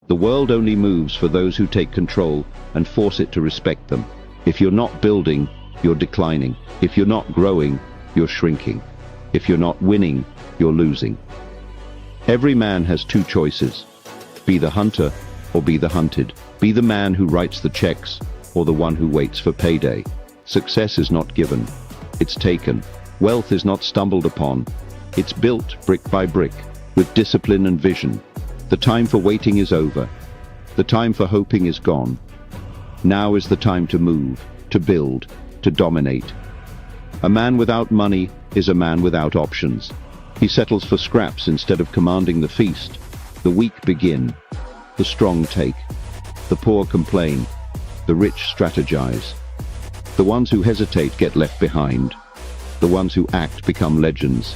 The world only moves for those who take control and force it to respect them. If you're not building, you're declining. If you're not growing, you're shrinking. If you're not winning, you're losing. Every man has two choices. Be the hunter or be the hunted. Be the man who writes the checks or the one who waits for payday. Success is not given, it's taken. Wealth is not stumbled upon, it's built brick by brick, with discipline and vision. The time for waiting is over. The time for hoping is gone. Now is the time to move, to build, to dominate. A man without money is a man without options. He settles for scraps instead of commanding the feast. The weak begin, the strong take. The poor complain, the rich strategize. The ones who hesitate get left behind. The ones who act become legends.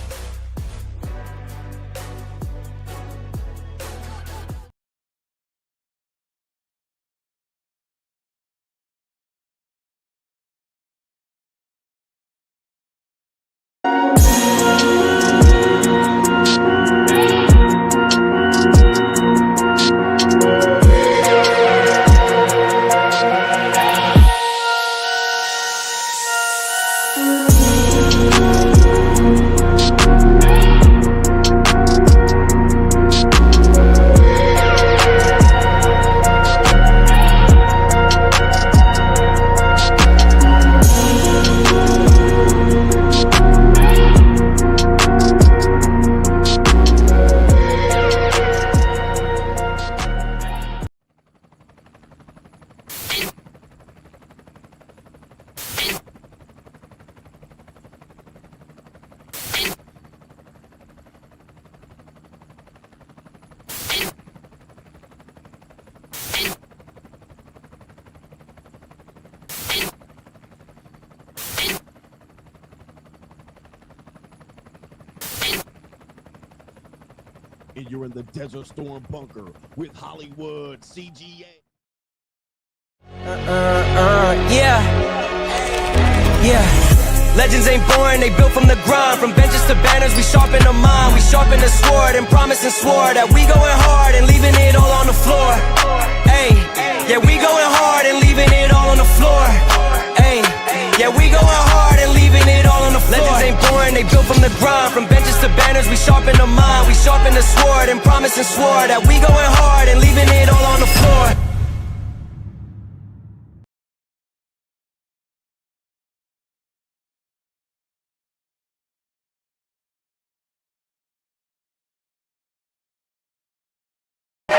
And you're in the Desert Storm bunker with Hollywood CGA. Yeah. Legends ain't born, they built from the grind. From benches to banners, we sharpen the mind. We sharpen the sword and promise and swore that we going hard and leaving it all on the floor. Ayy, yeah, we going hard and leaving it all on the floor. Ayy, yeah, we going hard and leaving it all on the floor. Legends ain't born, they built from the grind. From benches to banners, we sharpen the mind. We sharpen the sword and promise and swore that we going hard and leaving it all on the floor.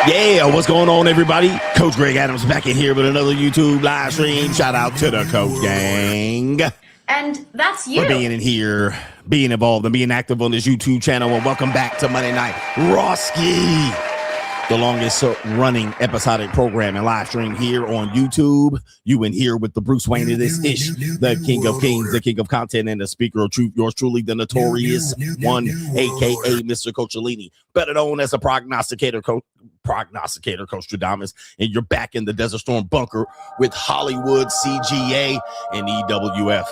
Yeah, what's going on, everybody? Coach Greg Adams back in here with another YouTube live stream. Shout out to the Coach Gang. And that's you. For being in here, being involved, and being active on this YouTube channel. And welcome back to Monday Night Roski, the longest running episodic program and live stream here on YouTube. You in here with the Bruce Wayne of this ish, the King of Kings, the King of Content, and the Speaker of Truth. Yours truly, the Notorious One, aka Mr. Coachellini, better known as a prognosticator coach. Coach Stradamus, and you're back in the Desert Storm bunker with Hollywood CGA and EWF.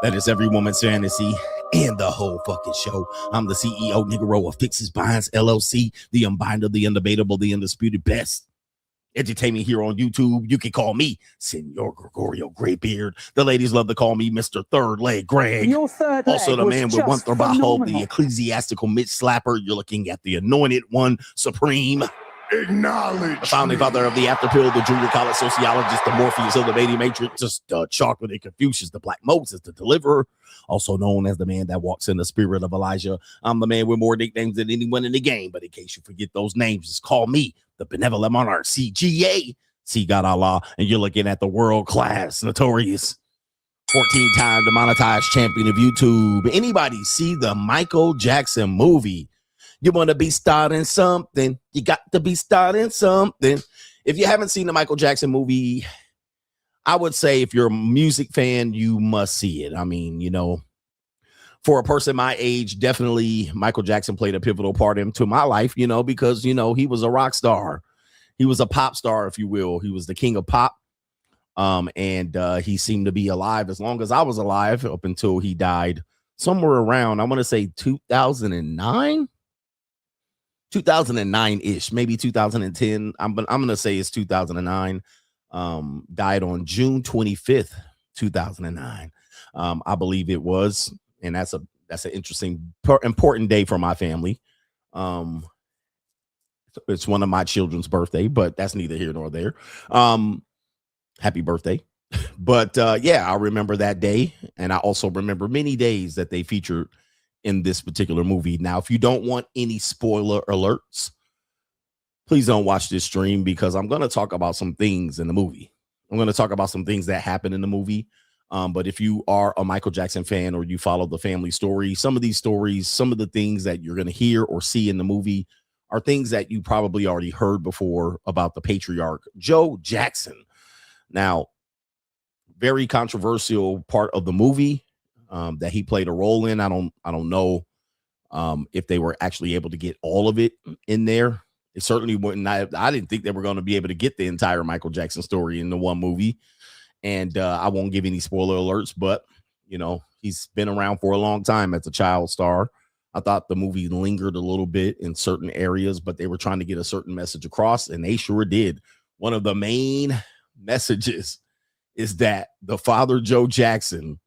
That is every woman's fantasy and the whole fucking show. I'm the CEO Nigero of Fixes Binds LLC, the unbinder, the undebatable, the undisputed best entertainment here on YouTube. You can call me Senor Gregorio Graybeard. The ladies love to call me Mr. Third Leg Greg. Your third leg also the man with one third phenomenal. the ecclesiastical Mitch Slapper. You're looking at the anointed one, Supreme. Acknowledge. The founding father of the After Pill, the junior college sociologist, the Morpheus of the Baby Matrix, just Chocolate and Confucius, the Black Moses, the Deliverer, also known as the man that walks in the spirit of Elijah. I'm the man with more nicknames than anyone in the game, but in case you forget those names, just call me the Benevolent Monarch, CGA, see God Allah, and you're looking at the world-class, notorious, 14-time demonetized champion of YouTube. Anybody see the Michael Jackson movie? You want to be starting something. You got to be starting something. If you haven't seen the Michael Jackson movie, I would say if you're a music fan, you must see it. I mean, you know, for a person my age, definitely Michael Jackson played a pivotal part into my life, you know, because, you know, he was a rock star. He was a pop star, if you will. He was the king of pop. And he seemed to be alive as long as I was alive up until he died somewhere around, I want to say 2009. 2009-ish, maybe 2010. I'm gonna say it's 2009. Died on June 25th, 2009. I believe it was, and that's an interesting, important day for my family. It's one of my children's birthday, but that's neither here nor there. Happy birthday. But yeah, I remember that day, and I also remember many days that they featured in this particular movie. Now, if you don't want any spoiler alerts, please don't watch this stream, because I'm going to talk about some things in the movie. I'm going to talk about some things that happen in the movie. But if you are a Michael Jackson fan, or you follow the family story, some of these stories, some of the things that you're going to hear or see in the movie are things that you probably already heard before about the patriarch, Joe Jackson. Now, very controversial part of the movie that he played a role in. I don't know if they were actually able to get all of it in there. It certainly wouldn't. I didn't think they were going to be able to get the entire Michael Jackson story in the one movie. And I won't give any spoiler alerts, but, you know, he's been around for a long time as a child star. I thought the movie lingered a little bit in certain areas, but they were trying to get a certain message across, and they sure did. One of the main messages is that the father, Joe Jackson,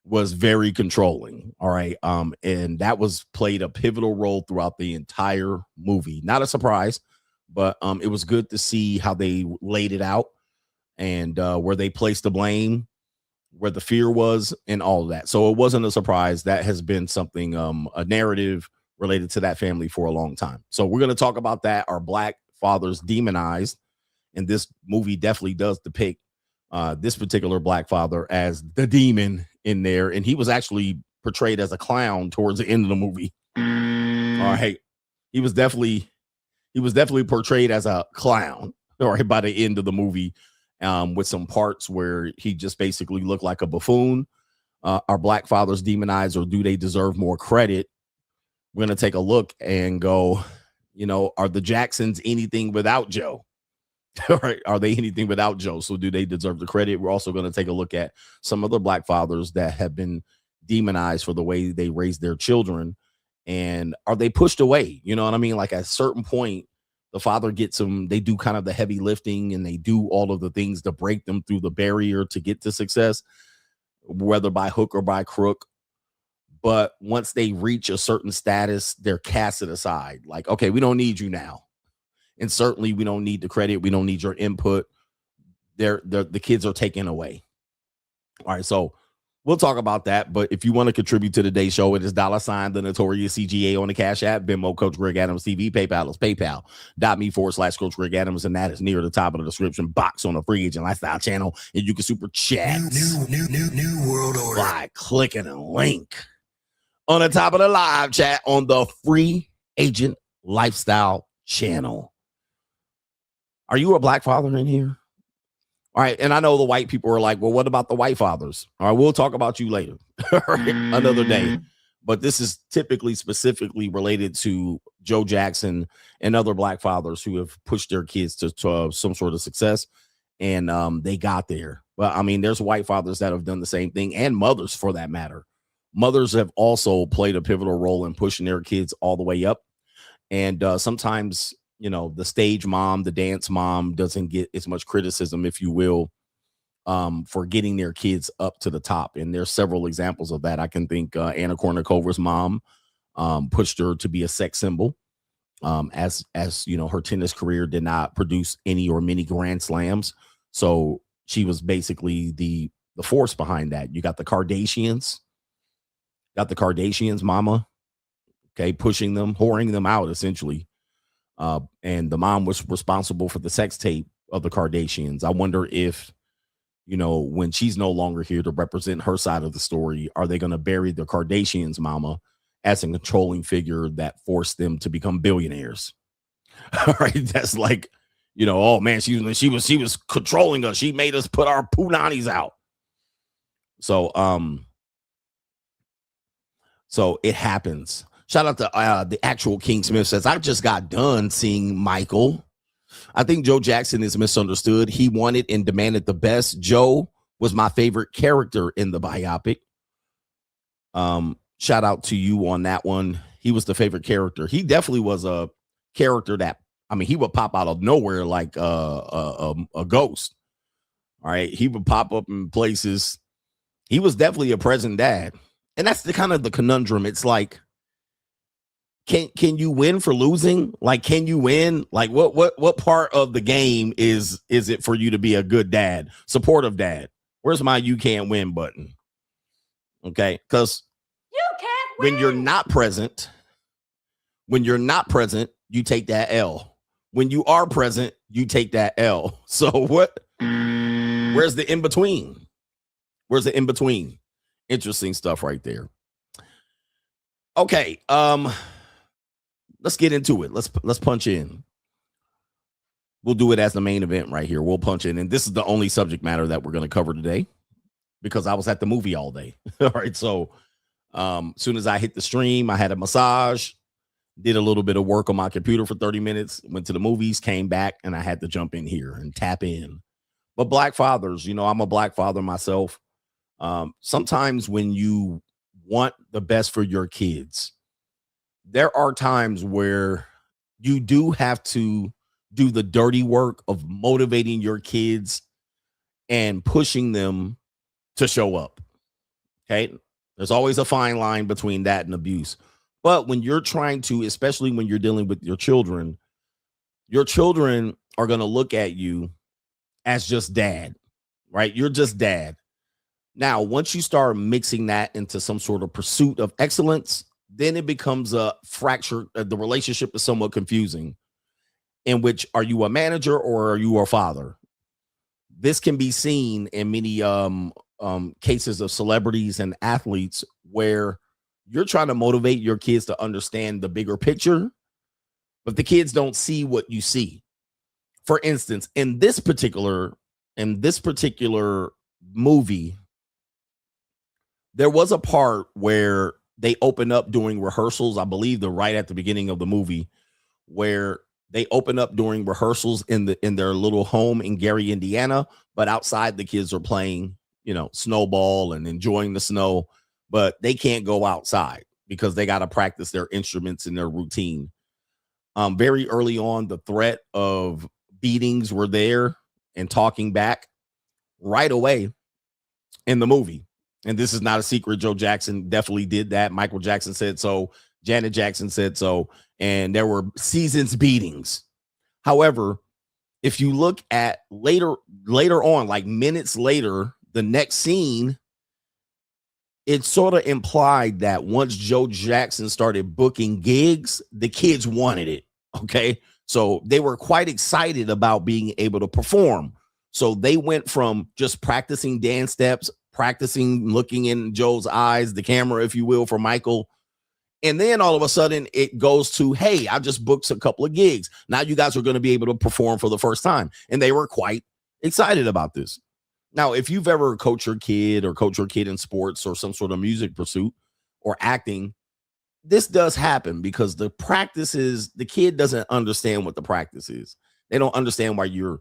was very controlling. All right. And that was played a pivotal role throughout the entire movie. Not a surprise, but it was good to see how they laid it out, and where they placed the blame, where the fear was, and all of that. So it wasn't a surprise. That has been something, a narrative related to that family for a long time. So we're going to talk about that. Our Black fathers demonized. And this movie definitely does depict this particular Black father as the demon in there. And he was actually portrayed as a clown towards the end of the movie. All right. He was definitely portrayed as a clown, all right, by the end of the movie, with some parts where he just basically looked like a buffoon. Are Black fathers demonized, or do they deserve more credit? We're going to take a look and go, you know, are the Jacksons anything without Joe? All right. Are they anything without Joe? So do they deserve the credit? We're also going to take a look at some other Black fathers that have been demonized for the way they raise their children. And are they pushed away? You know what I mean? Like at a certain point, the father gets them, they do kind of the heavy lifting, and they do all of the things to break them through the barrier to get to success, whether by hook or by crook. But once they reach a certain status, they're casted aside. Like, okay, we don't need you now. And certainly we don't need the credit. We don't need your input. The kids are taken away. All right, so we'll talk about that. But if you want to contribute to today's show, it is $ the Notorious CGA on the Cash App, Venmo, Coach Greg Adams TV, PayPal is PayPal.me/Coach Greg Adams, and that is near the top of the description box on the Free Agent Lifestyle channel. And you can super chat new world order by clicking a link on the top of the live chat on the Free Agent Lifestyle channel. Are you a Black father in here? All right. And I know the white people are like, well, what about the white fathers? All right. We'll talk about you later. Right? Another day. But this is typically specifically related to Joe Jackson and other Black fathers who have pushed their kids to some sort of success. And they got there. Well, I mean, there's white fathers that have done the same thing, and mothers for that matter. Mothers have also played a pivotal role in pushing their kids all the way up. And sometimes, you know, the stage mom, the dance mom doesn't get as much criticism, if you will, for getting their kids up to the top. And there's several examples of that. I can think Anna Kournikov's mom pushed her to be a sex symbol. As you know, her tennis career did not produce any or many grand slams. So she was basically the force behind that. You got the Kardashians, mama, okay, pushing them, whoring them out, essentially. And the mom was responsible for the sex tape of the Kardashians. I wonder if, you know, when she's no longer here to represent her side of the story, are they going to bury the Kardashians' mama as a controlling figure that forced them to become billionaires? All right. That's like, you know, oh man, she was controlling us. She made us put our punanis out. So it happens. Shout out to the actual King Smith says, I just got done seeing Michael. I think Joe Jackson is misunderstood. He wanted and demanded the best. Joe was my favorite character in the biopic. Shout out to you on that one. He was the favorite character. He definitely was a character that, I mean, he would pop out of nowhere like a ghost. All right. He would pop up in places. He was definitely a present dad. And that's the kind of the conundrum. It's like, can you win for losing? Like, can you win? Like, what part of the game is it for you to be a good dad, supportive dad? Where's my you can't win button? Okay, because you can't win. When you're not present, you take that L. When you are present, you take that L. So what? Where's the in between? Where's the in between? Interesting stuff right there. Okay, let's get into it. Let's punch in. We'll do it as the main event right here. We'll punch in, and this is the only subject matter that we're going to cover today because I was at the movie all day. All right, so soon as I hit the stream, I had a massage, did a little bit of work on my computer for 30 minutes, went to the movies, came back, and I had to jump in here and tap in. But Black fathers, you know, I'm a Black father myself. Sometimes when you want the best for your kids, there are times where you do have to do the dirty work of motivating your kids and pushing them to show up. Okay. There's always a fine line between that and abuse. But when you're trying to, especially when you're dealing with your children are going to look at you as just dad, right? You're just dad. Now, once you start mixing that into some sort of pursuit of excellence, then it becomes a fracture. The relationship is somewhat confusing. In which, are you a manager or are you a father? This can be seen in many cases of celebrities and athletes where you're trying to motivate your kids to understand the bigger picture, but the kids don't see what you see. For instance, in this particular movie, there was a part where they open up during rehearsals. I believe they're right at the beginning of the movie, where they open up during rehearsals in their little home in Gary, Indiana, but outside the kids are playing, you know, snowball and enjoying the snow, but they can't go outside because they got to practice their instruments and their routine. Very early on, the threat of beatings were there and talking back right away in the movie. And this is not a secret. Joe Jackson definitely did that. Michael Jackson said so. Janet Jackson said so. And there were seasons beatings. However, if you look at later on, like minutes later, the next scene, it sort of implied that once Joe Jackson started booking gigs, the kids wanted it. Okay. So they were quite excited about being able to perform. So they went from just practicing dance steps, practicing looking in Joe's eyes, the camera, if you will, for Michael. And then all of a sudden it goes to, hey, I just booked a couple of gigs. Now you guys are going to be able to perform for the first time. And they were quite excited about this. Now, if you've ever coached your kid in sports or some sort of music pursuit or acting, this does happen because the kid doesn't understand what the practice is. They don't understand why you're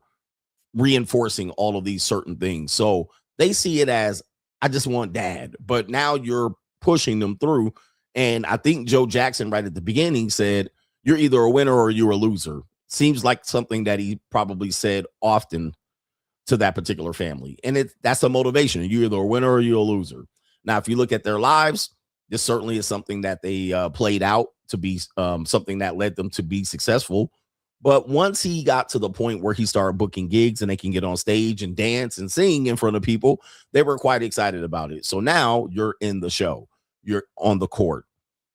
reinforcing all of these certain things. So they see it as, I just want dad. But now you're pushing them through. And I think Joe Jackson right at the beginning said, you're either a winner or you're a loser. Seems like something that he probably said often to that particular family. And that's a motivation. You're either a winner or you're a loser. Now, if you look at their lives, this certainly is something that they played out to be something that led them to be successful. But once he got to the point where he started booking gigs and they can get on stage and dance and sing in front of people, they were quite excited about it. So now you're in the show. You're on the court.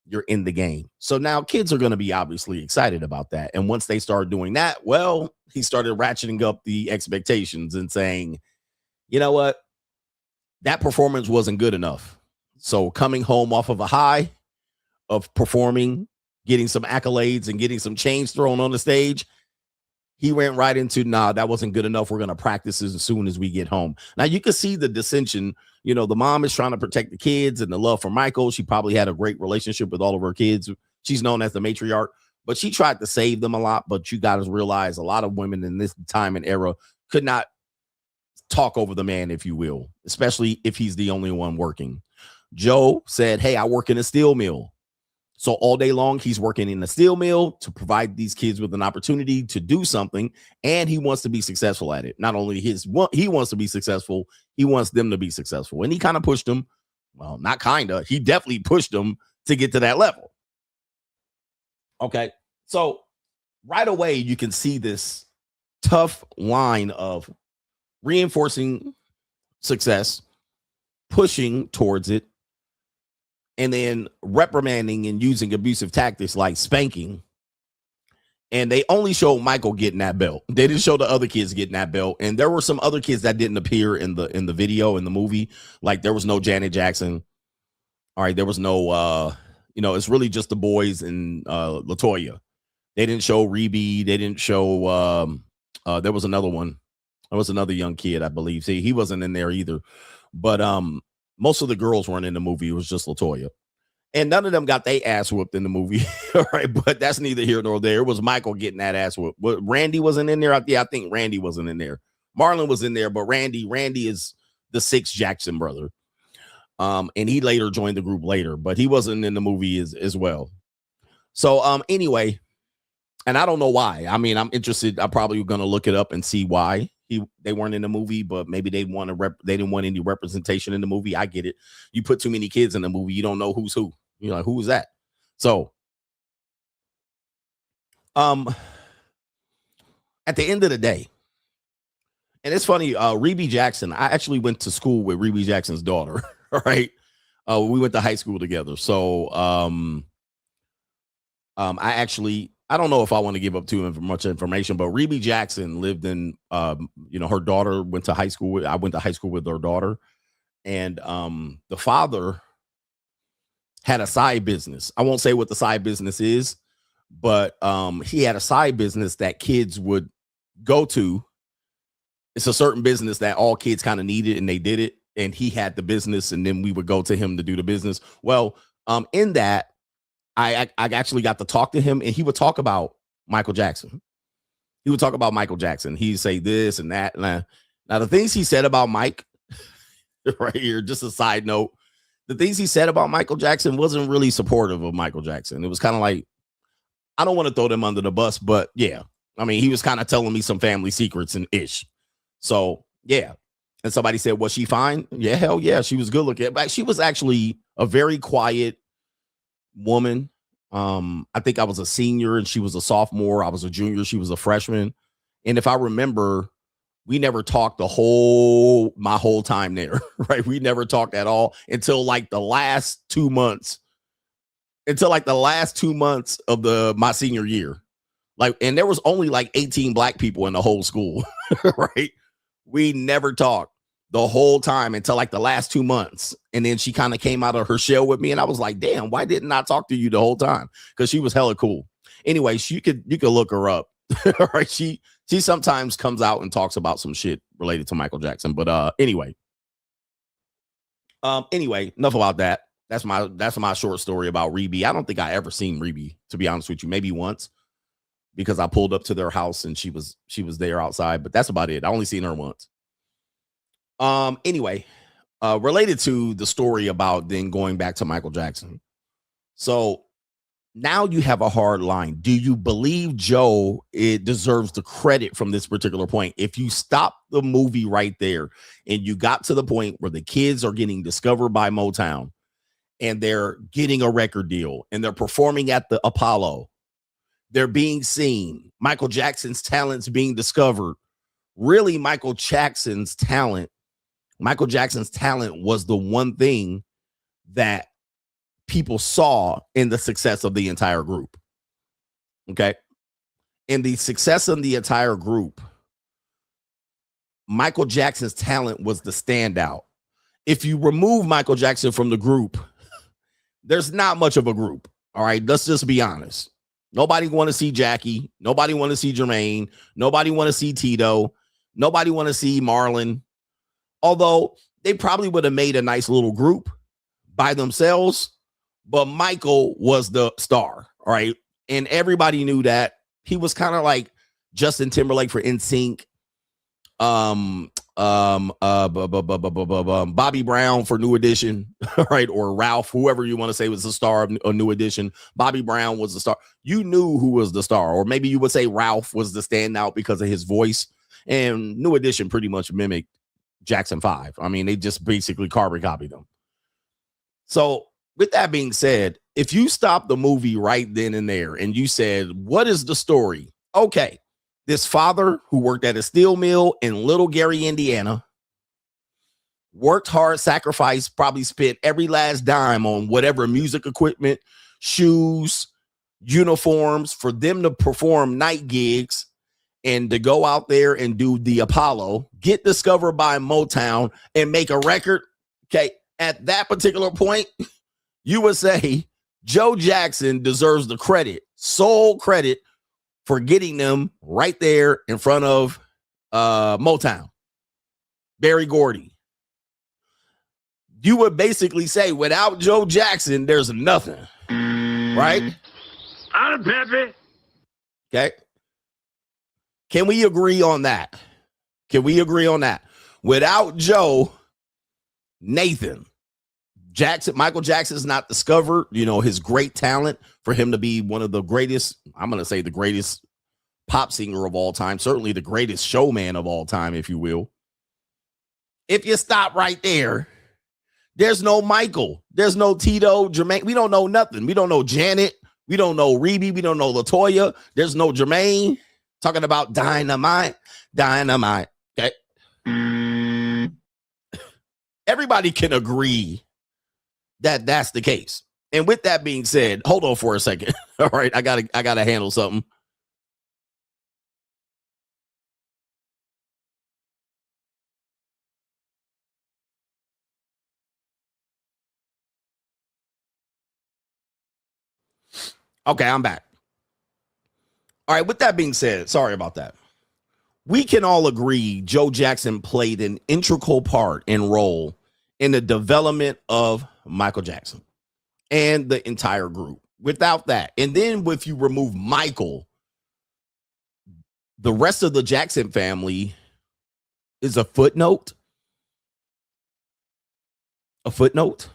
You're in the game. So now kids are going to be obviously excited about that. And once they start doing that, well, he started ratcheting up the expectations and saying, you know what? That performance wasn't good enough. So coming home off of a high of performing, getting some accolades and getting some chains thrown on the stage, he went right into, nah, that wasn't good enough. We're going to practice as soon as we get home. Now you can see the dissension. You know, the mom is trying to protect the kids and the love for Michael. She probably had a great relationship with all of her kids. She's known as the matriarch, but she tried to save them a lot. But you got to realize a lot of women in this time and era could not talk over the man, if you will, especially if he's the only one working. Joe said, hey, I work in a steel mill. So all day long, he's working in the steel mill to provide these kids with an opportunity to do something. And he wants to be successful at it. Not only he wants to be successful, he wants them to be successful. And he kind of pushed them. Well, not kind of. He definitely pushed them to get to that level. Okay. So right away, you can see this tough line of reinforcing success, pushing towards it, and then reprimanding and using abusive tactics like spanking. And they only showed Michael getting that belt. They didn't show the other kids getting that belt. And there were some other kids that didn't appear in the video, in the movie. Like there was no Janet Jackson. All right, there was no it's really just the boys and LaToya. They didn't show Reby. They didn't show there was another one. There was another young kid, I believe. See, he wasn't in there either. But most of the girls weren't in the movie. It was just LaToya. And none of them got their ass whooped in the movie. All right, but that's neither here nor there. It was Michael getting that ass whooped. Randy wasn't in there. I think Randy wasn't in there. Marlon was in there, but Randy is the 6th Jackson brother. And he later joined the group later, but he wasn't in the movie as well. So anyway, and I don't know why. I mean, I'm interested. I'm probably going to look it up and see why they weren't in the movie, but maybe they didn't want any representation in the movie. I get it. You put too many kids in the movie, you don't know who's who. You're like, who is that? So at the end of the day, and it's funny, Reby Jackson, I actually went to school with Reby Jackson's daughter. All right. We went to high school together. So I don't know if I want to give up too much information, but Reby Jackson lived in, her daughter went to high school. I went to high school with her daughter, and the father had a side business. I won't say what the side business is, but he had a side business that kids would go to. It's a certain business that all kids kind of needed, and they did it. And he had the business, and then we would go to him to do the business. Well, in that, I actually got to talk to him, and he would talk about Michael Jackson. He would talk about Michael Jackson. He'd say this and that. Now the things he said about Mike, right here, just a side note, the things he said about Michael Jackson wasn't really supportive of Michael Jackson. It was kind of like, I don't want to throw them under the bus, but yeah. I mean, he was kind of telling me some family secrets and ish. So, yeah. And somebody said, was she fine? Yeah, hell yeah. She was good looking. But she was actually a very quiet woman. I think I was a senior and she was a sophomore. I was a junior. She was a freshman. And if I remember, we never talked my whole time there, right? We never talked at all until like the last 2 months. Of my senior year. Like, and there was only like 18 black people in the whole school, right? We never talked the whole time until like the last 2 months. And then she kind of came out of her shell with me. And I was like, damn, why didn't I talk to you the whole time? Because she was hella cool. Anyway, you could look her up. All right. She sometimes comes out and talks about some shit related to Michael Jackson. But anyway, enough about that. That's my short story about Reby. I don't think I ever seen Reby, to be honest with you. Maybe once, because I pulled up to their house and she was there outside, but that's about it. I only seen her once. Anyway, related to the story about then going back to Michael Jackson. So now you have a hard line. Do you believe Joe deserves the credit from this particular point? If you stop the movie right there and you got to the point where the kids are getting discovered by Motown and they're getting a record deal and they're performing at the Apollo, they're being seen, Michael Jackson's talent's being discovered. Really, Michael Jackson's talent was the one thing that people saw in the success of the entire group. Okay. In the success of the entire group, Michael Jackson's talent was the standout. If you remove Michael Jackson from the group, there's not much of a group. All right. Let's just be honest. Nobody want to see Jackie. Nobody want to see Jermaine. Nobody want to see Tito. Nobody want to see Marlon. Although they probably would have made a nice little group by themselves, but Michael was the star, all right? And everybody knew that. He was kind of like Justin Timberlake for NSYNC. Bobby Brown for New Edition, right? Or Ralph, whoever you want to say was the star of a New Edition. Bobby Brown was the star. You knew who was the star, or maybe you would say Ralph was the standout because of his voice. And New Edition pretty much mimicked Jackson 5. I mean, they just basically carbon copied them. So with that being said, if you stop the movie right then and there and you said, what is the story? Okay, this father who worked at a steel mill in Little Gary, Indiana, worked hard, sacrificed, probably spent every last dime on whatever music equipment, shoes, uniforms for them to perform night gigs and to go out there and do the Apollo, get discovered by Motown and make a record. Okay, at that particular point, you would say Joe Jackson deserves the credit, sole credit, for getting them right there in front of Motown. Berry Gordy. You would basically say, without Joe Jackson, there's nothing. Right? I'm Pepe. Okay. Can we agree on that? Can we agree on that? Without Joe, Nathan, Michael Jackson's not discovered, his great talent for him to be one of the greatest, I'm going to say the greatest pop singer of all time, certainly the greatest showman of all time, if you will. If you stop right there, there's no Michael, there's no Tito, Jermaine. We don't know nothing. We don't know Janet. We don't know Rebe. We don't know LaToya. There's no Jermaine. Talking about dynamite. Okay. Everybody can agree that that's the case. And with that being said, hold on for a second. All right, I gotta handle something. Okay, I'm back. All right, with that being said, sorry about that. We can all agree Joe Jackson played an integral part and role in the development of Michael Jackson and the entire group. Without that, and then if you remove Michael, the rest of the Jackson family is a footnote. A footnote.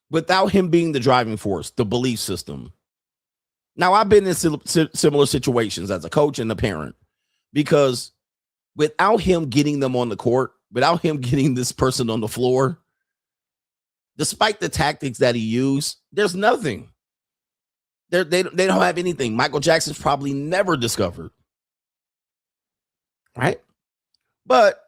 Without him being the driving force, the belief system. Now, I've been in similar situations as a coach and a parent, because without him getting them on the court, without him getting this person on the floor, despite the tactics that he used, there's nothing. They don't have anything. Michael Jackson's probably never discovered. Right? But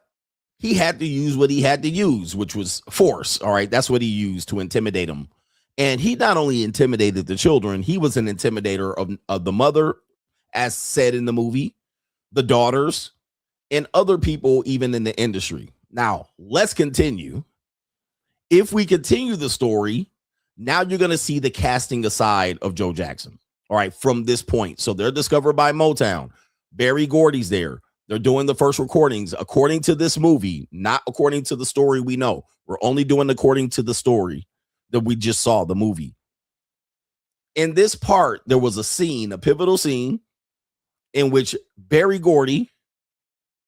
he had to use what he had to use, which was force. All right. That's what he used to intimidate them. And he not only intimidated the children, he was an intimidator of the mother, as said in the movie, the daughters, and other people, even in the industry. Now, let's continue. If we continue the story, now you're going to see the casting aside of Joe Jackson. All right. From this point. So they're discovered by Motown. Berry Gordy's there. They're doing the first recordings according to this movie, not according to the story we know. We're only doing according to the story that we just saw, the movie. In this part, there was a scene, a pivotal scene, in which Berry Gordy,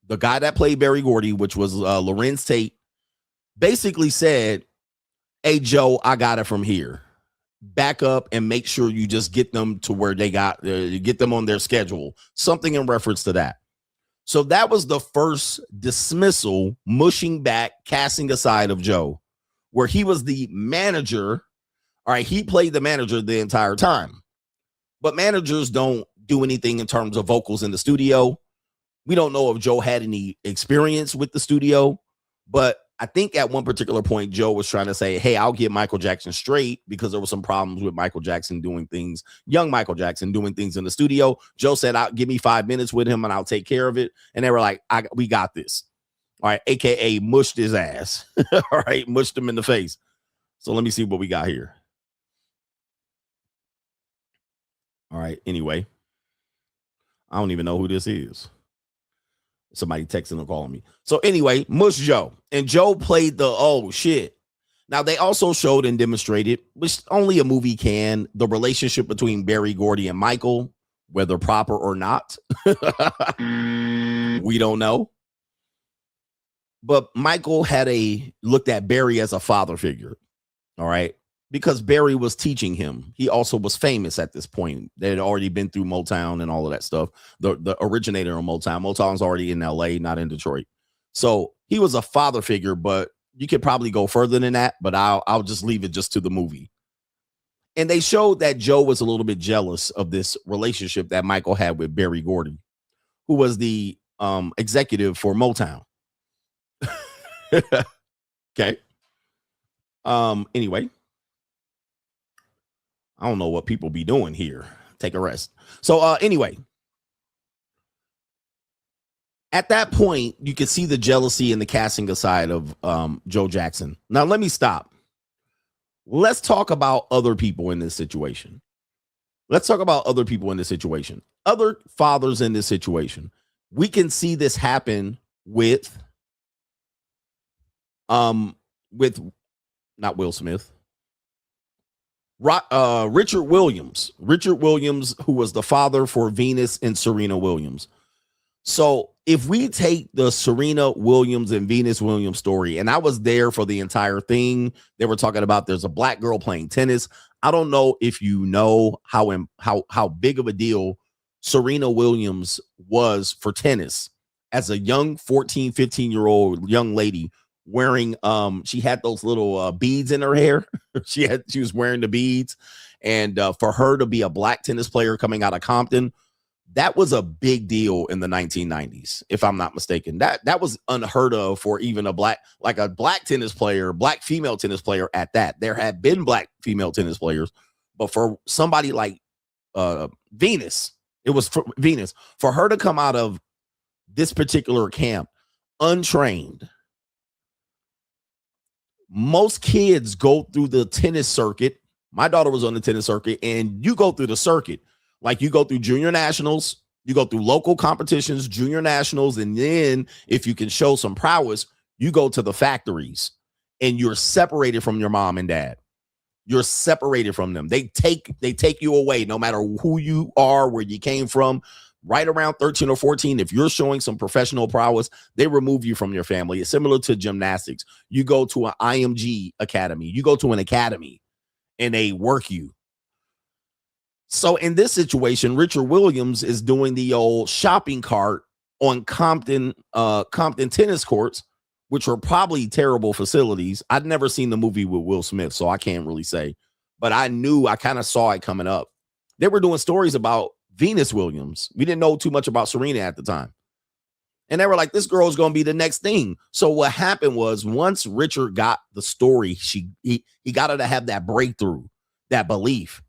the guy that played Berry Gordy, which was Lorenz Tate, basically said, hey, Joe, I got it from here. Back up and make sure you just get them to where they got, get them on their schedule. Something in reference to that. So that was the first dismissal, mushing back, casting aside of Joe, where he was the manager. All right, he played the manager the entire time. But managers don't do anything in terms of vocals in the studio. We don't know if Joe had any experience with the studio, but I think at one particular point, Joe was trying to say, hey, I'll get Michael Jackson straight, because there were some problems with Michael Jackson doing things, young Michael Jackson doing things in the studio. Joe said, give me 5 minutes with him and I'll take care of it. And they were like, we got this. All right. AKA mushed his ass. All right. Mushed him in the face. So let me see what we got here. All right. Anyway, I don't even know who this is. Somebody texting or calling me. So anyway, mush Joe. And Joe played the, oh shit. Now they also showed and demonstrated, which only a movie can, the relationship between Berry Gordy and Michael, whether proper or not. We don't know. But Michael looked at Barry as a father figure. All right. Because Barry was teaching him. He also was famous at this point. They had already been through Motown and all of that stuff. The originator of Motown. Motown's already in LA, not in Detroit. So he was a father figure, but you could probably go further than that. But I'll just leave it just to the movie. And they showed that Joe was a little bit jealous of this relationship that Michael had with Barry Gordy, who was the executive for Motown. Okay. Anyway. I don't know what people be doing here. Take a rest. So anyway, at that point, you can see the jealousy and the casting aside of Joe Jackson. Now, let me stop. Let's talk about other people in this situation. Other fathers in this situation. We can see this happen with not Will Smith. Richard Williams, who was the father for Venus and Serena Williams. So if we take the Serena Williams and Venus Williams story, and I was there for the entire thing, they were talking about there's a black girl playing tennis. I don't know if you know how big of a deal Serena Williams was for tennis as a young 14, 15-year-old young lady. Wearing she had those little beads in her hair. she was wearing the beads, and for her to be a black tennis player coming out of Compton, that was a big deal in the 1990s, if I'm not mistaken. That was unheard of for even a black tennis player, black female tennis player at that. There had been black female tennis players, but for somebody like Venus, it was for Venus, for her to come out of this particular camp untrained. Most kids go through the tennis circuit. My daughter was on the tennis circuit, and you go through the circuit. Like you go through junior nationals, you go through local competitions, junior nationals, and then if you can show some prowess, you go to the factories, and you're separated from your mom and dad. You're separated from them. They take you away no matter who you are, where you came from. Right around 13 or 14, if you're showing some professional prowess, they remove you from your family. It's similar to gymnastics. You go to an IMG academy. You go to an academy, and they work you. So in this situation, Richard Williams is doing the old shopping cart on Compton tennis courts, which were probably terrible facilities. I'd never seen the movie with Will Smith, so I can't really say. But I kind of saw it coming up. They were doing stories about Venus Williams. We didn't know too much about Serena at the time. And they were like, this girl is going to be the next thing. So what happened was once Richard got the story, he got her to have that breakthrough, that belief.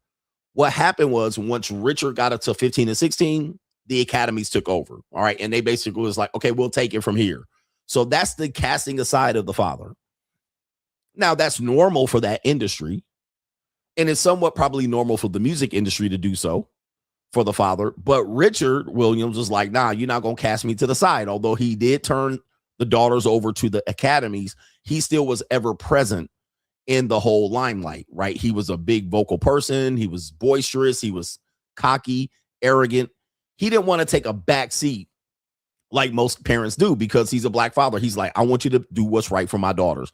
What happened was once Richard got it to 15 and 16, the academies took over. All right. And they basically was like, okay, we'll take it from here. So that's the casting aside of the father. Now that's normal for that industry. And it's somewhat probably normal for the music industry to do so for the father. But Richard Williams was like, nah, you're not going to cast me to the side. Although he did turn the daughters over to the academies, he still was ever present in the whole limelight, right? He was a big vocal person. He was boisterous. He was cocky, arrogant. He didn't want to take a back seat like most parents do because he's a black father. He's like, I want you to do what's right for my daughters.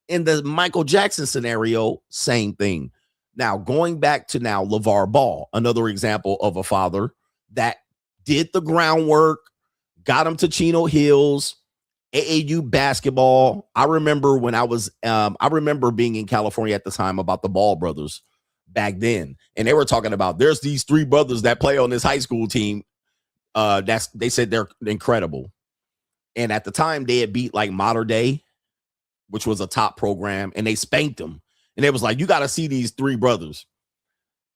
In the Michael Jackson scenario, same thing. Now, going back to now LeVar Ball, another example of a father that did the groundwork, got him to Chino Hills, AAU basketball. I remember when I remember being in California at the time about the Ball brothers back then. And they were talking about there's these three brothers that play on this high school team. They said they're incredible. And at the time they had beat like Modern Day, which was a top program, and they spanked them. And it was like, you got to see these three brothers.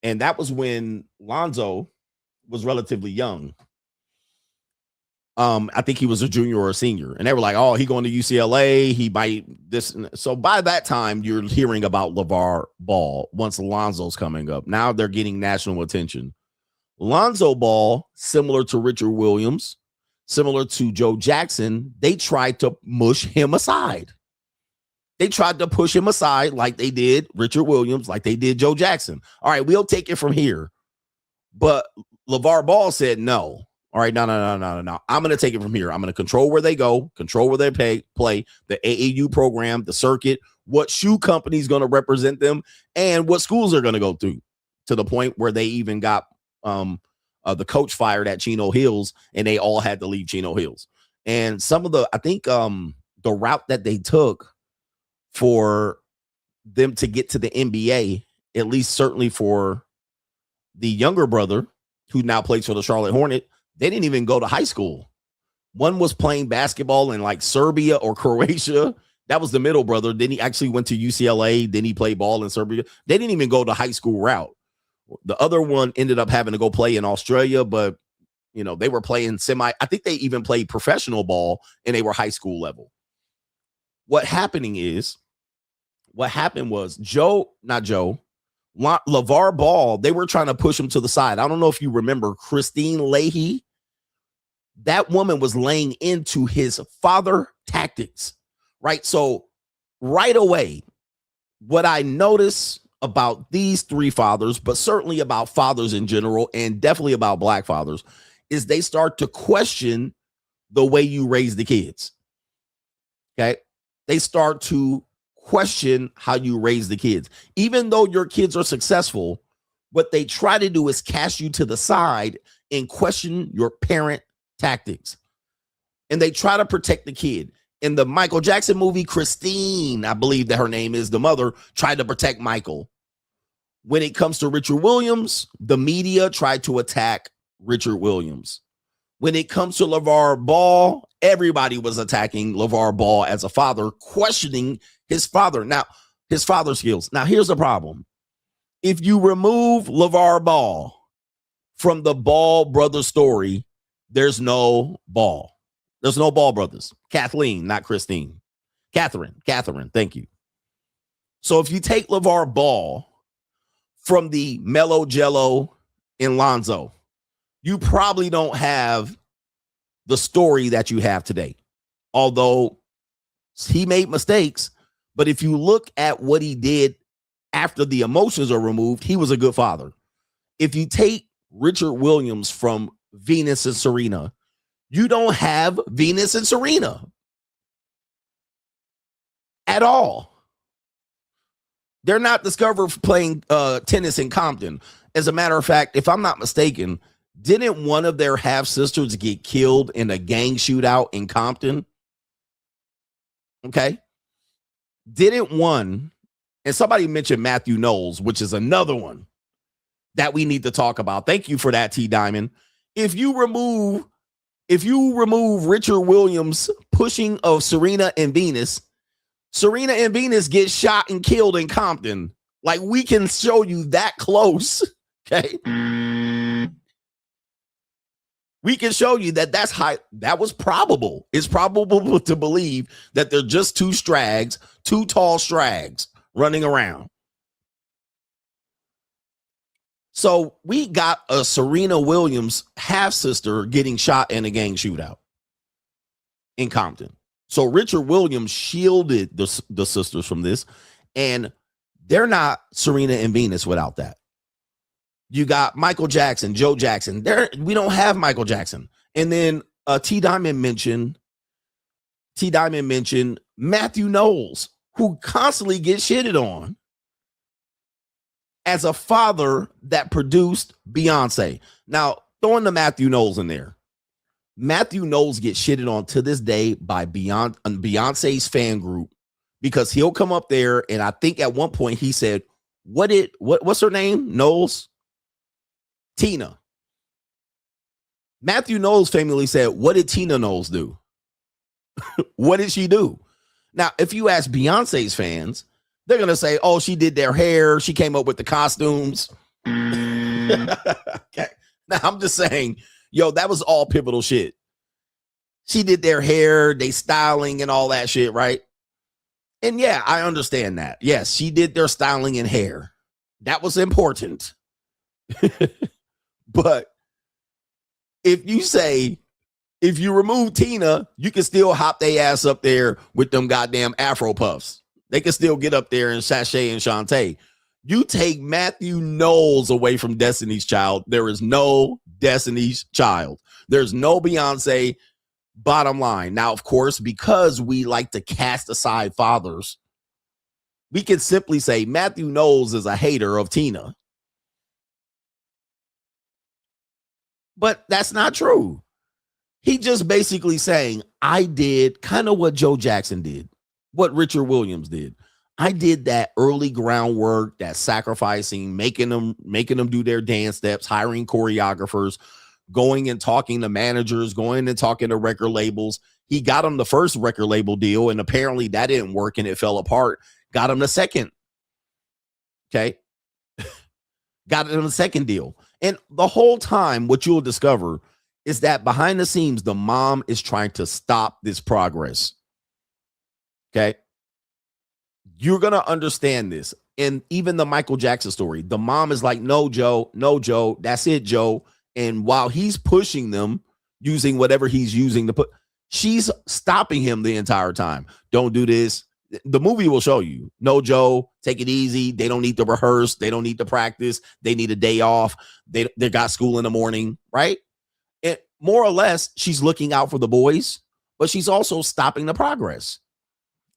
And that was when Lonzo was relatively young. I think he was a junior or a senior. And they were like, oh, he going to UCLA. He might this. So by that time, you're hearing about LeVar Ball once Lonzo's coming up. Now they're getting national attention. Lonzo Ball, similar to Richard Williams, similar to Joe Jackson, they tried to mush him aside. They tried to push him aside like they did Richard Williams, like they did Joe Jackson. All right, we'll take it from here. But LeVar Ball said no. All right, no. I'm going to take it from here. I'm going to control where they go, control where they play, the AAU program, the circuit, what shoe company is going to represent them, and what schools they're going to go through, to the point where they even got the coach fired at Chino Hills, and they all had to leave Chino Hills. And some of I think the route that they took for them to get to the NBA, at least certainly for the younger brother who now plays for the Charlotte Hornet, they didn't even go to high school. One was playing basketball in like Serbia or Croatia. That was the middle brother. Then he actually went to UCLA. Then he played ball in Serbia. They didn't even go the high school route. The other one ended up having to go play in Australia, but they were playing I think they even played professional ball, and they were high school level. What happened was LeVar Ball, they were trying to push him to the side. I don't know if you remember Christine Leahy. That woman was laying into his father tactics, right? So right away, what I noticed about these three fathers, but certainly about fathers in general, and definitely about black fathers, is they start to question the way you raise the kids. Okay. They start to question how you raise the kids. Even though your kids are successful, what they try to do is cast you to the side and question your parent tactics. And they try to protect the kid. In the Michael Jackson movie, Christine, I believe that her name is, the mother, tried to protect Michael. When it comes to Richard Williams, the media tried to attack Richard Williams. When it comes to LeVar Ball, everybody was attacking LeVar Ball as a father, questioning his father. Now, his father's skills. Now, here's the problem. If you remove LeVar Ball from the Ball brothers story, there's no Ball. There's no Ball brothers. Kathleen, not Christine. Catherine, thank you. So if you take LeVar Ball from the Mellow Jello and Lonzo, you probably don't have the story that you have today. Although he made mistakes, but if you look at what he did after the emotions are removed, he was a good father. If you take Richard Williams from Venus and Serena, you don't have Venus and Serena at all. They're not discovered playing tennis in Compton. As a matter of fact, if I'm not mistaken, didn't one of their half sisters get killed in a gang shootout in Compton? Okay. Didn't one, and somebody mentioned Matthew Knowles, which is another one that we need to talk about. Thank you for that, T Diamond. If you remove Richard Williams' pushing of Serena and Venus get shot and killed in Compton. Like, we can show you that close. Okay. We can show you that was probable. It's probable to believe that they're just two tall strags running around. So we got a Serena Williams half sister getting shot in a gang shootout in Compton. So Richard Williams shielded the sisters from this, and they're not Serena and Venus without that. You got Michael Jackson, Joe Jackson. We don't have Michael Jackson. And then T Diamond mentioned Matthew Knowles, who constantly gets shitted on as a father that produced Beyonce. Now, throwing the Matthew Knowles in there. Matthew Knowles gets shitted on to this day by Beyonce's fan group, because he'll come up there, and I think at one point he said, what's her name? Knowles? Tina. Matthew Knowles famously said, what did Tina Knowles do? What did she do? Now, if you ask Beyonce's fans, they're going to say, oh, she did their hair. She came up with the costumes. Okay. Now, I'm just saying, that was all pivotal shit. She did their hair, they styling and all that shit, right? And yeah, I understand that. Yes, she did their styling and hair. That was important. But if you remove Tina, you can still hop their ass up there with them goddamn Afro puffs. They can still get up there and sashay and Shantae. You take Matthew Knowles away from Destiny's Child, there is no Destiny's Child. There's no Beyonce, bottom line. Now, of course, because we like to cast aside fathers, we can simply say Matthew Knowles is a hater of Tina. But that's not true. He just basically saying, I did kind of what Joe Jackson did, what Richard Williams did. I did that early groundwork, that sacrificing, making them do their dance steps, hiring choreographers, going and talking to managers, going and talking to record labels. He got him the first record label deal, and apparently that didn't work and it fell apart. Got him the second. Okay. Got him the second deal. And the whole time, what you'll discover is that behind the scenes, the mom is trying to stop this progress. Okay. You're going to understand this. And even the Michael Jackson story, the mom is like, no, Joe, that's it, Joe. And while he's pushing them, using whatever he's using to put, she's stopping him the entire time. Don't do this. The movie will show you. No, Joe, take it easy. They don't need to rehearse. They don't need to practice. They need a day off. They got school in the morning, right? And more or less, she's looking out for the boys, but she's also stopping the progress.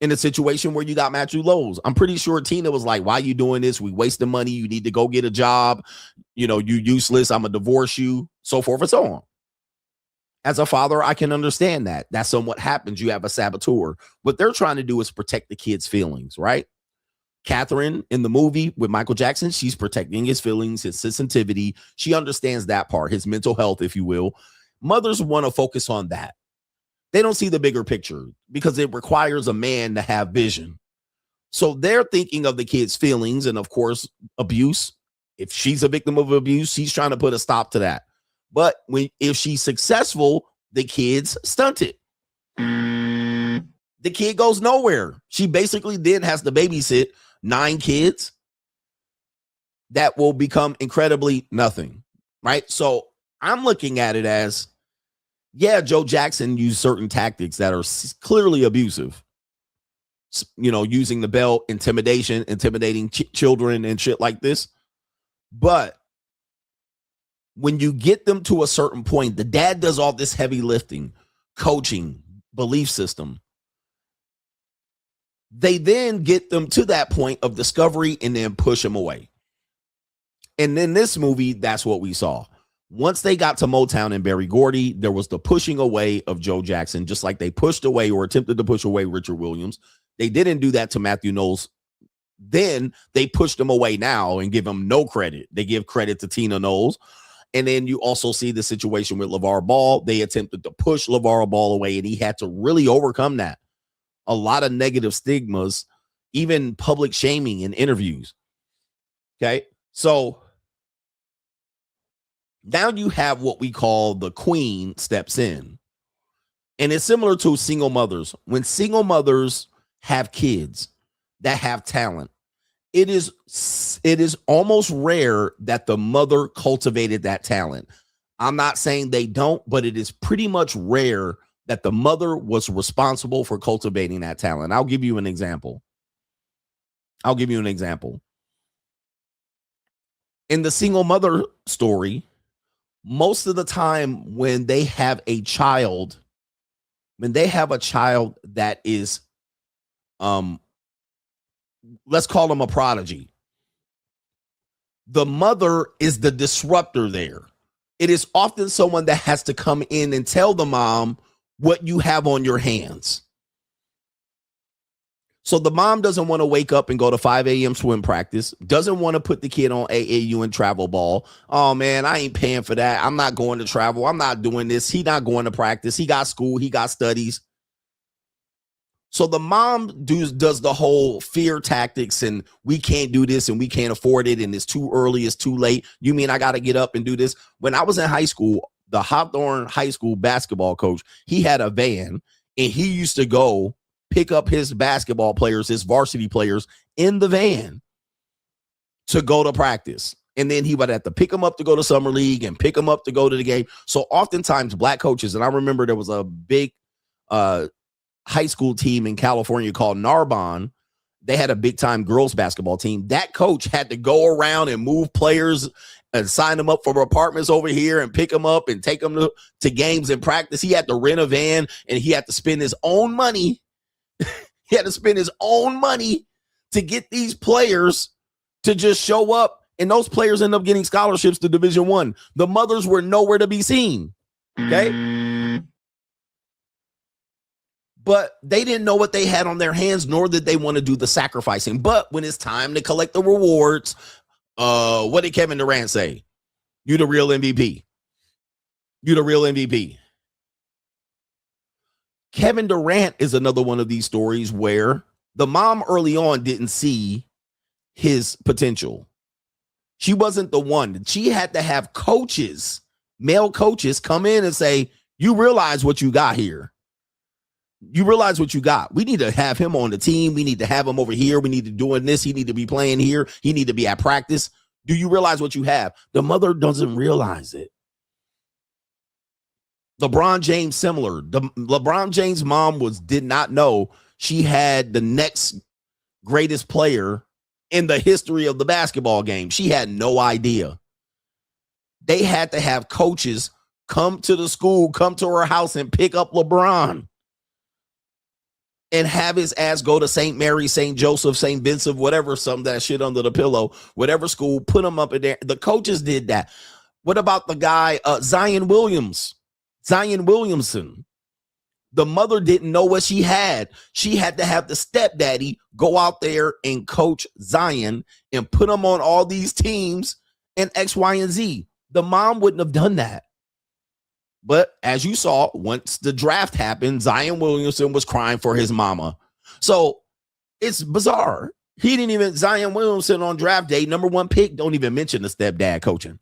In a situation where you got Matthew Knowles, I'm pretty sure Tina was like, why are you doing this? We wasting money. You need to go get a job. You know, you useless. I'm going to divorce you, so forth and so on. As a father, I can understand that. That's somewhat happens. You have a saboteur. What they're trying to do is protect the kid's feelings, right? Catherine in the movie with Michael Jackson, she's protecting his feelings, his sensitivity. She understands that part, his mental health, if you will. Mothers want to focus on that. They don't see the bigger picture because it requires a man to have vision. So they're thinking of the kid's feelings and, of course, abuse. If she's a victim of abuse, she's trying to put a stop to that. But if she's successful, the kid's stunted. The kid goes nowhere. She basically then has to babysit 9 kids that will become incredibly nothing, right? So I'm looking at it as, yeah, Joe Jackson used certain tactics that are clearly abusive. You know, using the belt, intimidating children and shit like this. But when you get them to a certain point, the dad does all this heavy lifting, coaching, belief system. They then get them to that point of discovery and then push them away. And in this movie, that's what we saw. Once they got to Motown and Berry Gordy, there was the pushing away of Joe Jackson, just like they pushed away or attempted to push away Richard Williams. They didn't do that to Matthew Knowles. Then they pushed him away now and give him no credit. They give credit to Tina Knowles. And then you also see the situation with Lavar Ball. They attempted to push Lavar Ball away, and he had to really overcome that. A lot of negative stigmas, even public shaming in interviews. Okay, so now you have what we call the queen steps in. And it's similar to single mothers. When single mothers have kids that have talent, it is almost rare that the mother cultivated that talent. I'm not saying they don't, but it is pretty much rare that the mother was responsible for cultivating that talent. I'll give you an example. In the single mother story, most of the time when they have a child that is, let's call them a prodigy, the mother is the disruptor there. It is often someone that has to come in and tell the mom what you have on your hands. So the mom doesn't want to wake up and go to 5 a.m. swim practice, doesn't want to put the kid on AAU and travel ball. Oh, man, I ain't paying for that. I'm not going to travel. I'm not doing this. He not going to practice. He got school. He got studies. So the mom does the whole fear tactics and we can't do this and we can't afford it and it's too early, it's too late. You mean I got to get up and do this? When I was in high school, the Hawthorne High School basketball coach, he had a van and he used to go pick up his basketball players, his varsity players in the van to go to practice. And then he would have to pick them up to go to summer league and pick them up to go to the game. So oftentimes black coaches, and I remember there was a big high school team in California called Narbonne. They had a big time girls basketball team. That coach had to go around and move players and sign him up for apartments over here and pick him up and take him to games and practice. He had to rent a van and he had to spend his own money. He had to spend his own money to get these players to just show up. And those players end up getting scholarships to Division I. The mothers were nowhere to be seen. Okay. But they didn't know what they had on their hands, nor did they want to do the sacrificing. But when it's time to collect the rewards, what did Kevin Durant say? You the real MVP. You the real MVP. Kevin Durant is another one of these stories where the mom early on didn't see his potential. She wasn't the one. She had to have coaches, male coaches, come in and say, you realize what you got here. You realize what you got. We need to have him on the team. We need to have him over here. We need to doing this. He need to be playing here. He need to be at practice. Do you realize what you have? The mother doesn't realize it. LeBron James, similar. The LeBron James' mom did not know she had the next greatest player in the history of the basketball game. She had no idea. They had to have coaches come to the school, come to her house and pick up LeBron and have his ass go to St. Mary, St. Joseph, St. Vincent, whatever, some that shit under the pillow, whatever school, put him up in there. The coaches did that. What about the guy, Zion Williamson? The mother didn't know what she had. She had to have the stepdaddy go out there and coach Zion and put him on all these teams and X, Y, and Z. The mom wouldn't have done that. But as you saw, once the draft happened, Zion Williamson was crying for his mama. So it's bizarre. He didn't even, Zion Williamson on draft day, number 1 pick, don't even mention the stepdad coaching.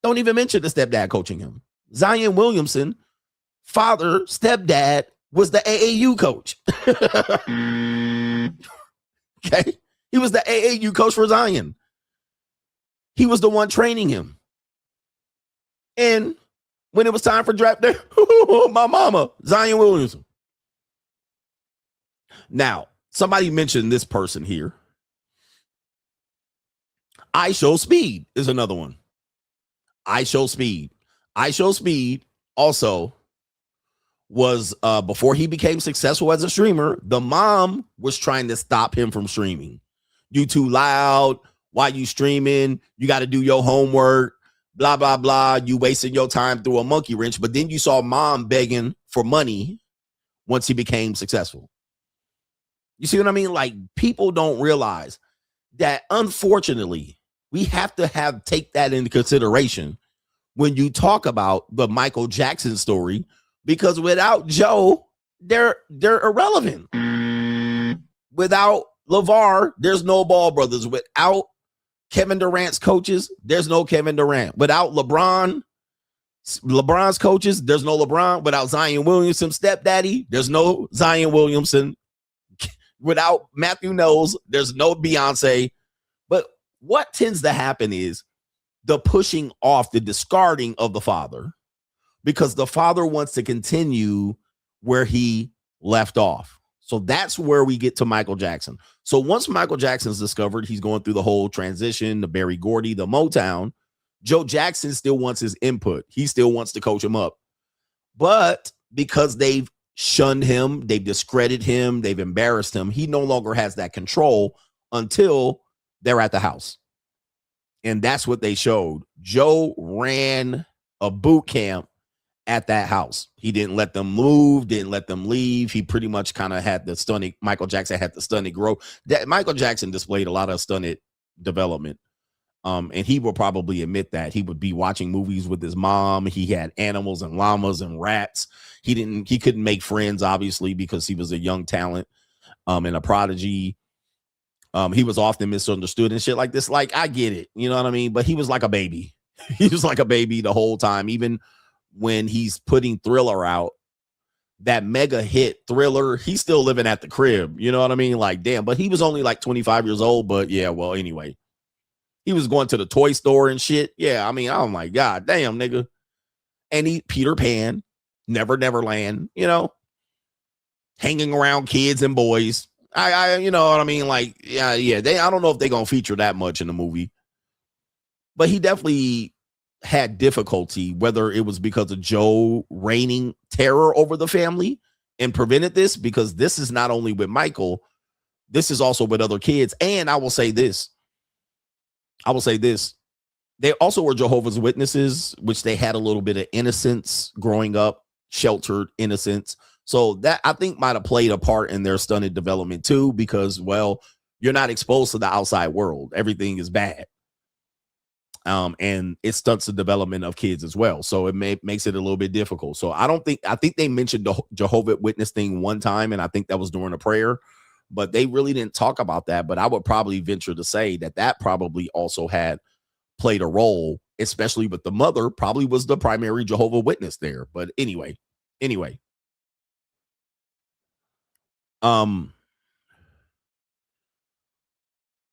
Don't even mention the stepdad coaching him. Zion Williamson, father, stepdad, was the AAU coach. Okay. He was the AAU coach for Zion. He was the one training him. And when it was time for draft day, my mama, Zion Williamson. Now, somebody mentioned this person here. I Show Speed is another one. I Show Speed also was, before he became successful as a streamer, the mom was trying to stop him from streaming. You too loud. Why you streaming? You got to do your homework. Blah, blah, blah. You wasting your time through a monkey wrench. But then you saw mom begging for money once he became successful. You see what I mean? Like, people don't realize that, unfortunately, we have to take that into consideration when you talk about the Michael Jackson story, because without Joe, they're irrelevant. Without LaVar, there's no Ball brothers. Without Kevin Durant's coaches, there's no Kevin Durant. Without LeBron's coaches, there's no LeBron. Without Zion Williamson, stepdaddy, there's no Zion Williamson. Without Matthew Knowles, there's no Beyonce. But what tends to happen is the pushing off, the discarding of the father, because the father wants to continue where he left off. So that's where we get to Michael Jackson. So once Michael Jackson's discovered, he's going through the whole transition, the Berry Gordy, the Motown. Joe Jackson still wants his input. He still wants to coach him up. But because they've shunned him, they've discredited him, they've embarrassed him, he no longer has that control until they're at the house. And that's what they showed. Joe ran a boot camp at that house. He didn't let them move, didn't let them leave. He pretty much kind of had the stunted, Michael Jackson had the stunted growth. That Michael Jackson displayed a lot of stunted development. And he will probably admit that. He would be watching movies with his mom. He had animals and llamas and rats. He couldn't make friends, obviously, because he was a young talent and a prodigy. He was often misunderstood and shit like this. Like, I get it, you know what I mean? But he was like a baby. He was like a baby the whole time. Even when he's putting Thriller out, that mega hit Thriller, he's still living at the crib. You know what I mean? Like, damn, but he was only like 25 years old. But yeah, well, anyway, he was going to the toy store and shit. Yeah, I mean, oh my God, damn, nigga. And he, Peter Pan, Neverland, you know, hanging around kids and boys. I you know what I mean? Like, yeah, I don't know if they're going to feature that much in the movie. but he definitely had difficulty, whether it was because of Joe reigning terror over the family and prevented this, because this is not only with Michael, this is also with other kids. And I will say this. They also were Jehovah's Witnesses, which they had a little bit of innocence growing up, sheltered innocence. So that I think might have played a part in their stunted development too, because, well, you're not exposed to the outside world. Everything is bad. And it stunts the development of kids as well. So it makes it a little bit difficult. So I think they mentioned the Jehovah's Witness thing one time, and I think that was during a prayer, but they really didn't talk about that. But I would probably venture to say that probably also had played a role, especially with the mother probably was the primary Jehovah's Witness there. But anyway.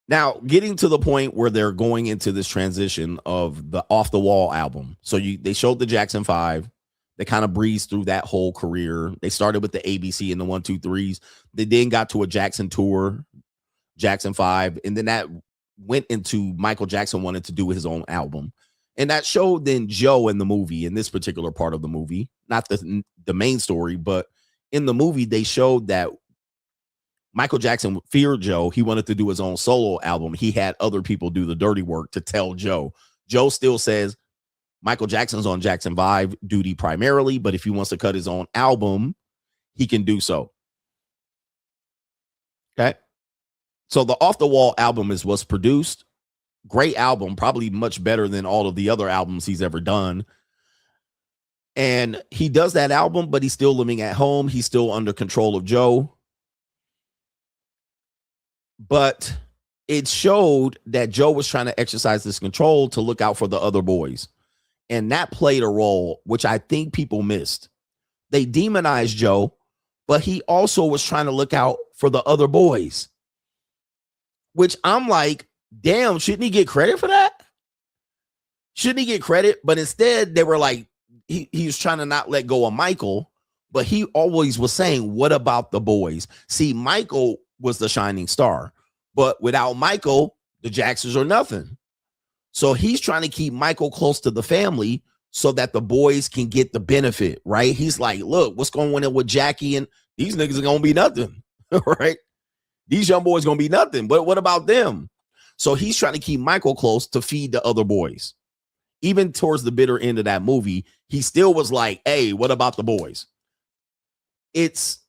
Now, getting to the point where they're going into this transition of the Off the Wall album. So they showed the Jackson 5. They kind of breezed through that whole career. They started with the ABC and the 1, 2, 3s. They then got to a Jackson tour, Jackson 5. And then that went into Michael Jackson wanted to do his own album. And that showed then Joe in the movie, in this particular part of the movie, not the main story, but in the movie, they showed that Michael Jackson feared Joe. He wanted to do his own solo album. He had other people do the dirty work to tell Joe. Joe still says Michael Jackson's on Jackson 5 duty primarily, but if he wants to cut his own album, he can do so. Okay. So the Off the Wall album is what's produced. Great album, probably much better than all of the other albums he's ever done. And he does that album, but he's still living at home. He's still under control of Joe. But it showed that Joe was trying to exercise this control to look out for the other boys. And that played a role, which I think people missed. They demonized Joe, but he also was trying to look out for the other boys, which I'm like, damn, shouldn't he get credit for that? Shouldn't he get credit? But instead, they were like, he was trying to not let go of Michael, but he always was saying, what about the boys? See, Michael was the shining star, but without Michael, the Jacksons are nothing. So he's trying to keep Michael close to the family so that the boys can get the benefit, right? He's like, look, what's going on with Jackie, and these niggas are going to be nothing, right? These young boys going to be nothing, but what about them? So he's trying to keep Michael close to feed the other boys. Even towards the bitter end of that movie, he still was like, hey, what about the boys? It's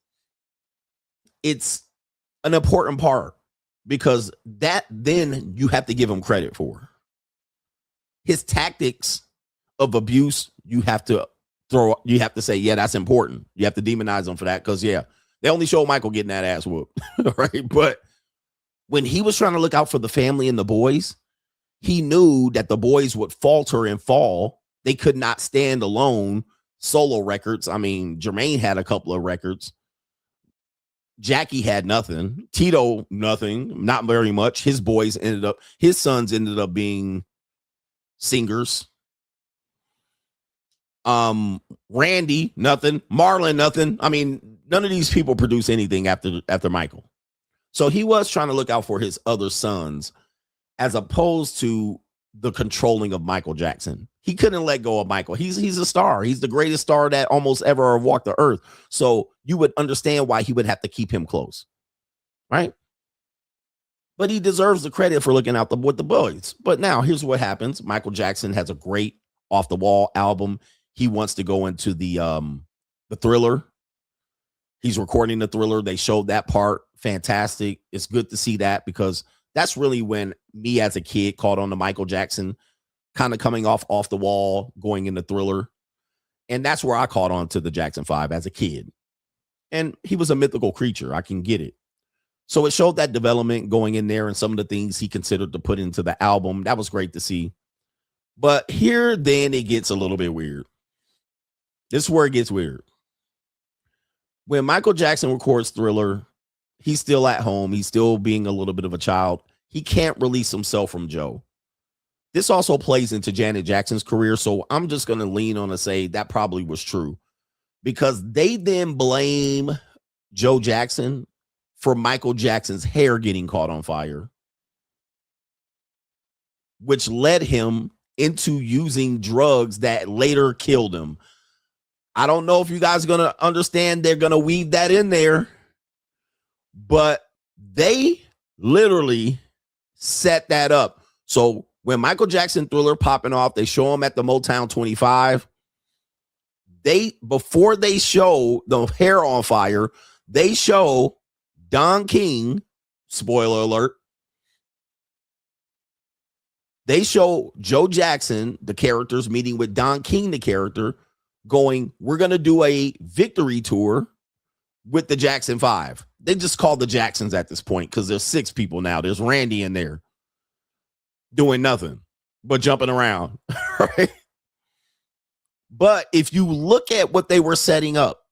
an important part, because that then you have to give him credit for. His tactics of abuse, you have to say, yeah, that's important. You have to demonize him for that, because, yeah, they only show Michael getting that ass whooped, right? But when he was trying to look out for the family and the boys, he knew that the boys would falter and fall. They could not stand alone. Solo records. I mean, Jermaine had a couple of records. Jackie had nothing. Tito, nothing. Not very much. His sons ended up being singers. Randy, nothing. Marlon, nothing. I mean, none of these people produce anything after Michael. So he was trying to look out for his other sons, as opposed to the controlling of Michael Jackson. He couldn't let go of Michael. He's a star. He's the greatest star that almost ever walked the earth. So you would understand why he would have to keep him close, right? But he deserves the credit for looking out with the boys. But now here's what happens. Michael Jackson has a great Off the Wall album. He wants to go into the Thriller. He's recording the Thriller. They showed that part. Fantastic. It's good to see that, because that's really when me as a kid caught on to Michael Jackson, kind of coming off the Wall, going into Thriller. And that's where I caught on to the Jackson 5 as a kid. And he was a mythical creature. I can get it. So it showed that development going in there and some of the things he considered to put into the album. That was great to see. But here, then it gets a little bit weird. This is where it gets weird. When Michael Jackson records Thriller, he's still at home. He's still being a little bit of a child. He can't release himself from Joe. This also plays into Janet Jackson's career. So I'm just going to lean on and say that probably was true, because they then blame Joe Jackson for Michael Jackson's hair getting caught on fire. which led him into using drugs that later killed him. I don't know if you guys are going to understand. They're going to weave that in there, but they literally set that up. So when Michael Jackson Thriller popping off, they show him at the Motown 25. Before they show the hair on fire, they show Don King, spoiler alert. They show Joe Jackson, the characters, meeting with Don King, the character, going, we're going to do a victory tour with the Jackson 5. They just call the Jacksons at this point because there's 6 people now. There's Randy in there doing nothing but jumping around, right? But if you look at what they were setting up,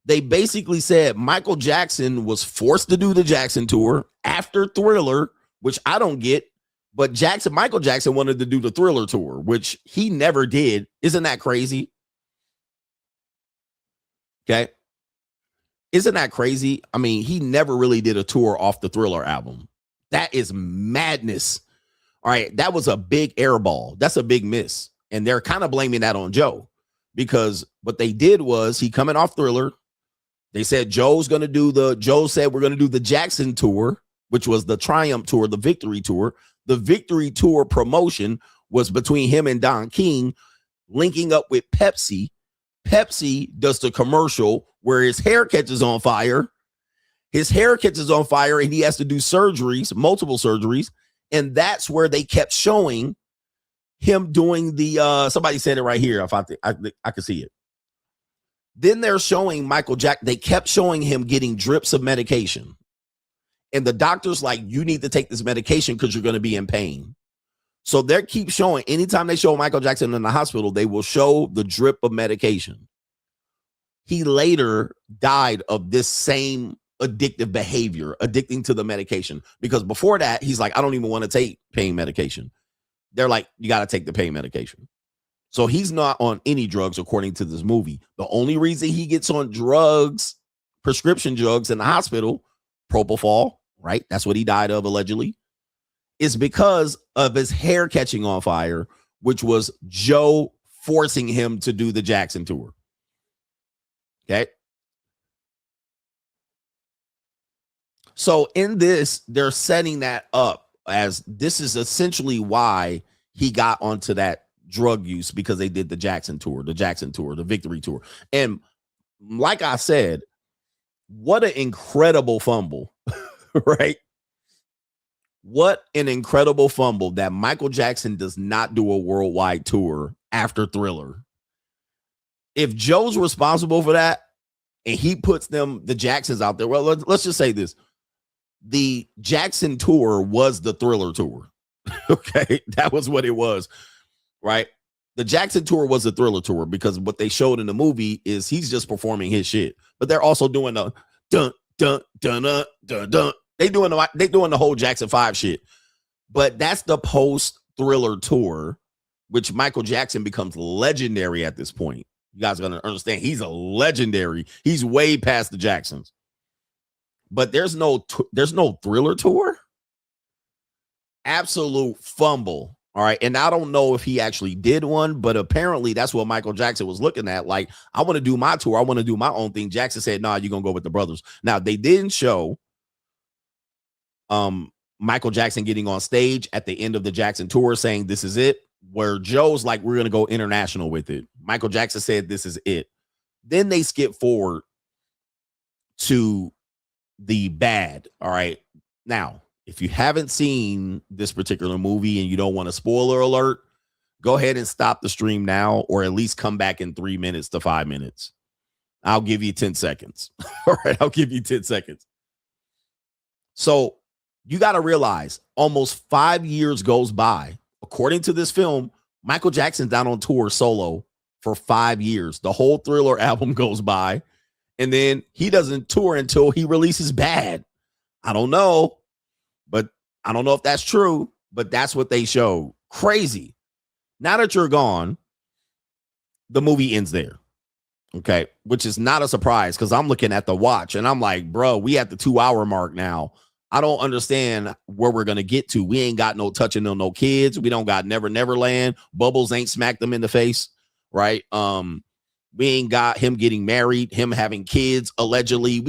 they basically said Michael Jackson was forced to do the Jackson tour after Thriller, which I don't get. But Michael Jackson wanted to do the Thriller tour, which he never did. Isn't that crazy? Okay. Isn't that crazy? I mean, he never really did a tour off the Thriller album. That is madness. All right. That was a big airball. That's a big miss. And they're kind of blaming that on Joe, because what they did was he coming off Thriller. They said Joe said we're going to do the Jackson tour, which was the Triumph tour, the Victory tour. The Victory tour promotion was between him and Don King, linking up with Pepsi. Pepsi does the commercial where his hair catches on fire. His hair catches on fire and he has to do surgeries, multiple surgeries. And that's where they kept showing him doing the, somebody said it right here. If I can see it. Then they're showing Michael Jackson. They kept showing him getting drips of medication. And the doctor's like, you need to take this medication because you're going to be in pain. So they keep showing, anytime they show Michael Jackson in the hospital, they will show the drip of medication. He later died of this same addictive behavior, addicting to the medication. Because before that, he's like, I don't even want to take pain medication. They're like, you got to take the pain medication. So he's not on any drugs, according to this movie. The only reason he gets on drugs, prescription drugs in the hospital, propofol, right? That's what he died of, allegedly, is because of his hair catching on fire, which was Joe forcing him to do the Jackson tour. Okay. So in this, they're setting that up as this is essentially why he got onto that drug use, because they did the Jackson tour, the Victory tour. And like I said, what an incredible fumble, right? What an incredible fumble that Michael Jackson does not do a worldwide tour after Thriller. If Joe's responsible for that and he puts the Jacksons out there, well, let's just say this. The Jackson tour was the Thriller tour. Okay. That was what it was, right? The Jackson tour was the Thriller tour because what they showed in the movie is he's just performing his shit, but they're also doing the dun, dun, dun, dun, dun, dun. They doing the whole Jackson 5 shit. But that's the post-Thriller tour, which Michael Jackson becomes legendary at this point. You guys are going to understand he's a legendary. He's way past the Jacksons. But there's no Thriller tour. Absolute fumble. All right. And I don't know if he actually did one, but apparently that's what Michael Jackson was looking at. Like, I want to do my tour. I want to do my own thing. Jackson said, nah, you're going to go with the brothers. Now, they didn't show Michael Jackson getting on stage at the end of the Jackson tour saying this is it, where Joe's like, we're going to go international with it. Michael Jackson said this is it. Then they skip forward to the bad. All right. Now, if you haven't seen this particular movie and you don't want a spoiler alert, go ahead and stop the stream now, or at least come back in 3 minutes to 5 minutes. I'll give you 10 seconds. All right. I'll give you 10 seconds. So you got to realize almost 5 years goes by. According to this film, Michael Jackson's down on tour solo for 5 years. The whole Thriller album goes by, and then he doesn't tour until he releases Bad. I don't know, but I don't know if that's true, but that's what they showed. Crazy. Now that you're gone, the movie ends there. Okay. Which is not a surprise because I'm looking at the watch and I'm like, bro, we at the 2 hour mark now. I don't understand where we're gonna get to. We ain't got no touching on no kids. We don't got Never Neverland. Bubbles ain't smacked them in the face, right? We ain't got him getting married, him having kids allegedly.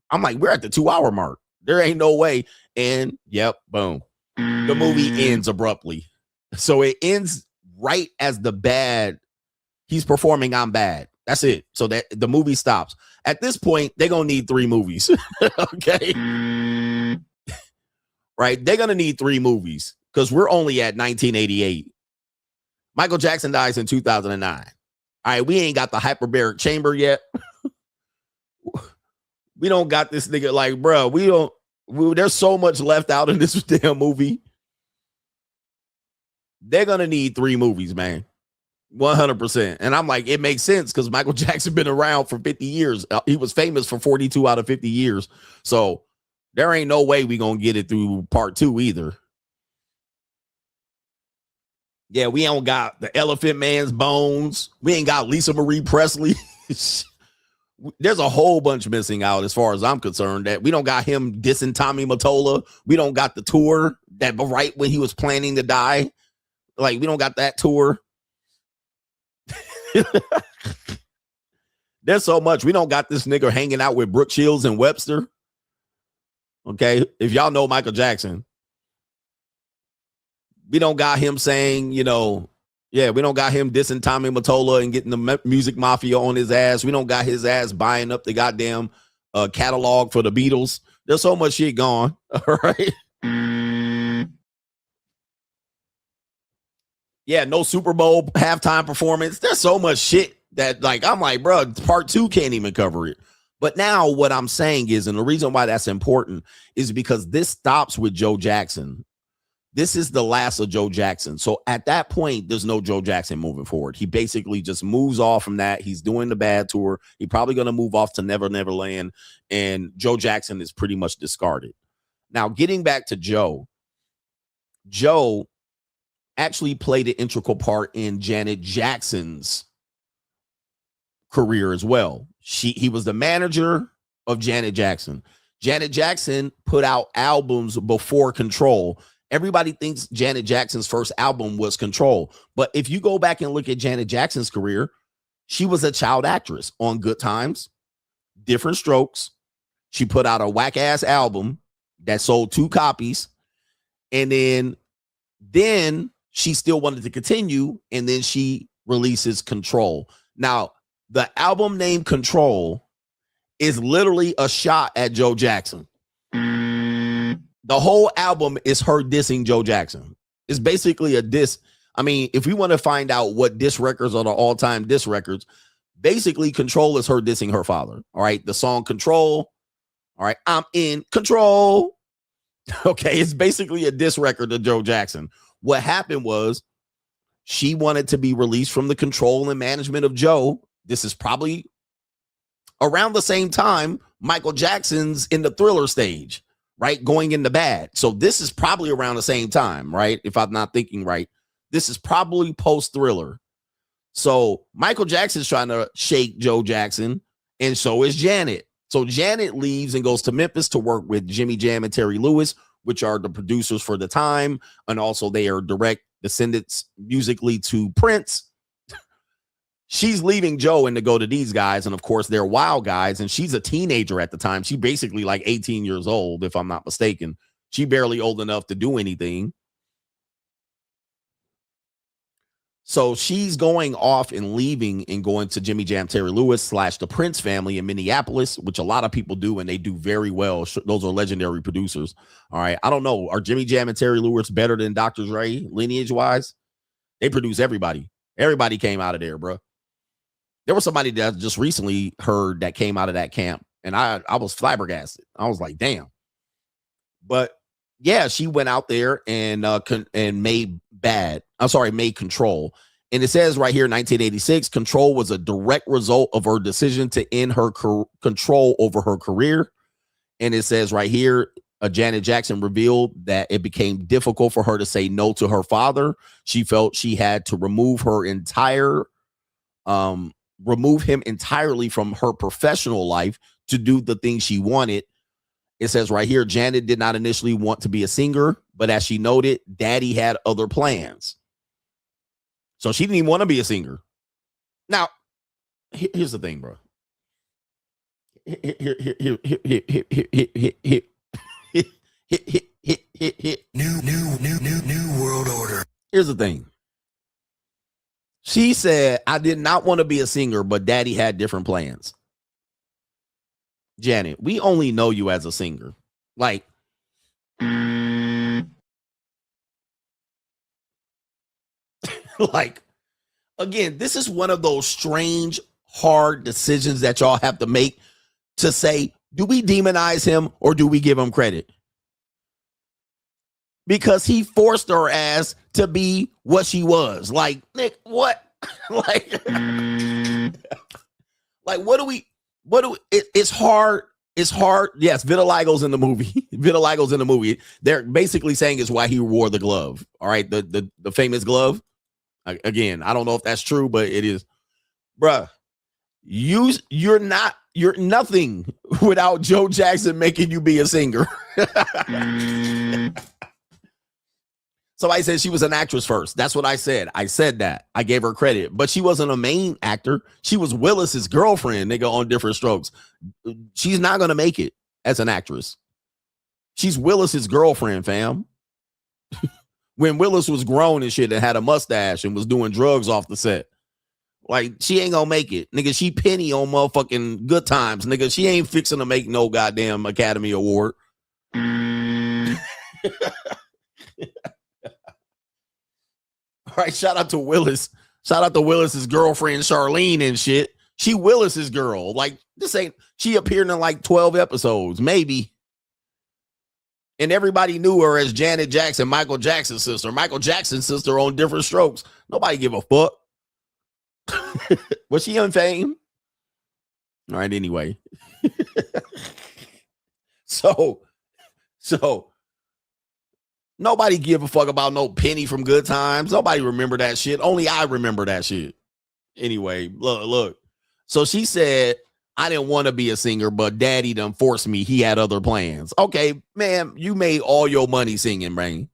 I'm like, we're at the 2-hour mark. There ain't no way. And yep, boom. The movie ends abruptly. So it ends right as the bad. He's performing I'm bad. That's it. So that the movie stops. At this point, they're gonna need 3 movies. Okay. Right? They're gonna need 3 movies because we're only at 1988. Michael Jackson dies in 2009. All right, we ain't got the hyperbaric chamber yet. We don't got this nigga like, bro. There's so much left out in this damn movie. They're gonna need 3 movies, man. 100%. And I'm like, it makes sense because Michael Jackson been around for 50 years. He was famous for 42 out of 50 years. So there ain't no way we gonna get it through part 2 either. Yeah, we don't got the Elephant Man's bones. We ain't got Lisa Marie Presley. There's a whole bunch missing out as far as I'm concerned. That we don't got him dissing Tommy Mottola. We don't got the tour that right when he was planning to die. Like, we don't got that tour. There's so much. We don't got this nigga hanging out with Brooke Shields and Webster. Okay, if y'all know Michael Jackson. We don't got him saying, we don't got him dissing Tommy Mottola and getting the music mafia on his ass. We don't got his ass buying up the goddamn catalog for the Beatles. There's so much shit gone. All right. Yeah, no Super Bowl halftime performance. There's so much shit that, like, I'm like, bro, part 2 can't even cover it. But now what I'm saying is, and the reason why that's important is because this stops with Joe Jackson. This is the last of Joe Jackson. So at that point, there's no Joe Jackson moving forward. He basically just moves off from that. He's doing the bad tour. He's probably going to move off to Never Neverland. And Joe Jackson is pretty much discarded. Now, getting back to Joe actually played an integral part in Janet Jackson's career as well. He was the manager of Janet Jackson. Janet Jackson put out albums before Control. Everybody thinks Janet Jackson's first album was Control. But if you go back and look at Janet Jackson's career, she was a child actress on Good Times, Different Strokes. She put out a whack-ass album that sold 2 copies. And then she still wanted to continue, and then she releases Control. Now, the album named Control is literally a shot at Joe Jackson. The whole album is her dissing Joe Jackson. It's basically a diss. I mean, if we want to find out what diss records are the all-time diss records, basically Control is her dissing her father. All right, the song Control. All right, I'm in control. Okay, it's basically a diss record of Joe Jackson. What happened was she wanted to be released from the control and management of Joe. This is probably around the same time Michael Jackson's in the Thriller stage, right? Going into bad. So this is probably around the same time, right? If I'm not thinking right, this is probably post Thriller. So Michael Jackson's trying to shake Joe Jackson, and so is Janet. So Janet leaves and goes to Memphis to work with Jimmy Jam and Terry Lewis, which are the producers for the time. And also they are direct descendants musically to Prince. She's leaving Joe and to go to these guys. And of course, they're wild guys. And she's a teenager at the time. She basically like 18 years old, if I'm not mistaken. She barely old enough to do anything. So she's going off and leaving and going to Jimmy Jam, Terry Lewis / the Prince family in Minneapolis, which a lot of people do, and they do very well. Those are legendary producers. All right. I don't know. Are Jimmy Jam and Terry Lewis better than Dr. Dre lineage-wise? They produce everybody. Everybody came out of there, bro. There was somebody that just recently heard that came out of that camp, and I was flabbergasted. I was like, damn. But yeah, she went out there and made made Control. And it says right here, 1986, Control was a direct result of her decision to end her control over her career. And it says right here, Janet Jackson revealed that it became difficult for her to say no to her father. She felt she had to remove him entirely from her professional life to do the things she wanted. It says right here, Janet did not initially want to be a singer, but as she noted, Daddy had other plans. So she didn't even want to be a singer. Now, here's the thing, bro. New world order. Here's the thing. She said, I did not want to be a singer, but Daddy had different plans. Janet, we only know you as a singer. Like, like, again, this is one of those strange, hard decisions that y'all have to make to say, do we demonize him or do we give him credit? Because he forced her ass to be what she was. Like, Nick, what? like, what do we, it's hard. It's hard. Yes, vitiligo's in the movie. Vitiligo's in the movie. They're basically saying is why he wore the glove. All right. The famous glove. Again, I don't know if that's true, but it is. Bruh, you're nothing without Joe Jackson making you be a singer. Somebody said she was an actress first. That's what I said. I said that. I gave her credit, but she wasn't a main actor. She was Willis's girlfriend, nigga, on Different Strokes. She's not going to make it as an actress. She's Willis's girlfriend, fam. When Willis was grown and shit and had a mustache and was doing drugs off the set. Like, she ain't going to make it. Nigga, she Penny on motherfucking Good Times. Nigga, she ain't fixing to make no goddamn Academy Award. All right, shout out to Willis. Shout out to Willis's girlfriend, Charlene, and shit. She Willis's girl. Like, this ain't, she appeared in like 12 episodes, maybe. And everybody knew her as Janet Jackson, Michael Jackson's sister. Michael Jackson's sister on Different Strokes. Nobody give a fuck. Was she on Fame? All right, anyway. So nobody give a fuck about no Penny from Good Times. Nobody remember that shit. Only I remember that shit. Anyway, look. So she said, I didn't want to be a singer, but Daddy done forced me. He had other plans. Okay, ma'am, you made all your money singing, man.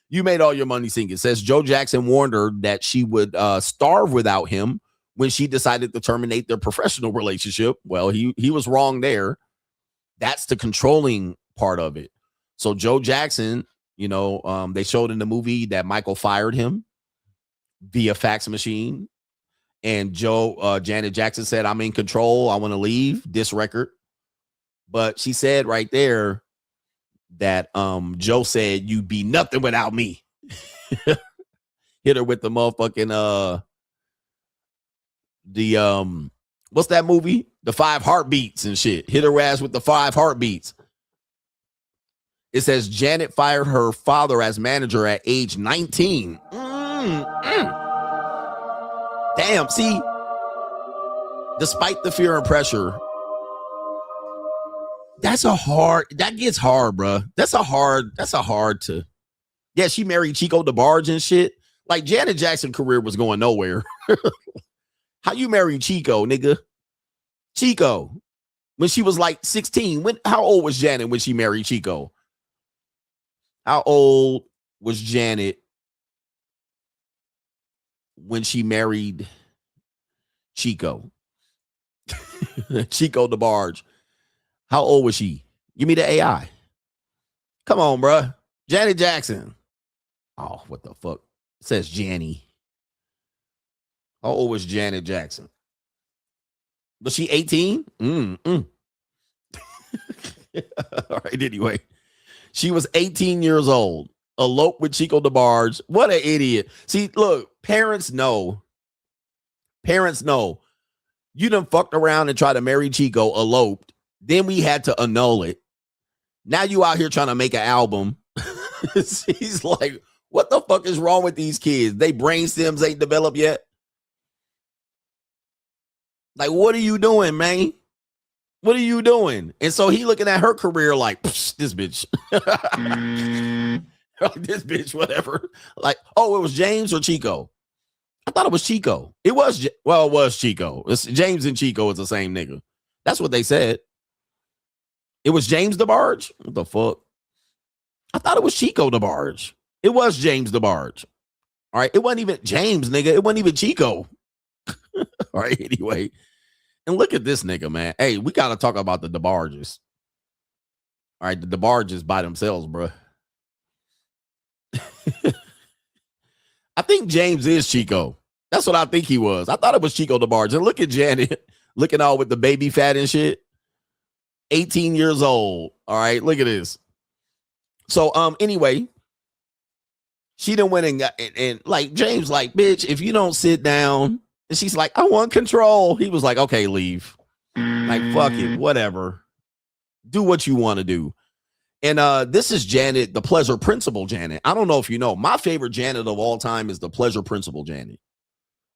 You made all your money singing. It says Joe Jackson warned her that she would starve without him when she decided to terminate their professional relationship. Well, he was wrong there. That's the controlling part of it. So Joe Jackson, you know, they showed in the movie that Michael fired him via fax machine. And Janet Jackson said, I'm in control. I want to leave this record. But she said right there that Joe said, you'd be nothing without me. Hit her with the motherfucking what's that movie? The 5 Heartbeats and shit. Hit her ass with the 5 Heartbeats. It says Janet fired her father as manager at age 19. Damn, see, despite the fear and pressure, that gets hard, bro. That's a hard to, yeah, she married Chico DeBarge and shit. Like, Janet Jackson's career was going nowhere. How you marry Chico, nigga? Chico, when she was like 16. How old was Janet when she married Chico? How old was Janet when she married Chico? Chico DeBarge. How old was she? Give me the AI. Come on, bruh. Janet Jackson. Oh, what the fuck? It says Janny. How old was Janet Jackson? Was she 18? All right, anyway. She was 18 years old. Eloped with Chico DeBarge. What an idiot. See, look, parents know. Parents know. You done fucked around and tried to marry Chico, eloped. Then we had to annul it. Now you out here trying to make an album. He's like, what the fuck is wrong with these kids? They brain stems ain't developed yet. Like, what are you doing, man? What are you doing? And so he looking at her career like, this bitch. This bitch, whatever. Like, oh, it was James or Chico? I thought it was Chico. It was Chico. It's James and Chico is the same nigga. That's what they said. It was James DeBarge? What the fuck? I thought it was Chico DeBarge. It was James DeBarge. All right. It wasn't even James, nigga. It wasn't even Chico. All right. Anyway. And look at this nigga, man. Hey, we got to talk about the DeBarges. All right. The DeBarges by themselves, bro. I think James is Chico. That's what I think he was. I thought it was Chico DeBarge. And look at Janet looking all with the baby fat and shit. 18 years old. All right. Look at this. So, anyway, she done went and got, and like James, like, bitch, if you don't sit down, and she's like, I want control. He was like, okay, leave. Like, fuck it, whatever. Do what you want to do. And this is Janet, the Pleasure Principal Janet. I don't know if you know, my favorite Janet of all time is the Pleasure Principal Janet.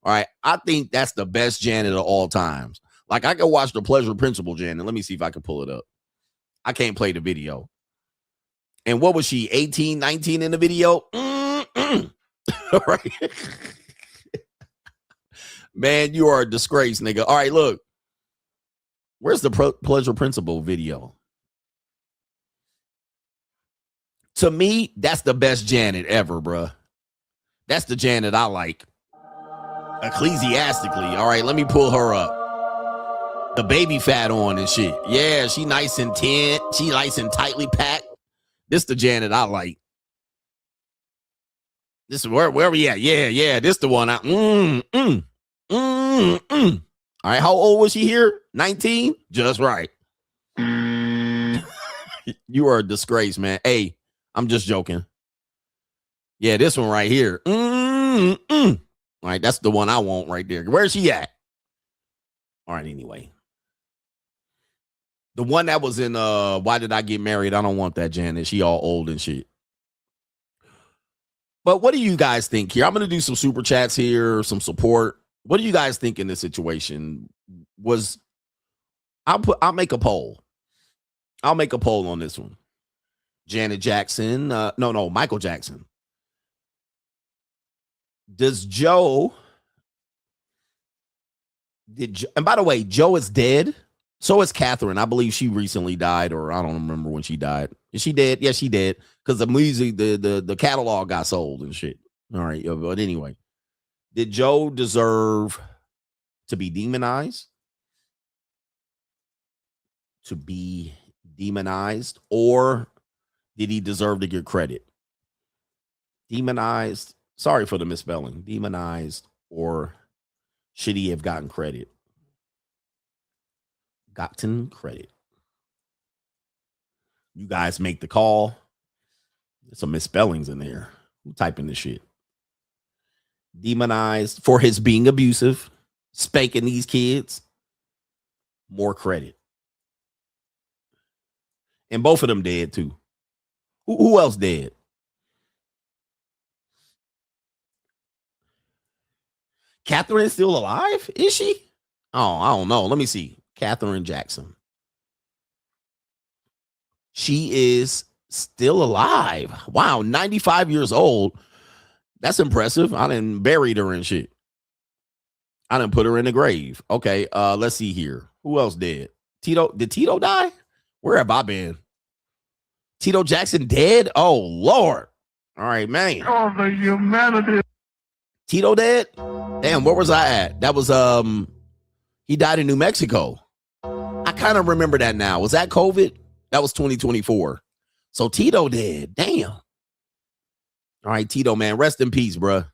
All right. I think that's the best Janet of all times. Like, I can watch the Pleasure Principal Janet. Let me see if I can pull it up. I can't play the video. And what was she, 18, 19 in the video? All right. Man, you are a disgrace, nigga. All right, look. Where's the Pleasure Principal video? To me, that's the best Janet ever, bruh. That's the Janet I like. Ecclesiastically. All right, let me pull her up. The baby fat on and shit. Yeah, she nice and tent. She nice and tightly packed. This the Janet I like. This is where we at? Yeah. This the one. All right, how old was she here? 19? Just right. You are a disgrace, man. Hey, I'm just joking. Yeah, this one right here. All right, that's the one I want right there. Where's she at? All right, anyway. The one that was in Why Did I Get Married? I don't want that Janet. She all old and shit. But what do you guys think here? I'm going to do some super chats here, some support. What do you guys think in this situation? I'll make a poll. I'll make a poll on this one. Janet Jackson. No, Michael Jackson. Does Joe and by the way, Joe is dead. So is Catherine. I believe she recently died, or I don't remember when she died. Is she dead? Yeah, she did. Because the music, the catalog got sold and shit. All right. But anyway, did Joe deserve to be demonized? To be demonized? Or did he deserve to get credit? Demonized. Sorry for the misspelling. Demonized, or should he have gotten credit? Gotten credit. You guys make the call. There's some misspellings in there. Who typing this shit? Demonized for his being abusive, spanking these kids. More credit. And both of them dead too. Who else dead? Catherine is still alive? Is she? Oh, I don't know. Let me see. Catherine Jackson. She is still alive. Wow, 95 years old. That's impressive. I done buried her and shit. I done put her in the grave. Okay, let's see here. Who else dead? Tito. Did Tito die? Where have I been? Tito Jackson dead? Oh, Lord. All right, man. Oh, the humanity. Tito dead? Damn, where was I at? That was, he died in New Mexico. I kind of remember that now. Was that COVID? That was 2024. So Tito dead. Damn. All right, Tito, man. Rest in peace, bro.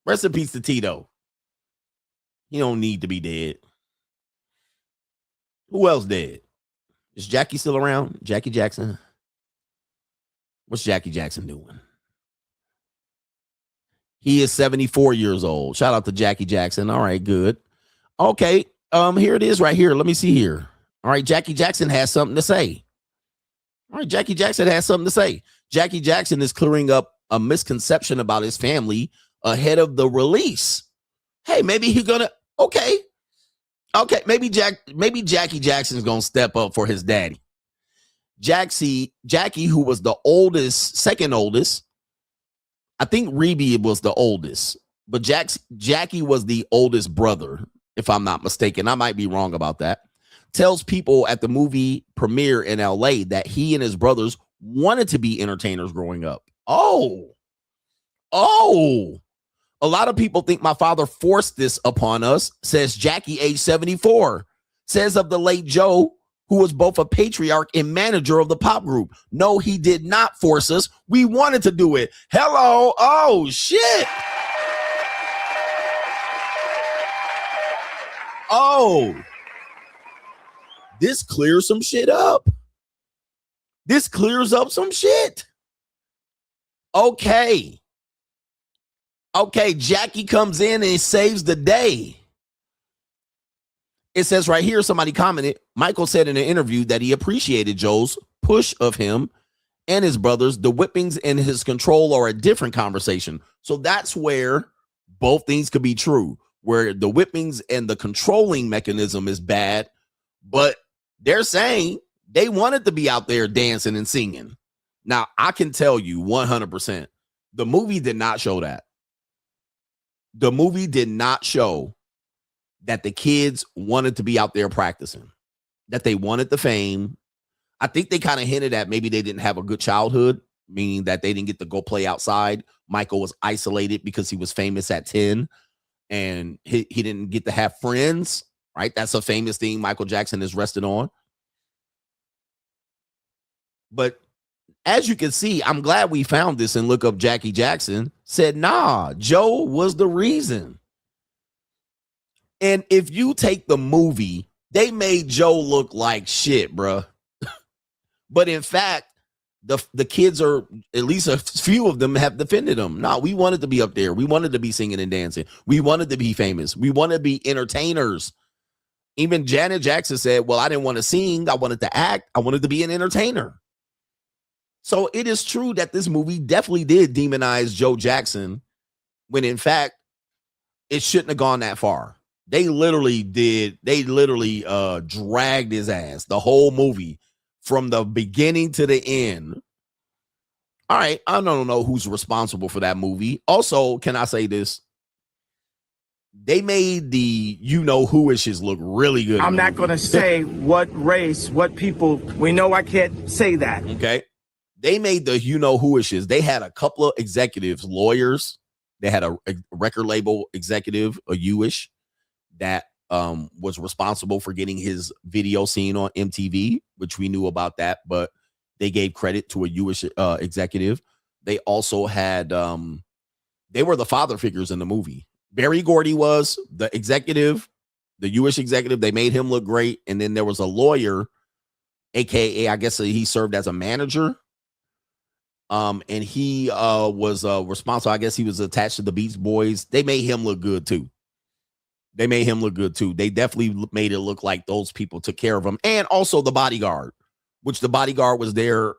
Rest in peace to Tito. He don't need to be dead. Who else dead? Is Jackie still around? Jackie Jackson? What's Jackie Jackson doing? He is 74 years old. Shout out to Jackie Jackson. All right, good. Okay, here it is right here. Let me see here. All right, Jackie Jackson has something to say. All right, Jackie Jackson has something to say. Jackie Jackson is clearing up a misconception about his family ahead of the release. Hey, maybe he's gonna, okay, maybe Jackie Jackson's gonna step up for his daddy. Jackie, who was the oldest, second oldest. I think Reby was the oldest, but Jackie was the oldest brother, if I'm not mistaken. I might be wrong about that. tells people at the movie premiere in LA that he and his brothers wanted to be entertainers growing up. Oh, a lot of people think my father forced this upon us, says Jackie, age 74, says of the late Joe, who was both a patriarch and manager of the pop group. No, he did not force us. We wanted to do it. Hello. Oh, shit. Oh, this clears some shit up. This clears up some shit. Okay, Jackie comes in and saves the day. It says right here, somebody commented, Michael said in an interview that he appreciated Joe's push of him and his brothers. The whippings and his control are a different conversation. So that's where both things could be true, where the whippings and the controlling mechanism is bad, but they're saying they wanted to be out there dancing and singing. Now, I can tell you 100%, the movie did not show that. The movie did not show that the kids wanted to be out there practicing, that they wanted the fame. I think they kind of hinted at maybe they didn't have a good childhood, meaning that they didn't get to go play outside. Michael was isolated because he was famous at 10 and he didn't get to have friends, right? That's a famous thing Michael Jackson is rested on. But as you can see, I'm glad we found this and look up Jackie Jackson, said, nah, Joe was the reason. And if you take the movie, they made Joe look like shit, bruh. But in fact, the kids are, at least a few of them have defended him. No, we wanted to be up there. We wanted to be singing and dancing. We wanted to be famous. We wanted to be entertainers. Even Janet Jackson said, well, I didn't want to sing. I wanted to act. I wanted to be an entertainer. So it is true that this movie definitely did demonize Joe Jackson when in fact it shouldn't have gone that far. They literally dragged his ass the whole movie from the beginning to the end. All right, I don't know who's responsible for that movie. Also, can I say this? They made the who-ishes look really good. I'm not going to say what race, what people. We know I can't say that. Okay. They made the who-ishes. They had a couple of executives, lawyers. They had a record label executive, a you-ish, that was responsible for getting his video seen on MTV, which we knew about that, but they gave credit to a you-ish executive. They also had, they were the father figures in the movie. Barry Gordy was the executive, the you-ish executive. They made him look great. And then there was a lawyer, AKA, I guess he served as a manager. And he was responsible. I guess he was attached to the Beach Boys. They made him look good too. They definitely made it look like those people took care of him. And also the bodyguard, which the bodyguard was there.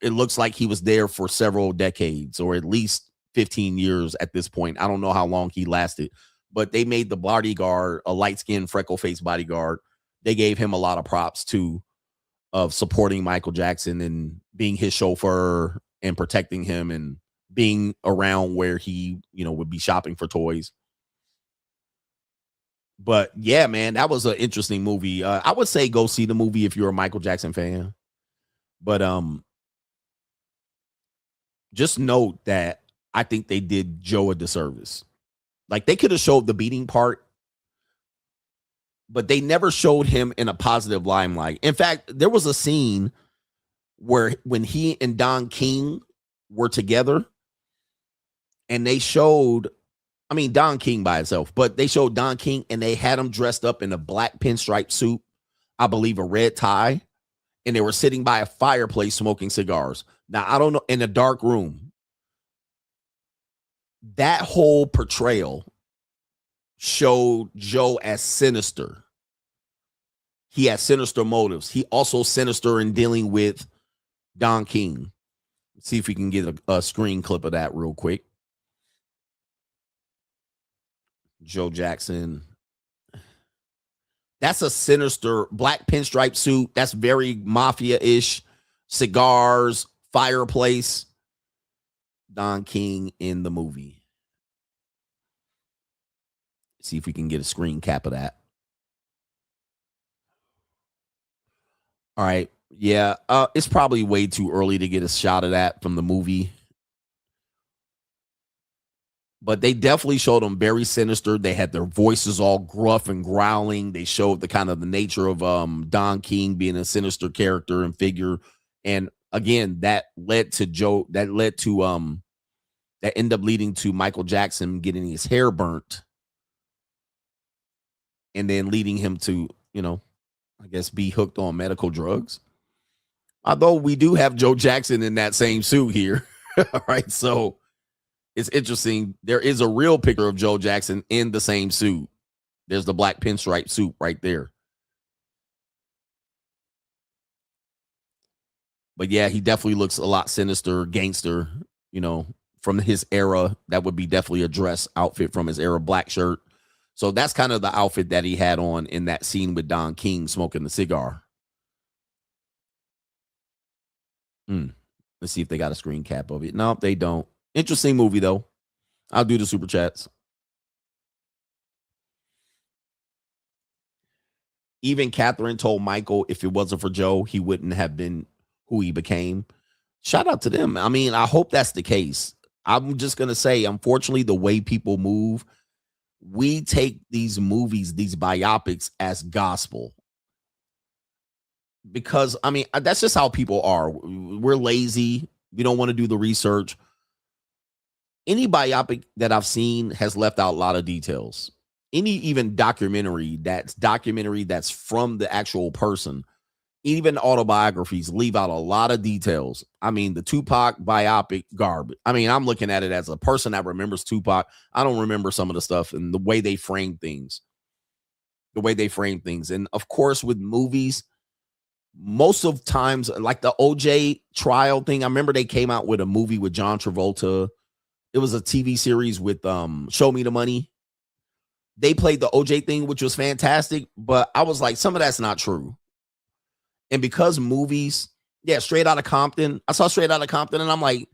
It looks like he was there for several decades or at least 15 years at this point. I don't know how long he lasted, but they made the bodyguard a light-skinned, freckle-faced bodyguard. They gave him a lot of props too, of supporting Michael Jackson and being his chauffeur and protecting him and being around where he, would be shopping for toys. But yeah, man, that was an interesting movie. I would say go see the movie if you're a Michael Jackson fan. But just note that I think they did Joe a disservice. Like, they could have showed the beating part, but they never showed him in a positive limelight. In fact, there was a scene where when he and Don King were together and they showed, Don King by itself, but they showed Don King and they had him dressed up in a black pinstripe suit, I believe a red tie, and they were sitting by a fireplace smoking cigars. Now, I don't know, in a dark room. That whole portrayal showed Joe as sinister. He had sinister motives. He also sinister in dealing with Don King. Let's see if we can get a screen clip of that real quick. Joe Jackson. That's a sinister black pinstripe suit. That's very mafia-ish. Cigars, fireplace. Don King in the movie. See if we can get a screen cap of that. All right. Yeah. It's probably way too early to get a shot of that from the movie. But they definitely showed them very sinister. They had their voices all gruff and growling. They showed the kind of the nature of Don King being a sinister character and figure. And again, that ended up leading to Michael Jackson getting his hair burnt. And then leading him to, I guess be hooked on medical drugs. Although we do have Joe Jackson in that same suit here. All right. So it's interesting. There is a real picture of Joe Jackson in the same suit. There's the black pinstripe suit right there. But yeah, he definitely looks a lot sinister, gangster, from his era. That would be definitely a dress outfit from his era, black shirt. So that's kind of the outfit that he had on in that scene with Don King smoking the cigar. Let's see if they got a screen cap of it. No, they don't. Interesting movie, though. I'll do the super chats. Even Catherine told Michael if it wasn't for Joe, he wouldn't have been who he became. Shout out to them. I mean, I hope that's the case. I'm just going to say, unfortunately, the way people move, we take these movies, these biopics as gospel. Because, I mean, that's just how people are. We're lazy. We don't want to do the research. Any biopic that I've seen has left out a lot of details. Any even documentary that's from the actual person, even autobiographies leave out a lot of details. I mean, the Tupac biopic garbage. I mean, I'm looking at it as a person that remembers Tupac. I don't remember some of the stuff and the way they frame things. And of course, with movies, most of times, like the OJ trial thing, I remember they came out with a movie with John Travolta. It was a TV series with Show Me the Money. They played the OJ thing, which was fantastic, but I was like, some of that's not true. And because movies, Straight Outta Compton, I saw Straight Outta Compton and I'm like,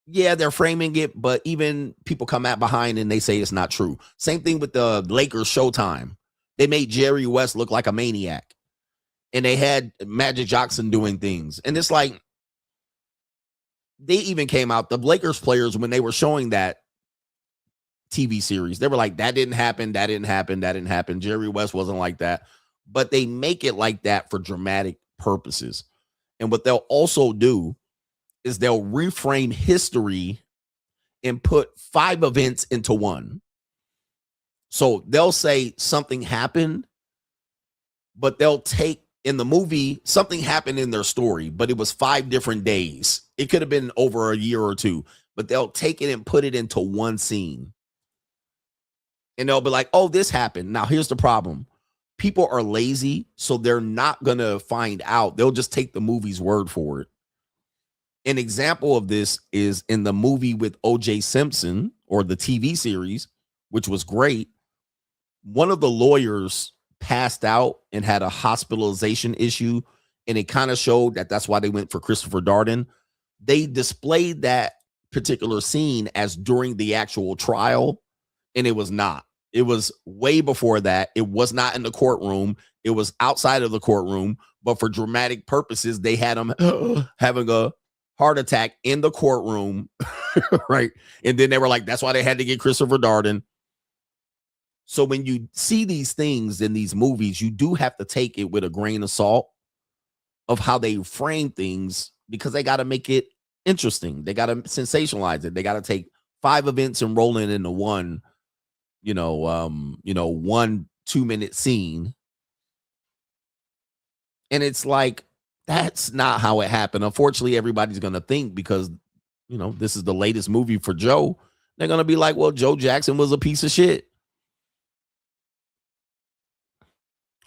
yeah, they're framing it, but even people come out behind and they say it's not true. Same thing with the Lakers Showtime. They made Jerry West look like a maniac. And they had Magic Johnson doing things. And it's like, they even came out, the Lakers players, when they were showing that TV series, they were like, that didn't happen. Jerry West wasn't like that. But they make it like that for dramatic purposes. And what they'll also do is they'll reframe history and put 5 events into one. So they'll say something happened, but they'll take, in the movie, something happened in their story, but it was 5 different days. It could have been over a year or 2, but they'll take it and put it into one scene. And they'll be like, oh, this happened. Now, here's the problem. People are lazy, so they're not going to find out. They'll just take the movie's word for it. An example of this is in the movie with O.J. Simpson, or the TV series, which was great. One of the lawyers passed out and had a hospitalization issue, and it kind of showed that that's why they went for Christopher Darden. They displayed that particular scene as during the actual trial, and it was not. It was way before that. It was not in the courtroom. It was outside of the courtroom, but for dramatic purposes, they had him having a heart attack in the courtroom, right? And then they were like, that's why they had to get Christopher Darden. So when you see these things in these movies, you do have to take it with a grain of salt of how they frame things, because they got to make it interesting. They got to sensationalize it. They got to take 5 events and roll it into one, 1 2-minute scene. And it's like, that's not how it happened. Unfortunately, everybody's going to think, because, this is the latest movie for Joe, they're going to be like, well, Joe Jackson was a piece of shit.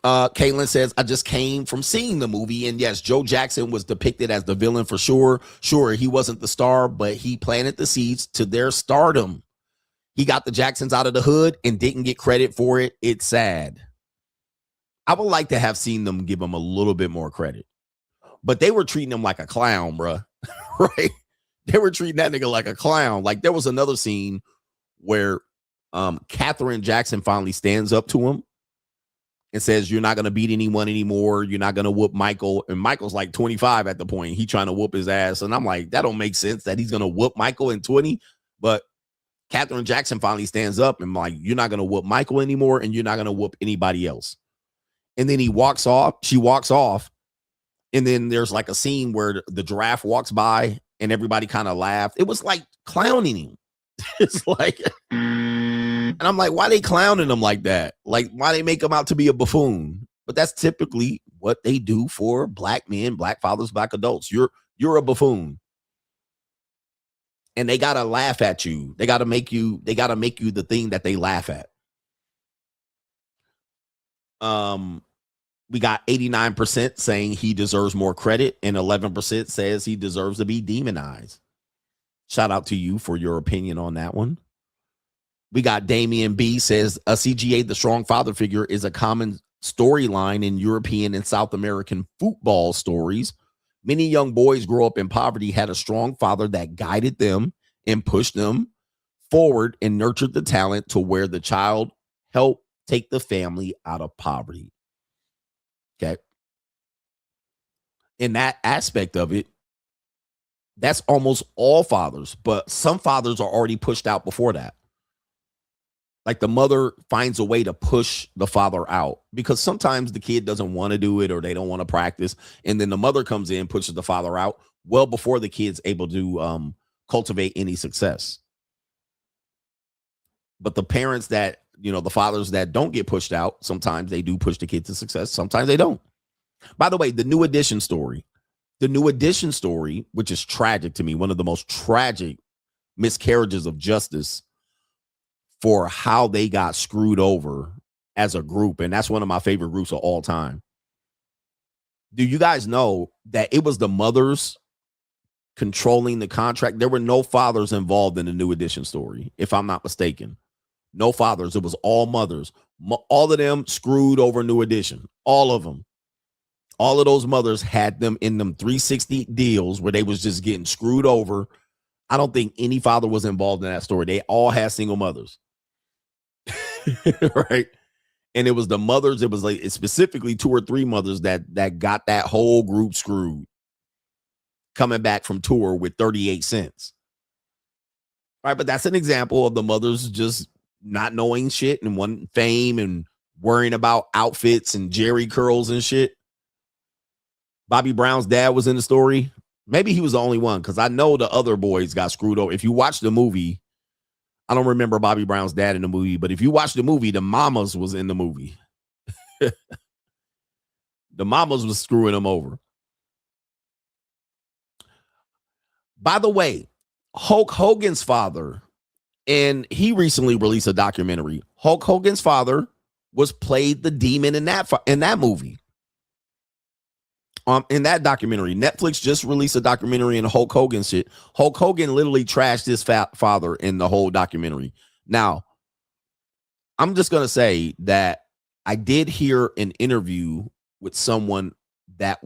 Caitlin says, I just came from seeing the movie, and yes, Joe Jackson was depicted as the villain for sure. Sure, he wasn't the star, but he planted the seeds to their stardom. He got the Jacksons out of the hood and didn't get credit for it. It's sad. I would like to have seen them give him a little bit more credit, but they were treating him like a clown, bruh. Right? They were treating that nigga like a clown. Like, there was another scene where Catherine Jackson finally stands up to him, and says, you're not going to beat anyone anymore. You're not going to whoop Michael. And Michael's like 25 at the point. He trying to whoop his ass. And I'm like, that don't make sense that he's going to whoop Michael in 20. But Katherine Jackson finally stands up and like, you're not going to whoop Michael anymore. And you're not going to whoop anybody else. And then he walks off. She walks off. And then there's like a scene where the giraffe walks by and everybody kind of laughed. It was like clowning him. It's like, and I'm like, why they clowning him like that? Like, why they make him out to be a buffoon? But that's typically what they do for black men, black fathers, black adults. You're a buffoon. And they gotta laugh at you. They gotta make you the thing that they laugh at. We got 89% saying he deserves more credit, and 11% says he deserves to be demonized. Shout out to you for your opinion on that one. We got Damian B says a CGA, the strong father figure, is a common storyline in European and South American football stories. Many young boys grow up in poverty, had a strong father that guided them and pushed them forward and nurtured the talent to where the child helped take the family out of poverty. Okay. In that aspect of it, that's almost all fathers, but some fathers are already pushed out before that. Like the mother finds a way to push the father out because sometimes the kid doesn't want to do it or they don't want to practice. And then the mother comes in, pushes the father out well before the kid's able to cultivate any success. But the parents that, the fathers that don't get pushed out, sometimes they do push the kid to success. Sometimes they don't. By the way, the New Edition story, which is tragic to me, one of the most tragic miscarriages of justice for how they got screwed over as a group. And that's one of my favorite groups of all time. Do you guys know that it was the mothers controlling the contract? There were no fathers involved in the New Edition story, if I'm not mistaken. No fathers. It was all mothers. All of them screwed over New Edition. All of them. All of those mothers had them in them 360 deals where they was just getting screwed over. I don't think any father was involved in that story. They all had single mothers. Right. And it was the mothers. It was like specifically 2 or 3 mothers that got that whole group screwed coming back from tour with 38 cents. All right. But that's an example of the mothers just not knowing shit and wanting fame and worrying about outfits and Jerry curls and shit. Bobby Brown's dad was in the story. Maybe he was the only one because I know the other boys got screwed over. If you watch the movie, I don't remember Bobby Brown's dad in the movie, but if you watch the movie, the mamas was in the movie. The mamas was screwing them over. By the way, Hulk Hogan's father, and he recently released a documentary. Hulk Hogan's father was played the demon in that movie. In that documentary, Netflix just released a documentary in Hulk Hogan shit. Hulk Hogan literally trashed his father in the whole documentary. Now, I'm just going to say that I did hear an interview with someone that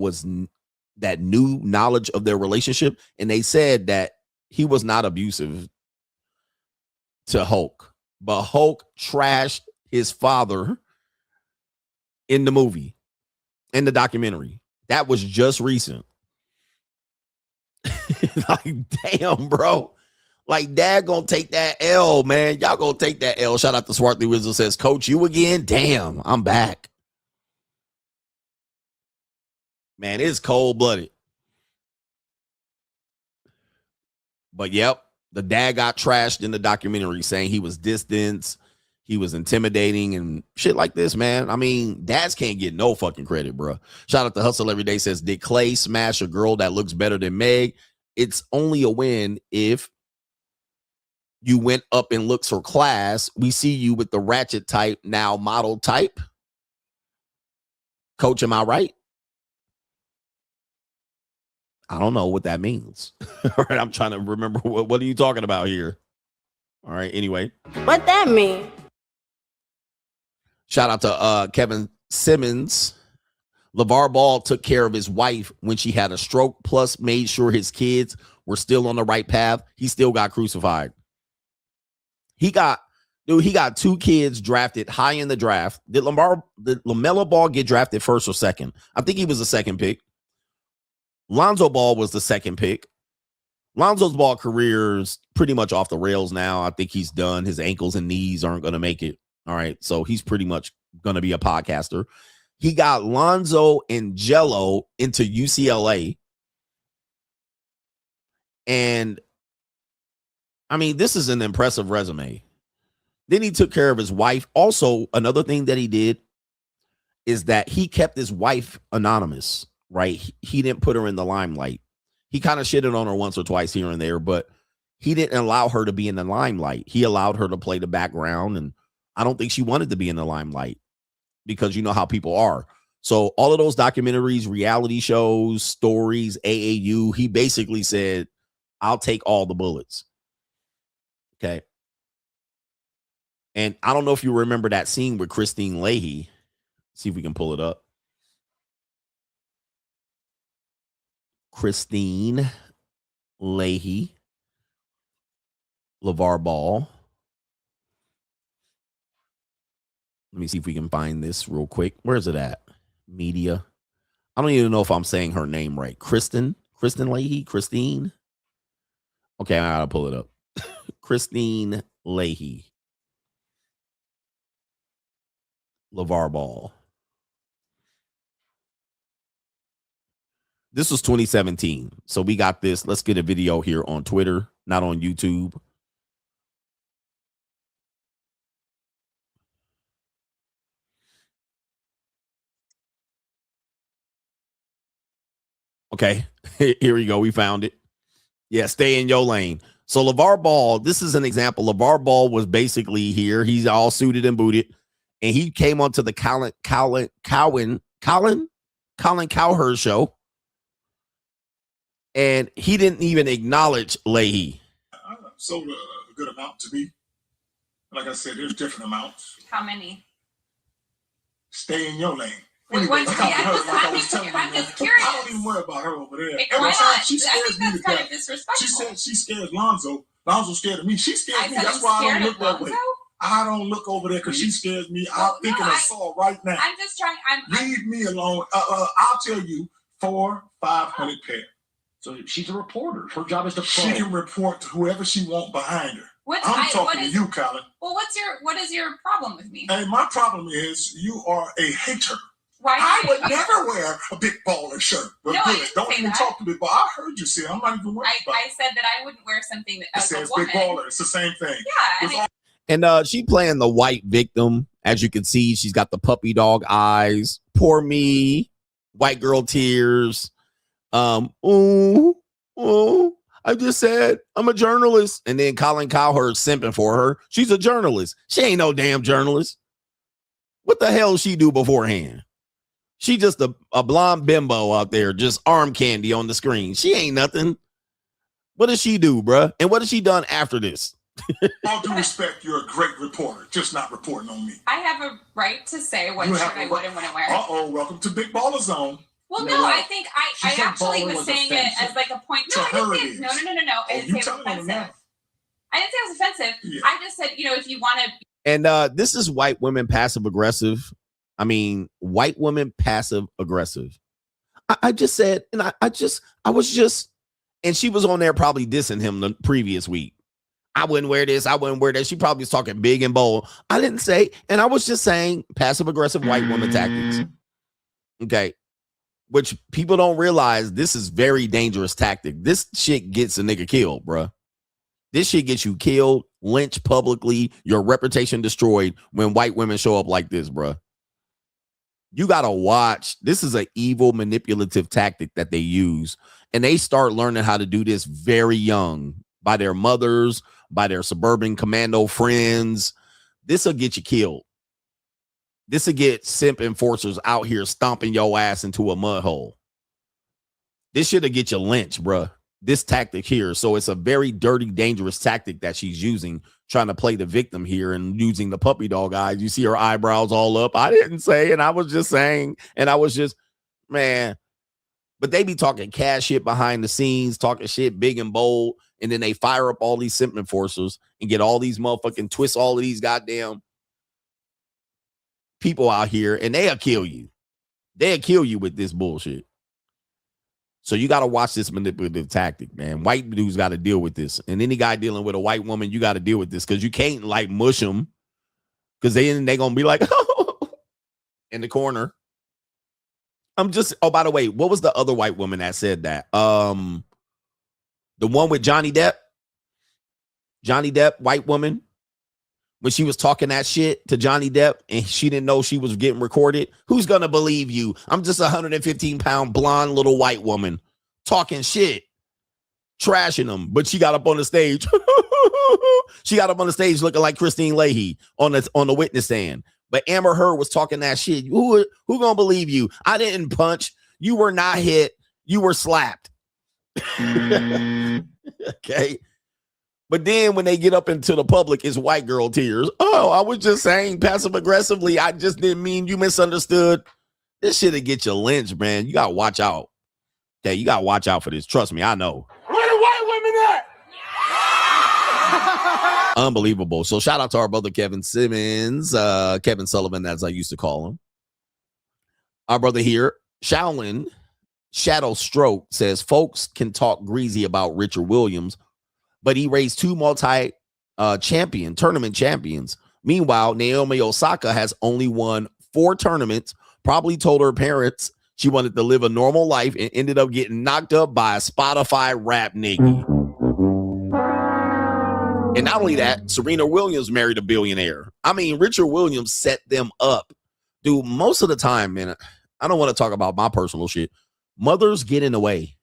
knew knowledge of their relationship, and they said that he was not abusive to Hulk, but Hulk trashed his father in the movie, in the documentary. That was just recent. Like, damn, bro. Like, dad gonna take that L, man. Y'all gonna take that L. Shout out to Swarthy Wizard says, Coach, you again? Damn, I'm back. Man, it's cold-blooded. But, yep, the dad got trashed in the documentary saying he was distant, he was intimidating and shit like this, man. I mean, dads can't get no fucking credit, bro. Shout out to Hustle Every Day says, did Clay smash a girl that looks better than Meg? It's only a win if you went up in looks or class. We see you with the ratchet type, now model type. Coach, am I right? I don't know what that means. All right, I'm trying to remember what are you talking about here? All right, anyway. What that mean? Shout out to Kevin Simmons. LeVar Ball took care of his wife when she had a stroke, plus made sure his kids were still on the right path. He still got crucified. There's Dude, he got 2 kids drafted high in the draft. Did LaMelo Ball get drafted first or second? I think he was the second pick. Lonzo Ball was the second pick. Lonzo's ball career's pretty much off the rails now. I think he's done. His ankles and knees aren't going to make it. All right. So he's pretty much going to be a podcaster. He got Lonzo and Jello into UCLA. And I mean, this is an impressive resume. Then he took care of his wife. Also, another thing that he did is that he kept his wife anonymous, right? He didn't put her in the limelight. He kind of shitted on her once or twice here and there, but he didn't allow her to be in the limelight. He allowed her to play the background, and I don't think she wanted to be in the limelight because you know how people are. So all of those documentaries, reality shows, stories, AAU, he basically said, I'll take all the bullets. Okay. And I don't know if you remember that scene with Christine Leahy. See if we can pull it up. Christine Leahy, LaVar Ball. Let me see if we can find this real quick. Where is it at? Media. I don't even know if I'm saying her name right. Kristen Leahy, Christine. Okay, I gotta pull it up. Christine Leahy. LaVar Ball. This was 2017. So we got this. Let's get a video here on Twitter, not on YouTube. Okay, here we go. We found it. Yeah, stay in your lane. So LaVar Ball, this is an example. LaVar Ball was basically here. He's all suited and booted. And he came onto the Colin Cowherd show. And he didn't even acknowledge Leahy. Sold a good amount to me. Like I said, there's different amounts. How many? Stay in your lane. I'm just curious. I don't even worry about her over there. Why not? She scares me to kind of death. disrespectful. She said she scares Lonzo. Lonzo scared of me. She scares me. That's why I don't look that way. I don't look over there because she scares me. I'm thinking of Saul right now. I'm just trying. Leave me alone. I'll tell you, 400-500 pair. So she's a reporter. Her job is to She can report to whoever she wants behind her. I'm talking to you, Colin. Well, what is your problem with me? And my problem is you are a hater. Why? I would never wear a big baller shirt. But no, good. Don't even talk to me. But I heard you say I'm not even worried about it. I said that I wouldn't wear something that it says big baller. It's the same thing. Yeah. And she playing the white victim. As you can see, she's got the puppy dog eyes. Poor me. White girl tears. I just said I'm a journalist. And then Colin Cowherd simping for her. She's a journalist. She ain't no damn journalist. What the hell she do beforehand? She just a blonde bimbo out there, just arm candy on the screen. She ain't nothing. What does she do, bruh? And what has she done after this? All due respect, you're a great reporter, just not reporting on me. I have a right to say what shirt I would and wouldn't wear. Welcome to Big Baller Zone. Well, no, I think I actually was saying it as like a point. No, I didn't say no. I didn't say it was offensive. I didn't say it was offensive. Yeah. I just said, if you want to. And this is white women passive aggressive. I mean, white women passive aggressive. I just said, and I was just, and she was on there probably dissing him the previous week. I wouldn't wear this. I wouldn't wear that. She probably was talking big and bold. I didn't say, and I was just saying passive aggressive white woman tactics. Okay. Which people don't realize this is very dangerous tactic. This shit gets a nigga killed, bruh. This shit gets you killed, lynched publicly, your reputation destroyed when white women show up like this, bruh. You got to watch. This is an evil, manipulative tactic that they use. And they start learning how to do this very young by their mothers, by their suburban commando friends. This will get you killed. This will get simp enforcers out here stomping your ass into a mud hole. This shit'll get you lynched, bruh. This tactic here. So it's a very dirty, dangerous tactic that she's using, trying to play the victim here and using the puppy dog eyes. You see her eyebrows all up. I didn't say, and I was just saying, and I was just, man. But they be talking cash shit behind the scenes, talking shit big and bold. And then they fire up all these simp enforcers and get all these motherfucking twist all of these goddamn people out here, and they'll kill you. They'll kill you with this bullshit. So you got to watch this manipulative tactic, man. White dudes got to deal with this. And any guy dealing with a white woman, you got to deal with this because you can't like mush them because they going to be like, in the corner. Oh, by the way, what was the other white woman that said that? The one with Johnny Depp, white woman, when she was talking that shit to Johnny Depp and she didn't know she was getting recorded. Who's going to believe you? I'm just a 115-pound blonde little white woman talking shit, trashing them. But she got up on the stage. She got up on the stage looking like Christine Leahy on the witness stand. But Amber Heard was talking that shit. Who going to believe you? I didn't punch. You were not hit. You were slapped. Okay. But then when they get up into the public, it's white girl tears. Oh, I was just saying passive aggressively. I just didn't mean, you misunderstood. This shit'll get you lynched, man. You got to watch out. Okay, you got to watch out for this. Trust me, I know. Where the white women at? Unbelievable. So shout out to our brother Kevin Simmons, Kevin Sullivan, as I used to call him. Our brother here, Shaolin Shadow Stroke, says folks can talk greasy about Richard Williams, but he raised two tournament champions. Meanwhile, Naomi Osaka has only won 4 tournaments, probably told her parents she wanted to live a normal life and ended up getting knocked up by a Spotify rap nigga. And not only that, Serena Williams married a billionaire. I mean, Richard Williams set them up. Dude, most of the time, man, I don't want to talk about my personal shit. Mothers get in the way.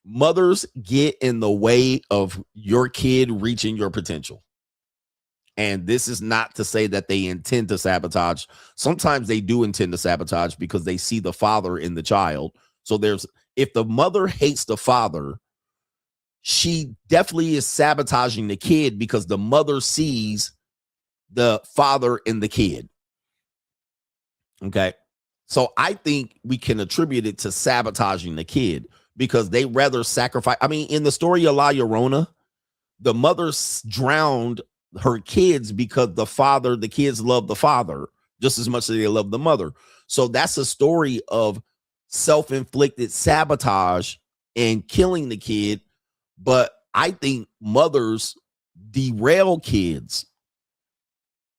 Mothers get in the way of your kid reaching your potential. And this is not to say that they intend to sabotage. Sometimes they do intend to sabotage because they see the father in the child. So if the mother hates the father, she definitely is sabotaging the kid because the mother sees the father in the kid. Okay. So I think we can attribute it to sabotaging the kid because they rather sacrifice. I mean, in the story of La Llorona, the mother drowned her kids because the kids love the father just as much as they love the mother. So that's a story of self-inflicted sabotage and killing the kid. But I think mothers derail kids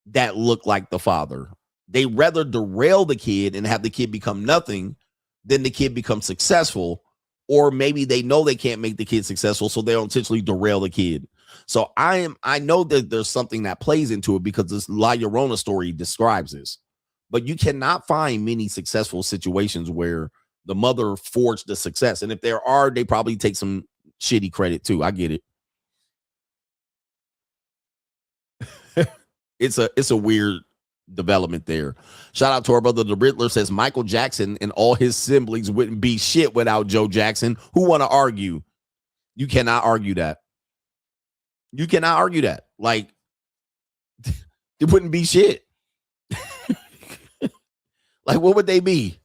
that look like the father. They rather derail the kid and have the kid become nothing than the kid become successful. Or maybe they know they can't make the kid successful, so they'll intentionally derail the kid. So I know that there's something that plays into it because this La Llorona story describes this. But you cannot find many successful situations where the mother forged the success. And if there are, they probably take some shitty credit too. I get it. It's a weird development there. Shout out to our brother the Riddler, says Michael Jackson and all his siblings wouldn't be shit without Joe Jackson. Who want to argue? You cannot argue that. You cannot argue that. Like, it wouldn't be shit. Like, what would they be?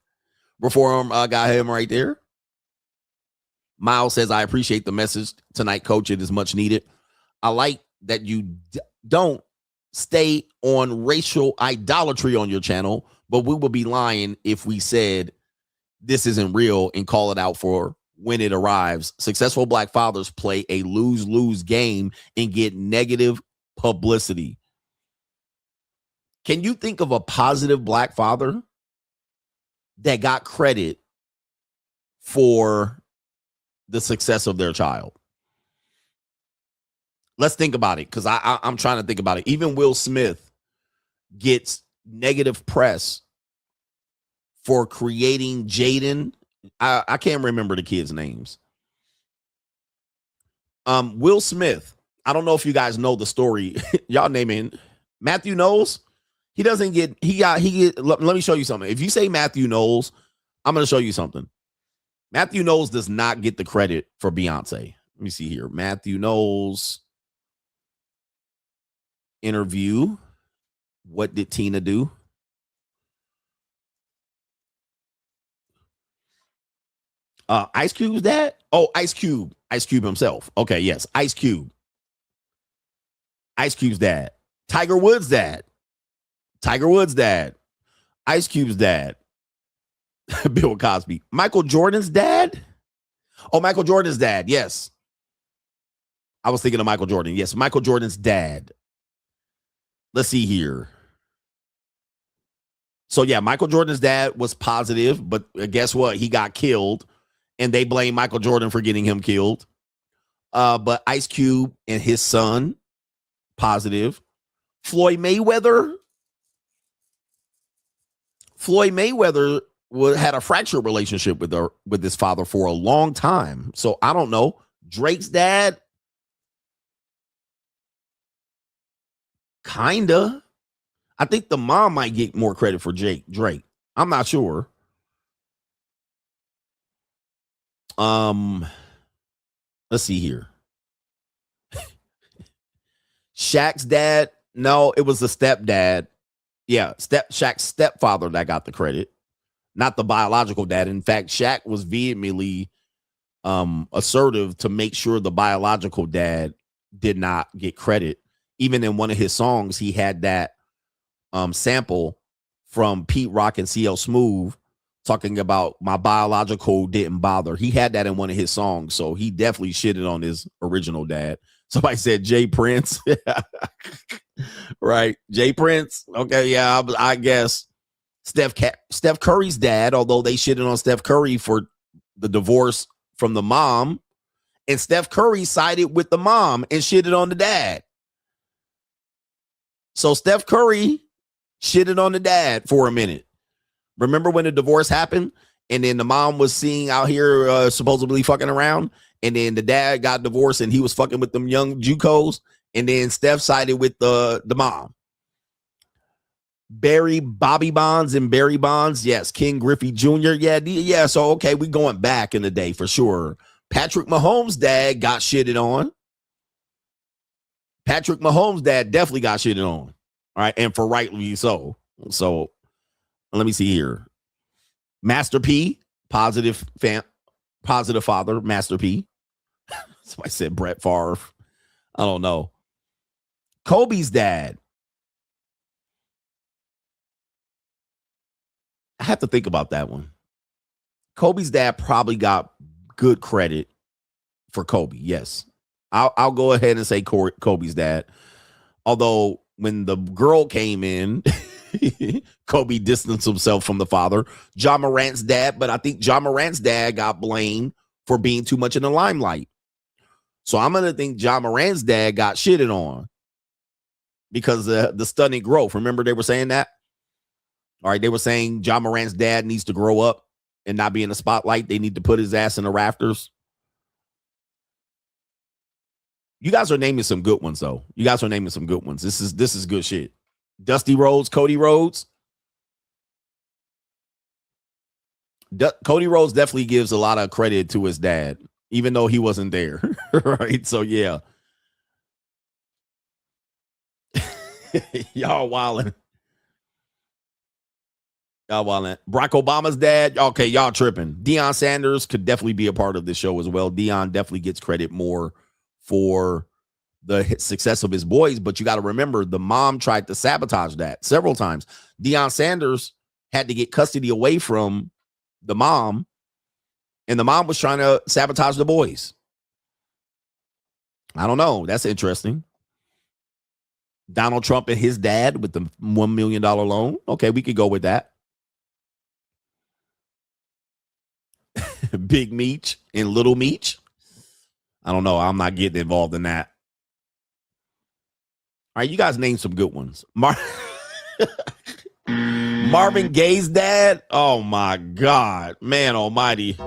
Before I got him right there. Miles says, I appreciate the message tonight, coach. It is much needed. I like that you don't stay on racial idolatry on your channel, but we would be lying if we said this isn't real and call it out for when it arrives. Successful black fathers play a lose-lose game and get negative publicity. Can you think of a positive black father that got credit for the success of their child? Let's think about it, because I'm trying to think about it. Even Will Smith gets negative press for creating Jaden. I can't remember the kids' names. Will Smith, I don't know if you guys know the story. Y'all name it. Matthew Knowles. He doesn't get, let me show you something. If you say Matthew Knowles, I'm going to show you something. Matthew Knowles does not get the credit for Beyonce. Let me see here. Matthew Knowles interview. What did Tina do? Ice Cube's dad? Oh, Ice Cube. Ice Cube himself. Okay, yes. Ice Cube. Ice Cube's dad. Tiger Woods' dad. Tiger Woods' dad. Ice Cube's dad. Bill Cosby. Michael Jordan's dad? Oh, Michael Jordan's dad. Yes. I was thinking of Michael Jordan. Yes, Michael Jordan's dad. Let's see here. So, yeah, Michael Jordan's dad was positive, but guess what? He got killed, and they blame Michael Jordan for getting him killed. But Ice Cube and his son, positive. Floyd Mayweather had a fractured relationship with his father for a long time. So I don't know. Drake's dad, kinda. I think the mom might get more credit for Drake. I'm not sure. Let's see here. Shaq's dad. No, it was the stepdad. Yeah, Shaq's stepfather that got the credit, not the biological dad. In fact, Shaq was vehemently assertive to make sure the biological dad did not get credit. Even in one of his songs, he had that sample from Pete Rock and CL Smooth talking about my biological didn't bother. He had that in one of his songs, so he definitely shitted on his original dad. Somebody said Jay Prince. Right. Jay Prince. Okay, yeah, I guess. Steph Curry's dad, although they shitted on Steph Curry for the divorce from the mom, and Steph Curry sided with the mom and shitted on the dad. So Steph Curry shitted on the dad for a minute. Remember when the divorce happened and then the mom was seen out here supposedly fucking around, and then the dad got divorced and he was fucking with them young JUCOs, and then Steph sided with the mom. Bobby Bonds and Barry Bonds. Yes. King Griffey Jr. Yeah. So, okay, we going back in the day for sure. Patrick Mahomes' dad got shitted on. Patrick Mahomes' dad definitely got shitted on. All right. And for rightly so. So let me see here. Master P, positive father, Master P. Somebody said Brett Favre. I don't know. Kobe's dad. I have to think about that one. Kobe's dad probably got good credit for Kobe. Yes. I'll go ahead and say Kobe's dad. Although when the girl came in, Kobe distanced himself from the father. Ja Morant's dad, but I think Ja Morant's dad got blamed for being too much in the limelight. So I'm going to think Ja Morant's dad got shitted on because the stunning growth. Remember they were saying that? All right, they were saying Ja Morant's dad needs to grow up and not be in the spotlight. They need to put his ass in the rafters. You guys are naming some good ones, though. You guys are naming some good ones. This is good shit. Dusty Rhodes, Cody Rhodes. Cody Rhodes definitely gives a lot of credit to his dad, even though he wasn't there. Right? So, yeah. Y'all wildin'. Barack Obama's dad. Okay, y'all tripping. Deion Sanders could definitely be a part of this show as well. Deion definitely gets credit more for the success of his boys, but you got to remember the mom tried to sabotage that several times. Deion Sanders had to get custody away from the mom, and the mom was trying to sabotage the boys. I don't know. That's interesting. Donald Trump and his dad with the $1 million loan. Okay, we could go with that. Big Meech and Little Meech. I don't know. I'm not getting involved in that. All right, you guys name some good ones. Marvin Gaye's dad. Oh my God, man almighty.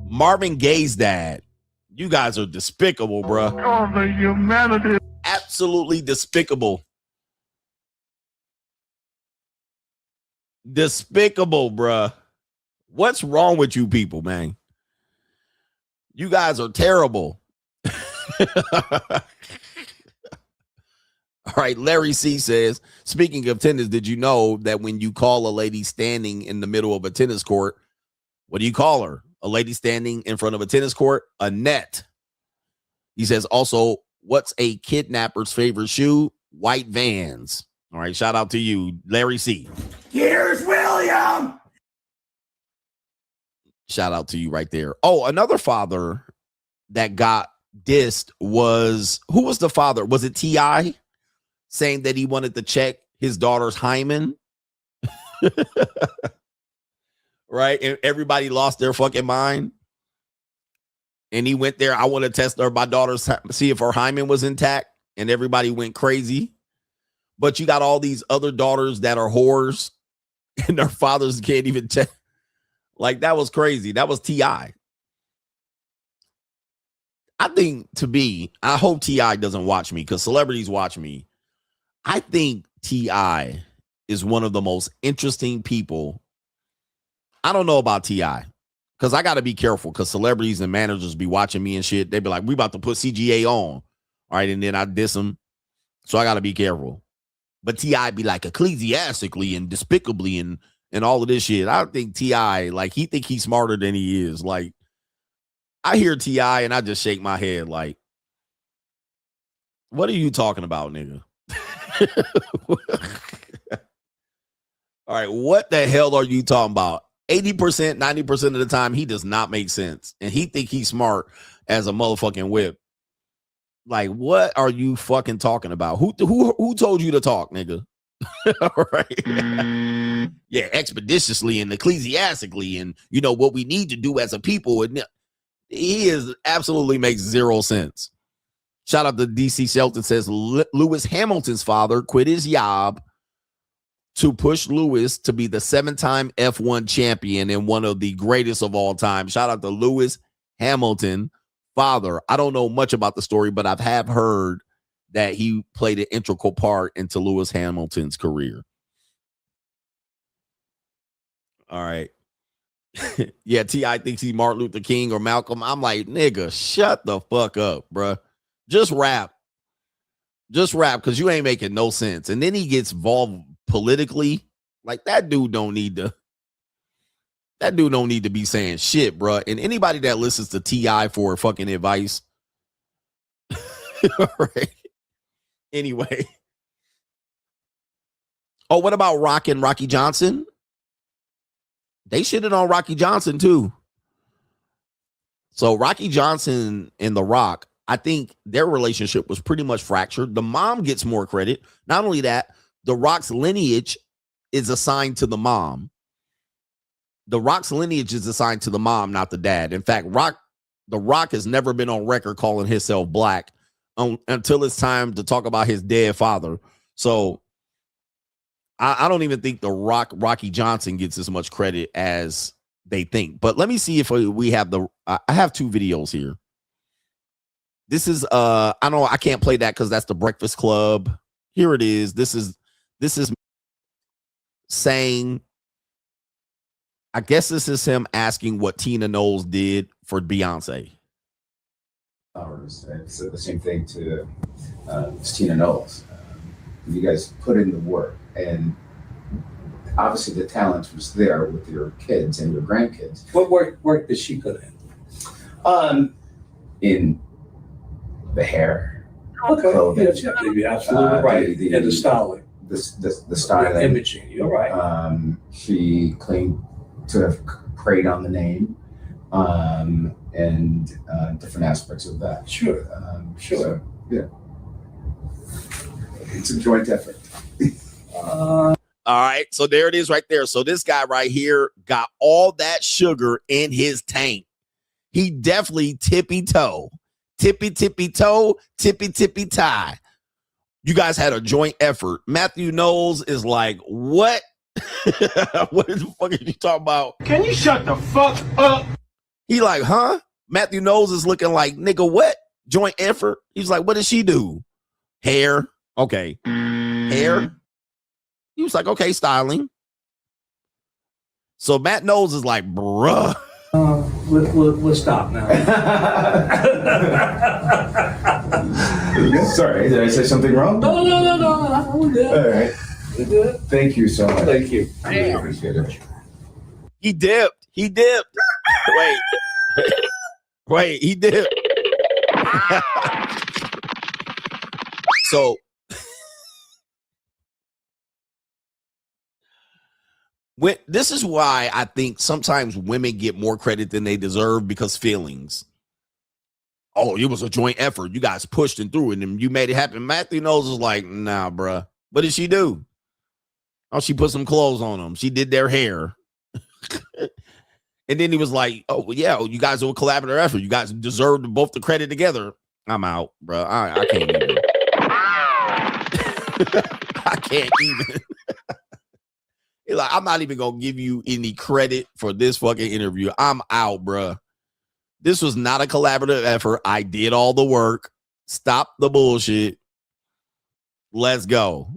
Marvin Gaye's dad. You guys are despicable, bro. Oh, the humanity. Absolutely despicable. Despicable, bruh. What's wrong with you people, man? You guys are terrible. All right, Larry C says, speaking of tennis, did you know that when you call a lady standing in the middle of a tennis court, what do you call her? a lady standing in front of a tennis court, a net. He says also, what's a kidnapper's favorite shoe? White Vans. All right, shout out to you, Larry C. Here's William. Shout out to you right there. Oh, another father that got dissed was, who was the father? Was it T.I. saying that he wanted to check his daughter's hymen? Right? And everybody lost their fucking mind. And he went there. I want to test my daughter's, see if her hymen was intact. And everybody went crazy. But you got all these other daughters that are whores and their fathers can't even check. Like, that was crazy. That was T.I. I think I hope T.I. doesn't watch me because celebrities watch me. I think T.I. is one of the most interesting people. I don't know about T.I. because I got to be careful because celebrities and managers be watching me and shit. They be like, we about to put CGA on. All right. And then I diss them. So I got to be careful. But T.I. be like ecclesiastically and despicably and all of this shit. I think T.I. like he think he's smarter than he is. Like, I hear T.I. and I just shake my head like, what are you talking about, nigga? All right, what the hell are you talking about? 80%, 90% of the time, he does not make sense. And he think he's smart as a motherfucking whip. Like, what are you fucking talking about? Who told you to talk, nigga? All right. Yeah, expeditiously and ecclesiastically and, you know, what we need to do as a people. And he is absolutely makes zero sense. Shout out to DC Shelton says Lewis Hamilton's father quit his job to push Lewis to be the 7-time F1 champion and one of the greatest of all time. Shout out to Lewis Hamilton, father. I don't know much about the story, but I have heard that he played an integral part into Lewis Hamilton's career. All right. Yeah, T.I. thinks he's Martin Luther King or Malcolm. I'm like, nigga, shut the fuck up, bruh. Just rap. Just rap because you ain't making no sense. And then he gets involved politically. Like, that dude don't need to be saying shit, bruh. And anybody that listens to T.I. for fucking advice. All right. Anyway. Oh, what about Rock and Rocky Johnson? They shitted on Rocky Johnson too. So Rocky Johnson and The Rock, I think their relationship was pretty much fractured. The mom gets more credit. Not only that, The Rock's lineage is assigned to the mom. The Rock's lineage is assigned to the mom, not the dad. In fact, The Rock has never been on record calling himself black until it's time to talk about his dead father. So I don't even think Rocky Johnson gets as much credit as they think. But let me see if we have I have 2 videos here. This is I know I can't play that because that's the Breakfast Club. Here it is. This is saying, I guess this is him asking what Tina Knowles did for Beyonce. It's the same thing to Tina Knowles. You guys put in the work, and obviously the talent was there with your kids and your grandkids. What work did she put in? In the hair, okay, clothing, you're absolutely right. And the styling, the styling, the imaging. You're right. She claimed to have preyed on the name, and different aspects of that. Sure, sure. So, yeah. It's a joint effort. All right. So there it is right there. So this guy right here got all that sugar in his tank. He definitely tippy toe, tippy toe, tippy tie. You guys had a joint effort. Matthew Knowles is like, what? What the fuck are you talking about? Can you shut the fuck up? He like, huh? Matthew Knowles is looking like, nigga, what? Joint effort? He's like, what did she do? Hair. Okay. Hair. He was like, okay, styling. So Matt Knowles is like, bruh. We'll stop now. Sorry, did I say something wrong? No. We're good. All right. We're good. Thank you so much. Thank you. I really appreciate it. He dipped. Wait, he did. So this is why I think sometimes women get more credit than they deserve, because feelings. Oh, it was a joint effort. You guys pushed and through it and you made it happen. Matthew Knowles is like, nah, bruh. What did she do? Oh, she put some clothes on them. She did their hair. And then he was like, oh, yeah, you guys are a collaborative effort. You guys deserve both the credit together. I'm out, bro. I can't even. I can't even. Like, I'm not even going to give you any credit for this fucking interview. I'm out, bro. This was not a collaborative effort. I did all the work. Stop the bullshit. Let's go.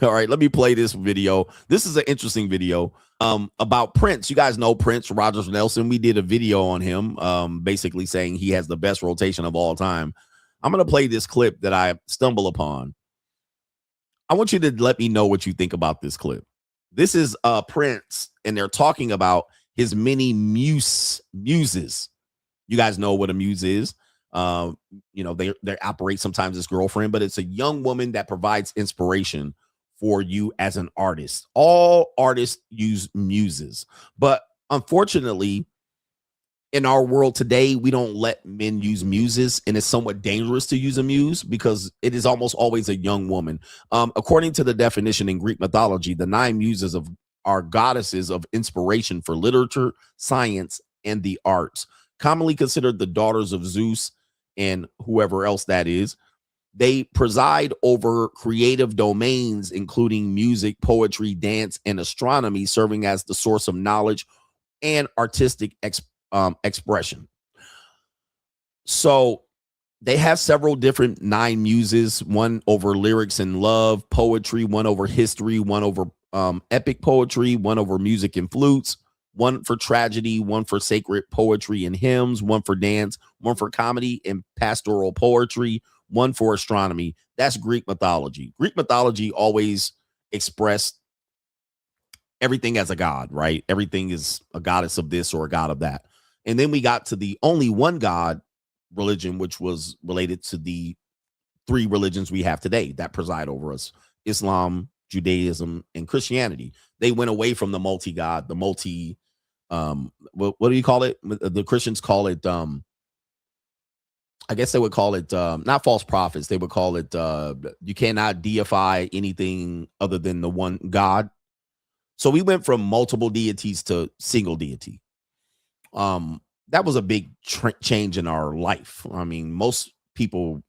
All right, let me play this video. This is an interesting video about Prince. You guys know Prince, Rogers Nelson. We did a video on him, basically saying he has the best rotation of all time. I'm going to play this clip that I stumbled upon. I want you to let me know what you think about this clip. This is Prince, and they're talking about his many muses. You guys know what a muse is. You know, they operate sometimes as girlfriend, but it's a young woman that provides inspiration for you as an artist. All artists use muses, but unfortunately, in our world today, we don't let men use muses, and it's somewhat dangerous to use a muse because it is almost always a young woman. According to the definition in Greek mythology, the 9 muses are goddesses of inspiration for literature, science, and the arts, commonly considered the daughters of Zeus and whoever else that is. They preside over creative domains, including music, poetry, dance, and astronomy, serving as the source of knowledge and artistic expression. So they have several different 9 muses, one over lyrics and love, poetry, one over history, one over epic poetry, one over music and flutes, one for tragedy, one for sacred poetry and hymns, one for dance, one for comedy and pastoral poetry, one for astronomy. That's Greek mythology. Greek mythology always expressed everything as a god, right? Everything is a goddess of this or a god of that. And then we got to the only one God religion, which was related to the 3 religions we have today that preside over us: Islam, Judaism, and Christianity. They went away from the multi-God, the multi, what do you call it? The Christians call it, I guess they would call it, not false prophets. They would call it, you cannot deify anything other than the one God. So we went from multiple deities to single deity. That was a big change in our life. I mean, most people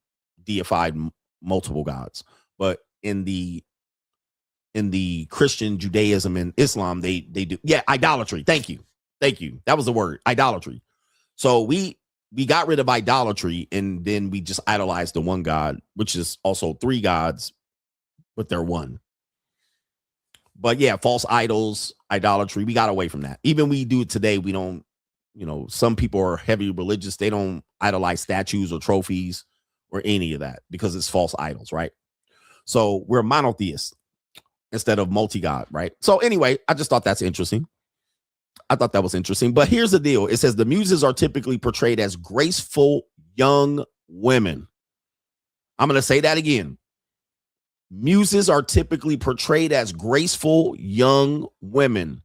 deified multiple gods, but in the Christian, Judaism, and Islam, they do. Yeah, idolatry. Thank you. That was the word, idolatry. So we got rid of idolatry, and then we just idolized the one God, which is also 3 gods, but they're one. But yeah, false idols, idolatry, we got away from that. Even we do it today, we don't, you know, some people are heavy religious. They don't idolize statues or trophies or any of that because it's false idols, right? So we're monotheists instead of multi-God, right? So anyway, I just thought that's interesting. I thought that was interesting. But here's the deal. It says the muses are typically portrayed as graceful young women. I'm going to say that again. Muses are typically portrayed as graceful young women,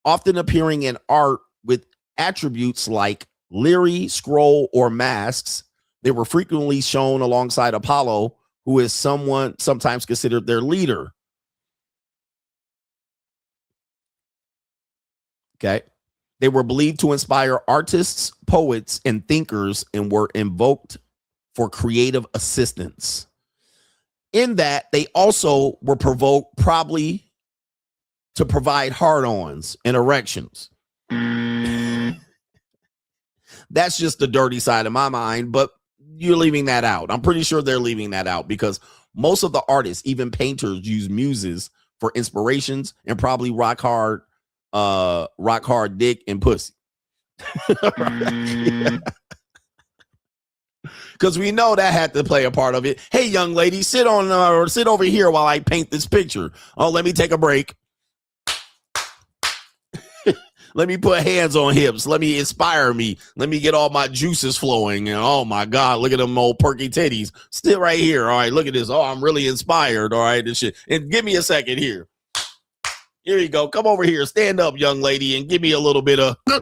often appearing in art with attributes like lyre, scroll, or masks. They were frequently shown alongside Apollo, who is sometimes considered their leader. Okay. They were believed to inspire artists, poets, and thinkers, and were invoked for creative assistance. In that, they also were provoked probably to provide hard-ons and erections. That's just the dirty side of my mind, but you're leaving that out. I'm pretty sure they're leaving that out because most of the artists, even painters, use muses for inspirations and probably rock hard dick and pussy. Because we know that had to play a part of it. Hey, young lady, sit over here while I paint this picture. Oh, let me take a break. Let me put hands on hips. Let me inspire me. Let me get all my juices flowing. And oh my God, look at them old perky titties. Still right here. All right, look at this. Oh, I'm really inspired. All right, this shit. And give me a second here. Here you go. Come over here. Stand up, young lady, and give me a little bit of. All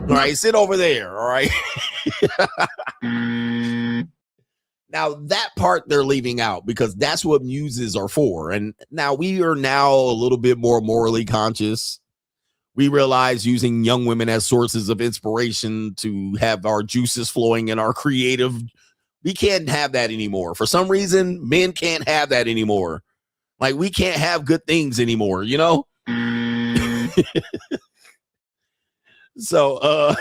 right, sit over there. All right. Now, that part they're leaving out because that's what muses are for. And now we are now a little bit more morally conscious. We realize using young women as sources of inspiration to have our juices flowing and our creative. We can't have that anymore. For some reason, men can't have that anymore. Like, we can't have good things anymore, you know? So,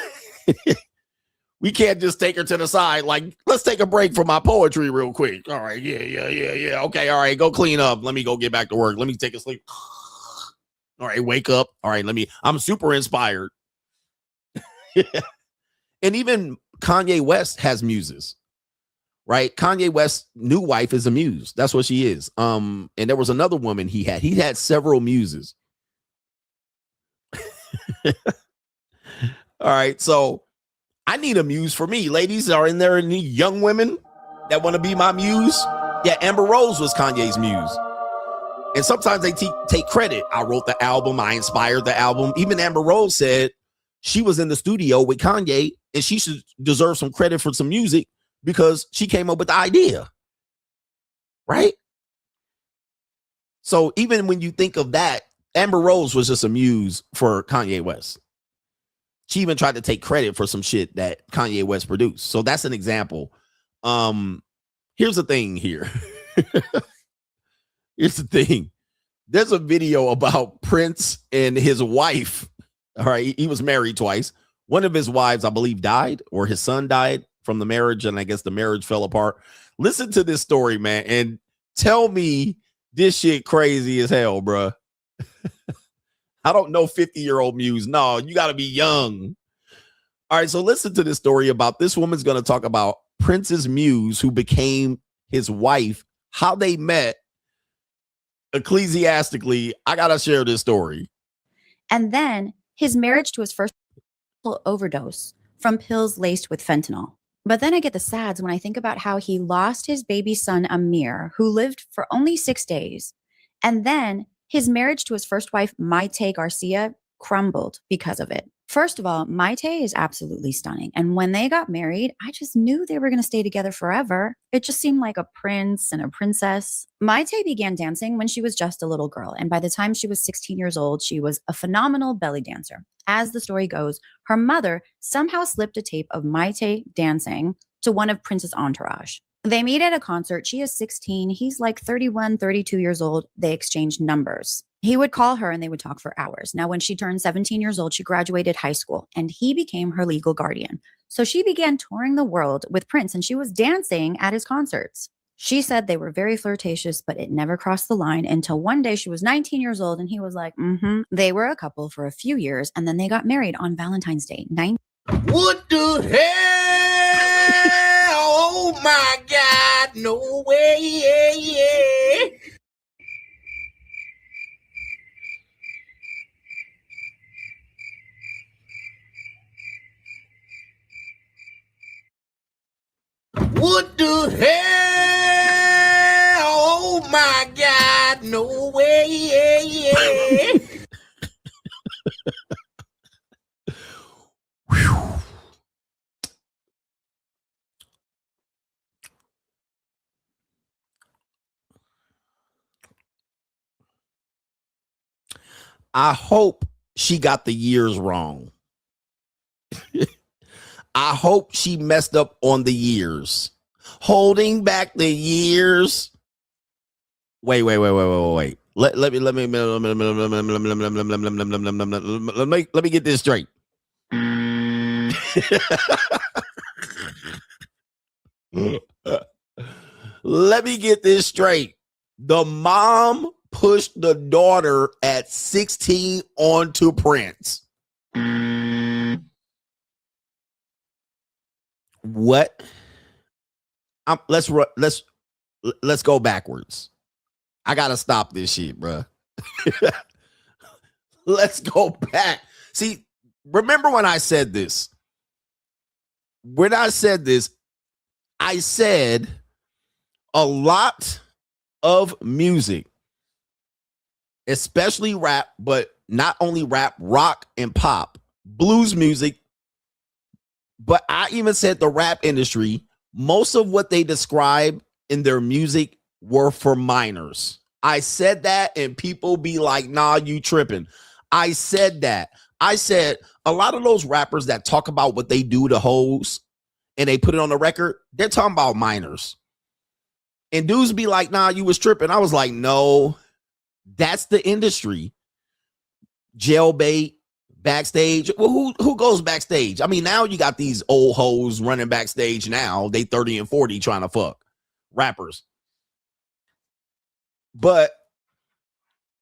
we can't just take her to the side. Like, let's take a break from my poetry real quick. All right. Yeah. Okay. All right. Go clean up. Let me go get back to work. Let me take a sleep. All right. Wake up. All right. I'm super inspired. And even Kanye West has muses. Right? Kanye West's new wife is a muse. That's what she is. And there was another woman he had several muses. All right. So I need a muse for me. Ladies, are in there any young women that want to be my muse? Yeah, Amber Rose was Kanye's muse. And sometimes they take credit. I wrote the album. I inspired the album. Even Amber Rose said she was in the studio with Kanye and she should deserve some credit for some music because she came up with the idea. Right? So even when you think of that, Amber Rose was just a muse for Kanye West. She even tried to take credit for some shit that Kanye West produced. So that's an example. Here's the thing here. Here's the thing. There's a video about Prince and his wife. All right. He was married twice. One of his wives, I believe, died, or his son died from the marriage. And I guess the marriage fell apart. Listen to this story, man. And tell me this shit crazy as hell, bro. I don't know 50-year-old muse. No, you got to be young. All right. So listen to this story about this woman's going to talk about Prince's muse who became his wife, how they met. Ecclesiastically, I got to share this story. And then his marriage to his first overdose from pills laced with fentanyl. But then I get the sads when I think about how he lost his baby son, Amir, who lived for only 6 days. And then his marriage to his first wife, Maite Garcia, crumbled because of it. First of all, Maite is absolutely stunning. And when they got married, I just knew they were going to stay together forever. It just seemed like a prince and a princess. Maite began dancing when she was just a little girl. And by the time she was 16 years old, she was a phenomenal belly dancer. As the story goes, her mother somehow slipped a tape of Maite dancing to one of Prince's entourage. They meet at a concert. She is 16. He's like 31, 32 years old. They exchanged numbers. He would call her and they would talk for hours. Now, when she turned 17 years old, she graduated high school and he became her legal guardian. So she began touring the world with Prince and she was dancing at his concerts. She said they were very flirtatious, but it never crossed the line until one day she was 19 years old and he was like, They were a couple for a few years and then they got married on Valentine's Day. What the hell? Oh my God, no way. What the hell? Oh my God, no way. I hope she got the years wrong. I hope she messed up on the years. Holding back the years. Wait. Let me get this straight. Let me get this straight. The mom pushed the daughter at 16 onto Prince. What? Let's go backwards. I gotta stop this shit, bro. Let's go back. See, remember when I said this? When I said this, I said a lot of music, especially rap, but not only rap, rock and pop, blues music. But I even said the rap industry, most of what they describe in their music were for minors. I said that, and people be like, nah, you tripping. I said that. I said a lot of those rappers that talk about what they do to hoes and they put it on the record, they're talking about minors. And dudes be like, nah, you was tripping. I was like, no, that's the industry. Jailbait, backstage. Well, who goes backstage? I mean, now you got these old hoes running backstage now. They 30 and 40 trying to fuck rappers. But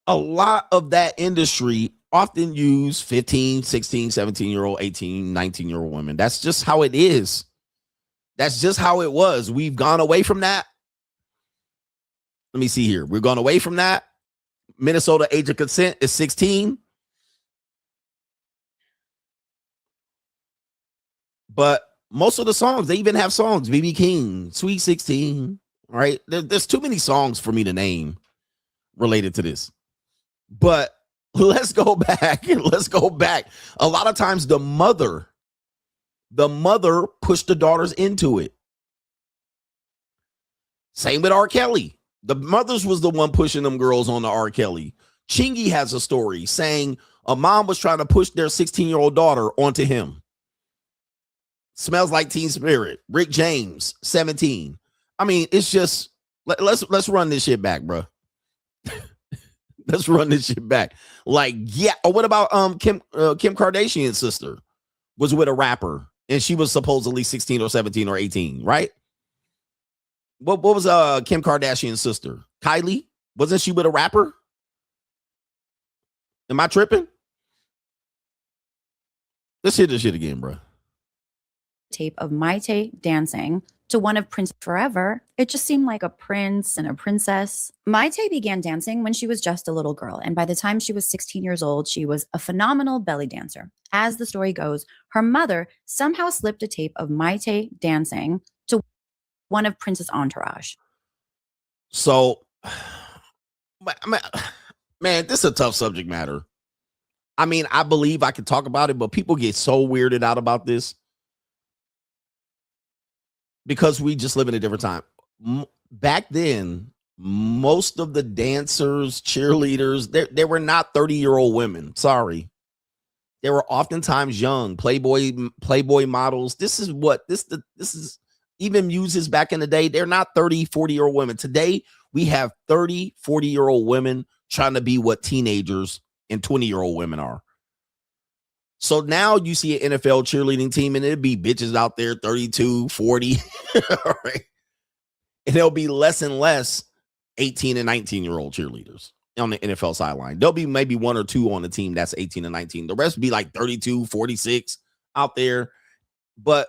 a lot of that industry often use 15, 16, 17-year-old, 18, 19-year-old women. That's just how it is. That's just how it was. We've gone away from that. Let me see here. We've gone away from that. Minnesota age of consent is 16. But most of the songs, they even have songs. B.B. King, Sweet 16, right? There's too many songs for me to name related to this. But let's go back. Let's go back. A lot of times the mother pushed the daughters into it. Same with R. Kelly. The mothers was the one pushing them girls on the R. Kelly. Chingy has a story saying a mom was trying to push their 16-year-old daughter onto him. Smells Like Teen Spirit. Rick James, 17. I mean, it's just let's run this shit back, bro. Let's run this shit back. Like, yeah. Or what about Kim Kardashian's sister was with a rapper and she was supposedly 16 or 17 or 18, right? What was Kim Kardashian's sister? Kylie? Wasn't she with a rapper? Am I tripping? Let's hear this shit again, bro. Tape of Maite dancing to one of Prince Forever. It just seemed like a prince and a princess. Maite began dancing when she was just a little girl, and by the time she was 16 years old, she was a phenomenal belly dancer. As the story goes, her mother somehow slipped a tape of Maite dancing to one of Prince's entourage. So, man, this is a tough subject matter. I mean, I believe I can talk about it, but people get so weirded out about this because we just live in a different time. Back then, most of the dancers, cheerleaders, they were not 30-year-old women. Sorry. They were oftentimes young Playboy models. This is even Muses back in the day. They're not 30, 40-year-old women. Today, we have 30, 40-year-old women trying to be what teenagers and 20-year-old women are. So now you see an NFL cheerleading team and it'd be bitches out there 32, 40, right? And there'll be less and less 18 and 19-year-old cheerleaders on the NFL sideline. There'll be maybe one or two on the team that's 18 and 19. The rest would be like 32, 46 out there. But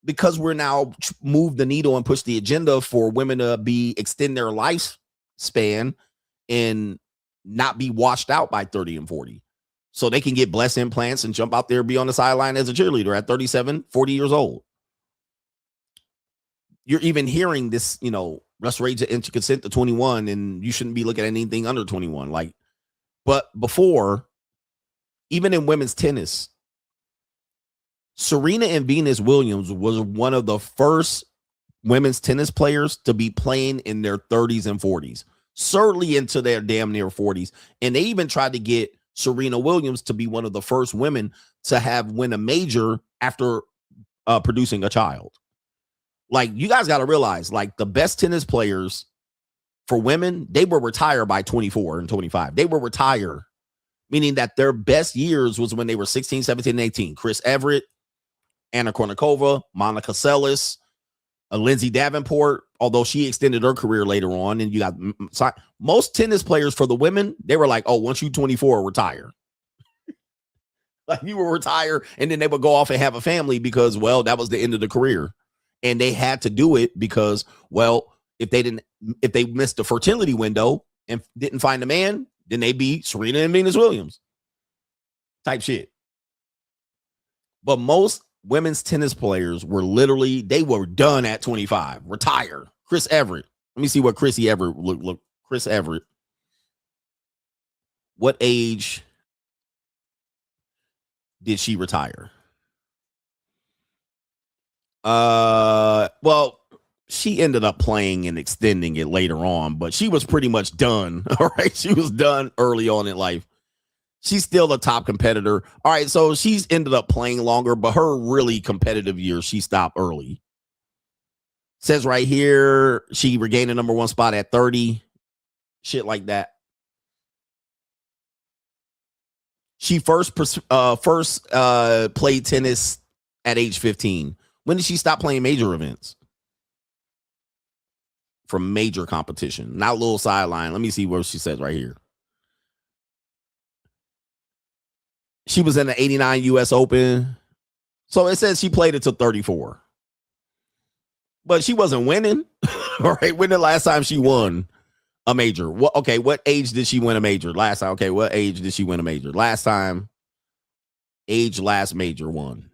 because we're now moved the needle and push the agenda for women to extend their lifespan and not be washed out by 30 and 40. So they can get breast implants and jump out there and be on the sideline as a cheerleader at 37, 40 years old. You're even hearing this, let's raise the age of consent to 21 and you shouldn't be looking at anything under 21. But before, even in women's tennis, Serena and Venus Williams was one of the first women's tennis players to be playing in their 30s and 40s, certainly into their damn near 40s. And they even tried to get Serena Williams to be one of the first women to win a major after producing a child. Like, you guys got to realize, like, the best tennis players for women, they were retired by 24 and 25. They were retired, meaning that their best years was when they were 16, 17, and 18. Chris Everett, Anna Kournikova, Monica Seles, Lindsay Davenport, although she extended her career later on. And you got most tennis players for the women, they were like, oh, once you 24, retire. Like, you will retire, and then they would go off and have a family because, well, that was the end of the career. And they had to do it because, well, if they missed the fertility window and didn't find a man, then they'd be Serena and Venus Williams type shit. But most women's tennis players were literally, they were done at 25, retired. Chris Everett. Let me see what Chrissy Everett look. Chris Everett. What age did she retire? Well, she ended up playing and extending it later on, but she was pretty much done. All right. She was done early on in life. She's still a top competitor. All right. So she's ended up playing longer, but her really competitive years, she stopped early. Says right here, she regained a number one spot at 30. Shit like that. She first played tennis at age 15. When did she stop playing major events? From major competition, not little sideline. Let me see what she says right here. She was in the 89 US Open. So it says she played until 34. But she wasn't winning. All right. When the last time she won a major? What age did she win a major? Last time. Okay, what age did she win a major? Last time, last major won.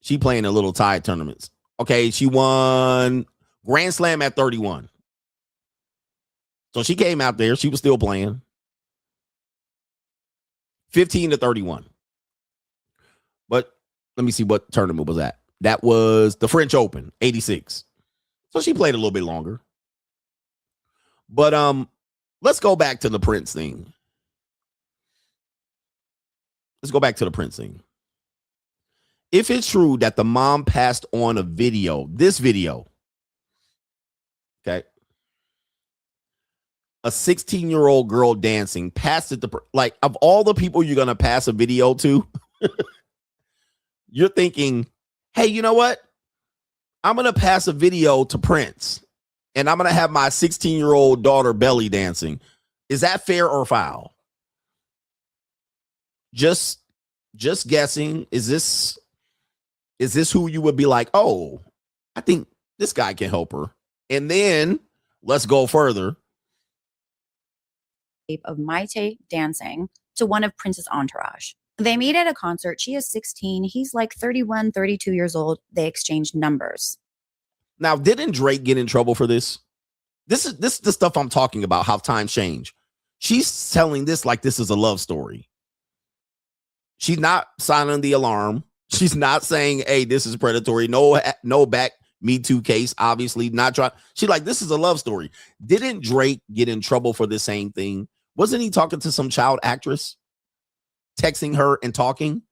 She playing in little tie tournaments. Okay, she won Grand Slam at 31. So she came out there. She was still playing. 15 to 31. But let me see what tournament was that. That was the French Open, 86. So she played a little bit longer. But let's go back to the Prince thing. If it's true that the mom passed on a video, this video, okay, a 16-year-old girl dancing, passed it to, like, of all the people you're going to pass a video to, you're thinking, hey, you know what? I'm going to pass a video to Prince, and I'm going to have my 16-year-old daughter belly dancing. Is that fair or foul? Just guessing. Is this who you would be like, oh, I think this guy can help her? And then let's go further. Of Maite dancing to one of Prince's entourage. They meet at a concert. She is 16. He's like 31, 32 years old. They exchanged numbers. Now, didn't Drake get in trouble for this? This is the stuff I'm talking about, how times change. She's telling this like this is a love story. She's not sounding the alarm. She's not saying, hey, this is predatory. No back Me Too case, obviously not trying. She's like, this is a love story. Didn't Drake get in trouble for the same thing? Wasn't he talking to some child actress? Texting her and talking?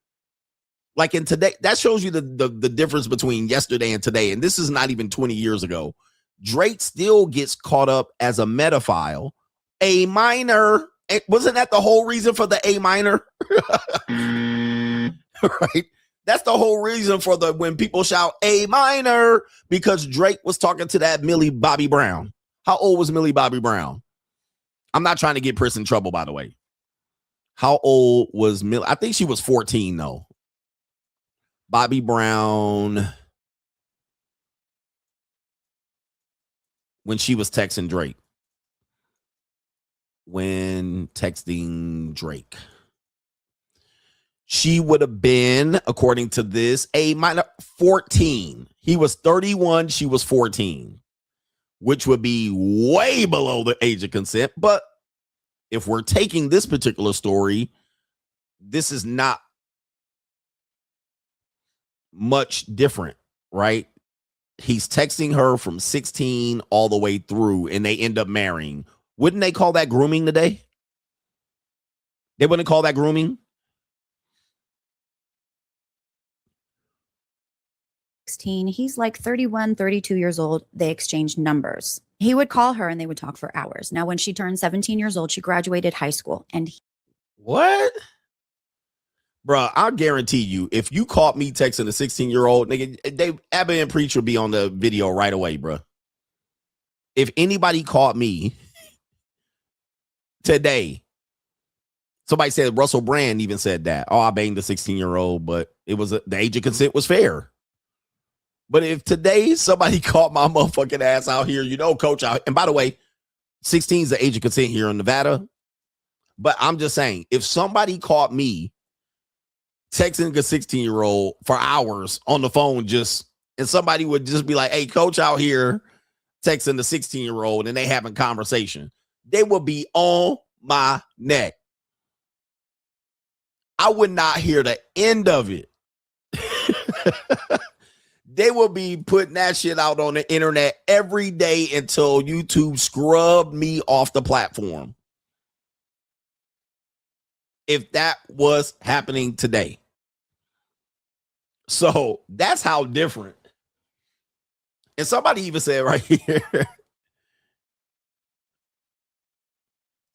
Like in today, that shows you the difference between yesterday and today. And this is not even 20 years ago. Drake still gets caught up as a pedophile. A minor. Wasn't that the whole reason for the A minor? Right? That's the whole reason for when people shout A minor, because Drake was talking to that Millie Bobby Brown. How old was Millie Bobby Brown? I'm not trying to get Prince in trouble, by the way. How old was Millie? I think she was 14, though. Bobby Brown, when she was texting Drake. When texting Drake. She would have been, according to this, a minor 14. He was 31. She was 14, which would be way below the age of consent. But if we're taking this particular story, this is not much different, right? He's texting her from 16 all the way through, and they end up marrying. Wouldn't they call that grooming today? They wouldn't call that grooming? 16. He's like 31, 32 years old. They exchanged numbers. He would call her and they would talk for hours. Now, when she turned 17 years old, she graduated high school. And what? Bruh, I guarantee you, if you caught me texting a 16-year-old, nigga, Abba and Preach would be on the video right away, bruh. If anybody caught me today, somebody said Russell Brand even said that. Oh, I banged the 16-year-old, but it was the age of consent was fair. But if today somebody caught my motherfucking ass out here, you know, coach out. And by the way, 16 is the age of consent here in Nevada. But I'm just saying, if somebody caught me texting a 16-year-old for hours on the phone, and somebody would just be like, hey, coach out here texting the 16-year-old and they having conversation. They would be on my neck. I would not hear the end of it. They will be putting that shit out on the internet every day until YouTube scrubbed me off the platform. If that was happening today. So that's how different. And somebody even said right here.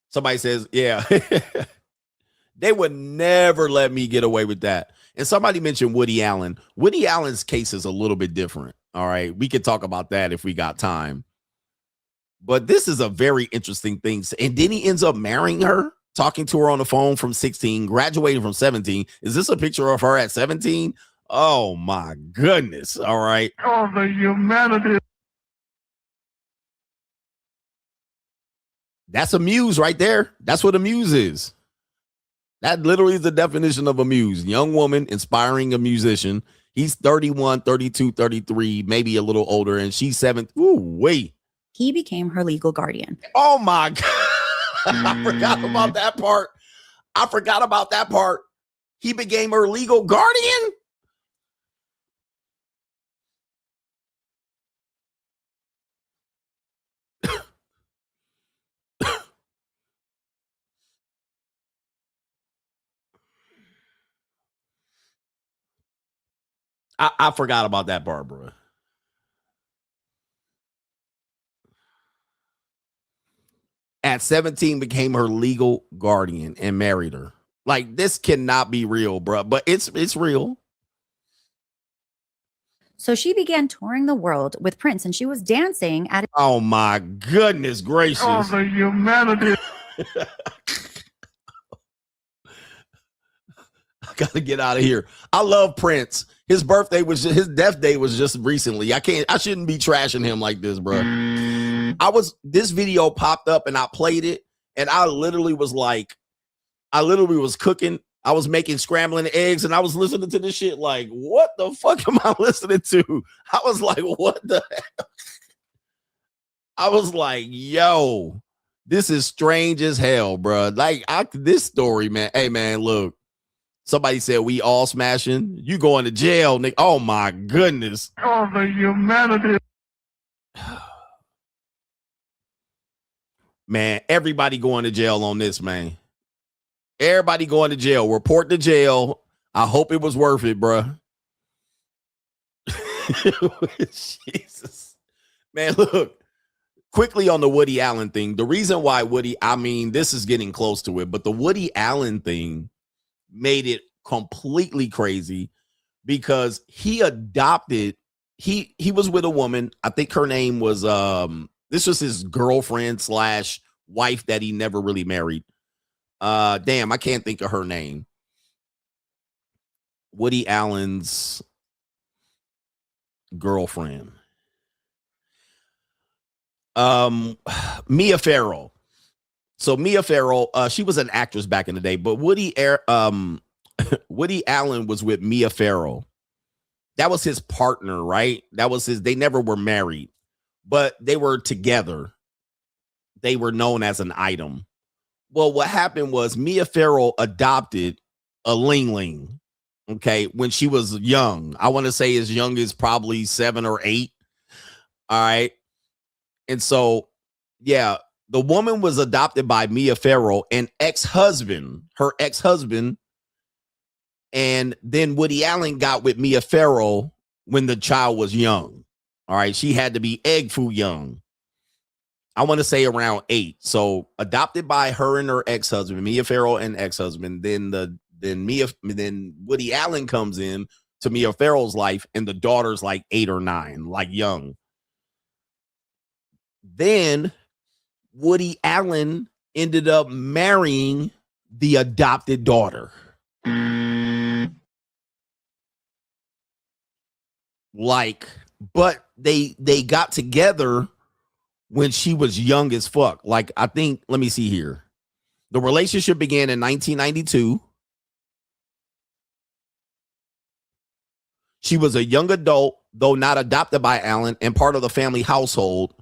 Somebody says, yeah, they would never let me get away with that. And somebody mentioned Woody Allen. Woody Allen's case is a little bit different. All right. We could talk about that if we got time. But this is a very interesting thing. And then he ends up marrying her, talking to her on the phone from 16, graduating from 17. Is this a picture of her at 17? Oh, my goodness. All right. Oh, the humanity. That's a muse right there. That's what a muse is. That literally is the definition of a muse. Young woman inspiring a musician. He's 31, 32, 33, maybe a little older, and she's 7. Ooh, wait. He became her legal guardian. Oh, my God. I forgot about that part. He became her legal guardian? I forgot about that, Barbara. At 17, became her legal guardian and married her. Like, this cannot be real, bro. But it's real. So she began touring the world with Prince, and she was dancing at. Oh my goodness gracious! Oh, the humanity. I gotta get out of here. I love Prince. His death day was just recently. I shouldn't be trashing him like this, bro. This video popped up and I played it, and I literally was cooking. I was making scrambling eggs and I was listening to this shit like, what the fuck am I listening to? I was like, what the hell? I was like, yo, this is strange as hell, bro. Like, this story, man. Hey, man, look. Somebody said we all smashing. You going to jail, Nick. Oh, my goodness. Oh, the humanity. Man, everybody going to jail on this, man. Everybody going to jail. Report to jail. I hope it was worth it, bro. Jesus. Man, look. Quickly on the Woody Allen thing. The reason why this is getting close to it, but the Woody Allen thing made it completely crazy because he adopted, he was with a woman. I think her name was, this was his girlfriend / wife that he never really married. Damn, I can't think of her name. Woody Allen's girlfriend. Mia Farrow. So Mia Farrow, she was an actress back in the day, but Woody Allen was with Mia Farrow. That was his partner, right? They never were married, but they were together. They were known as an item. Well, what happened was Mia Farrow adopted a Ling Ling, okay, when she was young. I want to say as young as probably 7 or 8. All right. And so, yeah, the woman was adopted by Mia Farrow and her ex-husband. And then Woody Allen got with Mia Farrow when the child was young. All right. She had to be egg food young. I want to say around 8. So adopted by her and her ex-husband, Mia Farrow and ex-husband. Then Woody Allen comes in to Mia Farrow's life, and the daughter's like 8 or 9, like young. Then Woody Allen ended up marrying the adopted daughter. But they got together when she was young as fuck. Like, I think, let me see here. The relationship began in 1992. She was a young adult, though not adopted by Allen, and part of the family household.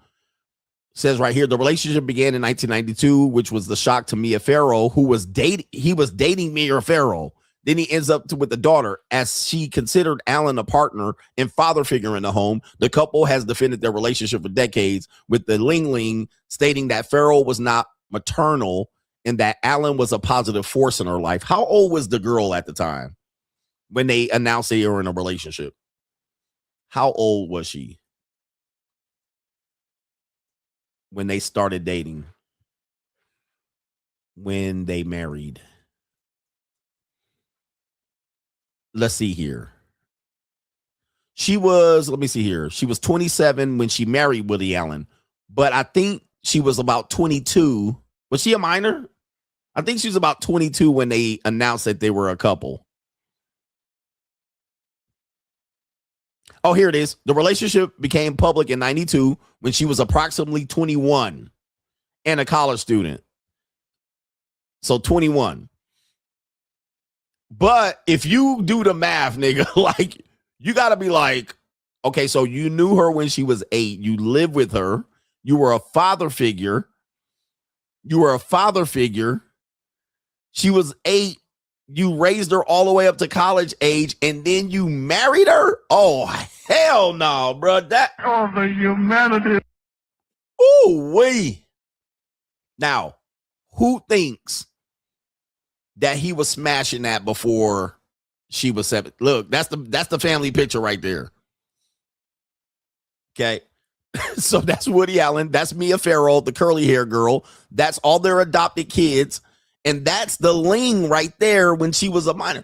Says right here, the relationship began in 1992, which was the shock to Mia Farrow, who was dating Mia Farrow. Then he ends up with the daughter, as she considered Allen a partner and father figure in the home. The couple has defended their relationship for decades, with the Ling Ling stating that Farrow was not maternal and that Allen was a positive force in her life. How old was the girl at the time when they announced they were in a relationship? How old was she when they started dating? When they married? Let's see here. She was, let me see here. She was 27 when she married Woody Allen, but I think she was about 22. Was she a minor? I think she was about 22 when they announced that they were a couple. Oh, here it is. The relationship became public in 92 when she was approximately 21 and a college student. So 21. But if you do the math, nigga, like, you got to be like, okay, so you knew her when she was 8. You lived with her. You were a father figure. She was 8. You raised her all the way up to college age, and then you married her? Oh, hell no, bro. That. Oh, the humanity. Ooh, wee. Now, who thinks that he was smashing that before she was 7? Look, that's the family picture right there. Okay. So that's Woody Allen. That's Mia Farrow, the curly hair girl. That's all their adopted kids. And that's the Ling right there when she was a minor.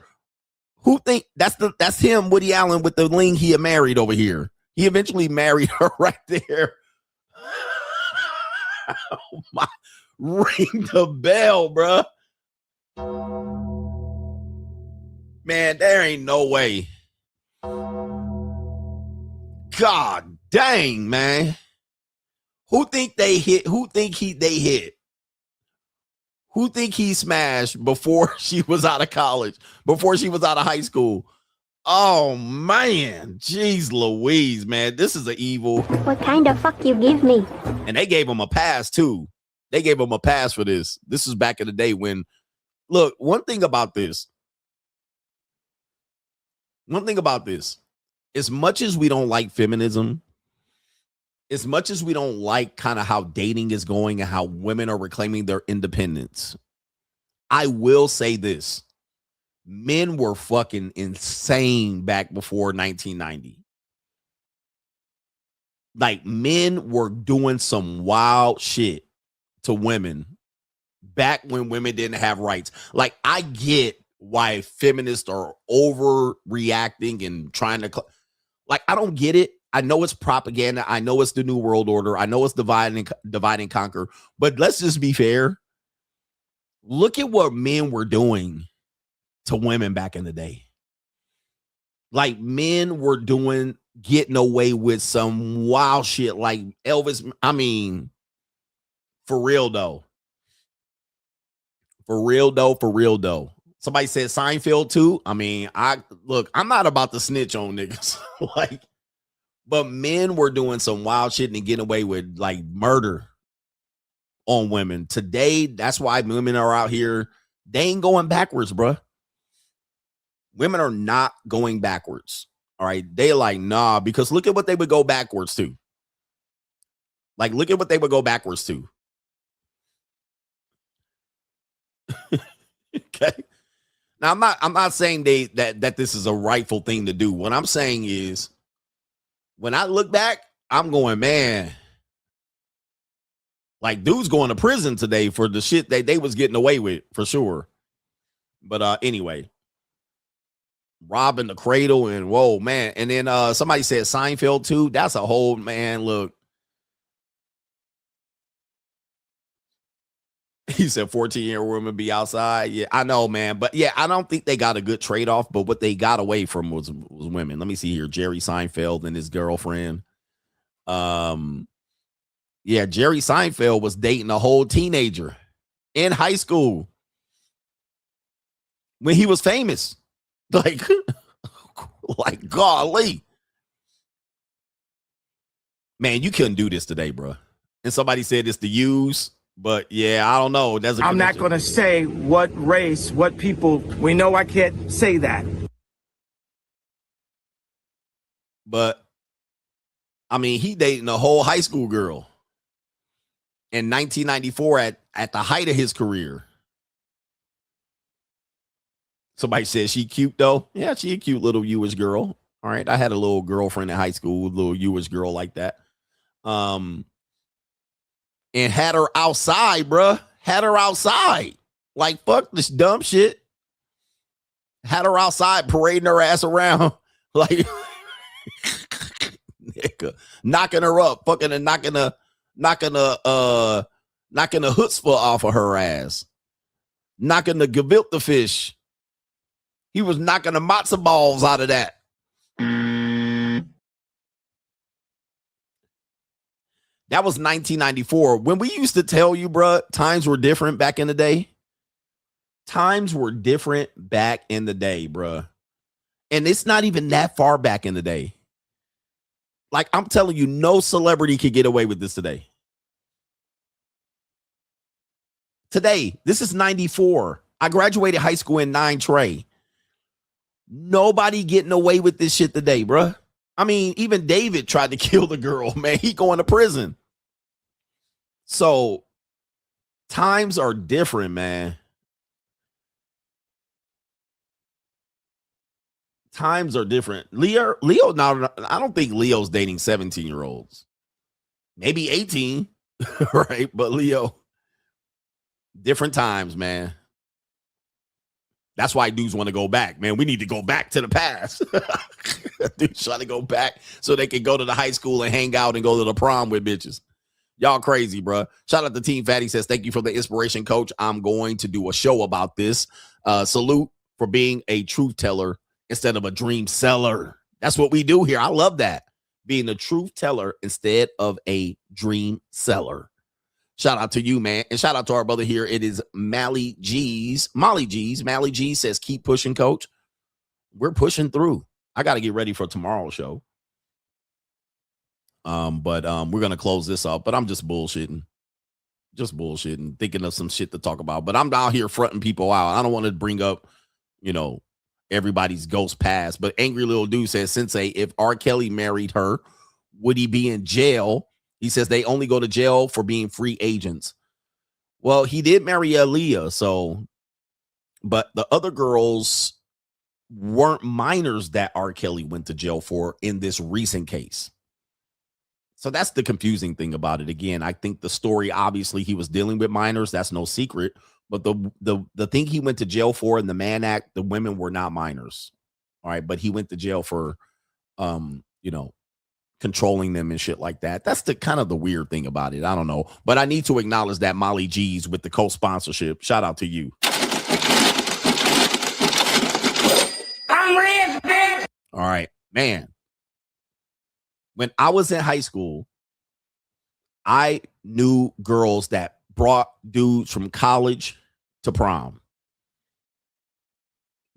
Who think that's him, Woody Allen, with the Ling he had married over here. He eventually married her right there. Oh my, ring the bell, bruh. Man, there ain't no way. God dang, man. Who think they hit? Who think they hit? Who think he smashed before she was out of college, before she was out of high school? Oh, man. Jeez Louise, man. This is an evil. What kind of fuck you give me? And they gave him a pass, too. They gave him a pass for this. This is back in the day when, look, one thing about this, as much as we don't like feminism, as much as we don't like kind of how dating is going and how women are reclaiming their independence, I will say this. Men were fucking insane back before 1990. Like, men were doing some wild shit to women back when women didn't have rights. Like, I get why feminists are overreacting and trying to, like, I don't get it. I know it's propaganda. I know it's the New World Order. I know it's divide and conquer. But let's just be fair. Look at what men were doing to women back in the day. Like, men were getting away with some wild shit like Elvis. I mean, for real though. Somebody said Seinfeld too. I mean, I'm not about to snitch on niggas. Like, but men were doing some wild shit and getting away with like murder on women. Today, that's why women are out here. They ain't going backwards, bro. Women are not going backwards. All right. They like, nah, because look at what they would go backwards to. Like, look at what they would go backwards to. Okay. Now, I'm not saying that this is a rightful thing to do. What I'm saying is, when I look back, I'm going, man, like, dudes going to prison today for the shit that they was getting away with, for sure. But anyway, robbing the cradle and whoa, man. And then somebody said Seinfeld too. That's a whole, man, look. He said 14-year-old women be outside. Yeah, I know, man. But yeah, I don't think they got a good trade-off. But what they got away from was women. Let me see here. Jerry Seinfeld and his girlfriend. Yeah, Jerry Seinfeld was dating a whole teenager in high school when he was famous. Like, Like, golly. Man, you couldn't do this today, bro. And somebody said it's the use, but yeah, I don't know. I'm not going to say what race, what people. We know I can't say that. But, I mean, he dating a whole high school girl in 1994 at the height of his career. Somebody said she cute, though. Yeah, she a cute little Jewish girl. All right, I had a little girlfriend in high school, a little Jewish girl like that. And had her outside, bruh. Had her outside. Like, fuck this dumb shit. Had her outside parading her ass around. Like, nigga, knocking her up, fucking and knocking the chutzpah off of her ass. Knocking the gefilte fish. He was knocking the matzo balls out of that. That was 1994. When we used to tell you, bruh, times were different back in the day. Times were different back in the day, bruh. And it's not even that far back in the day. Like, I'm telling you, no celebrity could get away with this today. Today, this is 94. I graduated high school in 9 Trey. Nobody getting away with this shit today, bruh. I mean, even David tried to kill the girl, man. He going to prison. So, times are different, man. Times are different. Leo, now, I don't think Leo's dating 17-year-olds. Maybe 18, right? But Leo, different times, man. That's why dudes want to go back, man. We need to go back to the past. Dudes trying to go back so they can go to the high school and hang out and go to the prom with bitches. Y'all crazy, bro. Shout out to Team Fatty says, thank you for the inspiration, coach. I'm going to do a show about this. Salute for being a truth teller instead of a dream seller. That's what we do here. I love that. Being a truth teller instead of a dream seller. Shout out to you, man. And shout out to our brother here. It is Molly G's. Molly G says, keep pushing, coach. We're pushing through. I got to get ready for tomorrow's show. But we're going to close this up. But I'm just bullshitting. Thinking of some shit to talk about. But I'm out here fronting people out. I don't want to bring up, everybody's ghost past. But Angry Little Dude says, Sensei, if R. Kelly married her, would he be in jail? He says they only go to jail for being free agents. Well, he did marry Aaliyah, so, but the other girls weren't minors that R. Kelly went to jail for in this recent case. So that's the confusing thing about it. Again, I think the story, obviously, he was dealing with minors. That's no secret. But the thing he went to jail for in the Mann Act, the women were not minors. All right. But he went to jail for, controlling them and shit like that. That's the kind of the weird thing about it. I don't know. But I need to acknowledge that Molly G's with the co-sponsorship. Shout out to you. I'm rich, bitch. All right, man. When I was in high school, I knew girls that brought dudes from college to prom.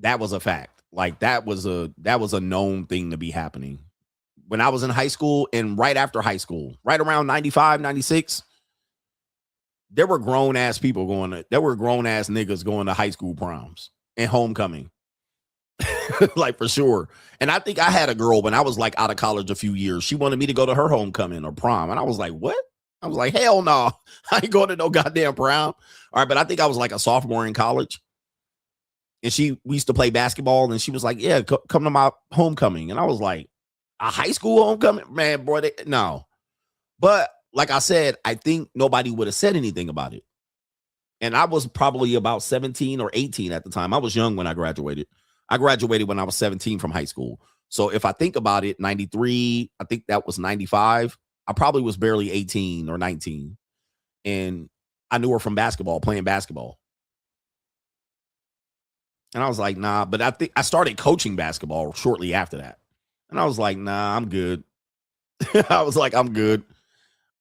That was a fact. Like that was a known thing to be happening. When I was in high school and right after high school, right around 95, 96, there were grown ass niggas going to high school proms and homecoming. Like for sure. And I think I had a girl when I was like out of college a few years. She wanted me to go to her homecoming or prom. And I was like, what? I was like, hell no. I ain't going to no goddamn prom. All right. But I think I was like a sophomore in college. And we used to play basketball. And she was like, yeah, come to my homecoming. And I was like, a high school homecoming? Man, boy, no. But like I said, I think nobody would have said anything about it. And I was probably about 17 or 18 at the time. I was young when I graduated. I graduated when I was 17 from high school. So if I think about it, 93, I think that was 95. I probably was barely 18 or 19. And I knew her from basketball, playing basketball. And I was like, nah, but I think I started coaching basketball shortly after that. And I was like, nah, I'm good. I was like, I'm good.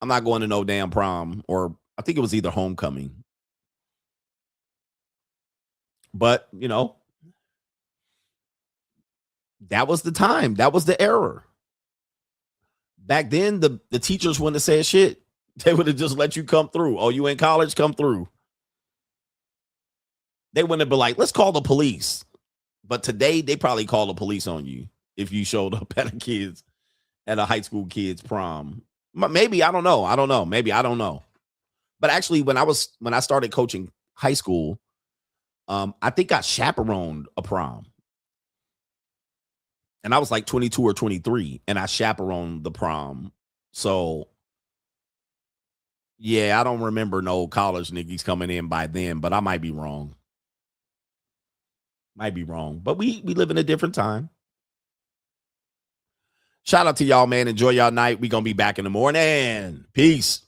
I'm not going to no damn prom. Or I think it was either homecoming. But, That was the time. That was the era. Back then, the teachers wouldn't have said shit. They would have just let you come through. Oh, you in college? Come through. They wouldn't have been like, let's call the police. But today, they probably call the police on you if you showed up at a high school kid's prom. Maybe, I don't know. Maybe, I don't know. But actually, when I started coaching high school, I think I chaperoned a prom. And I was like 22 or 23, and I chaperoned the prom. So, yeah, I don't remember no college niggas coming in by then, but I might be wrong. But we live in a different time. Shout out to y'all, man. Enjoy y'all night. We gonna be back in the morning. Peace.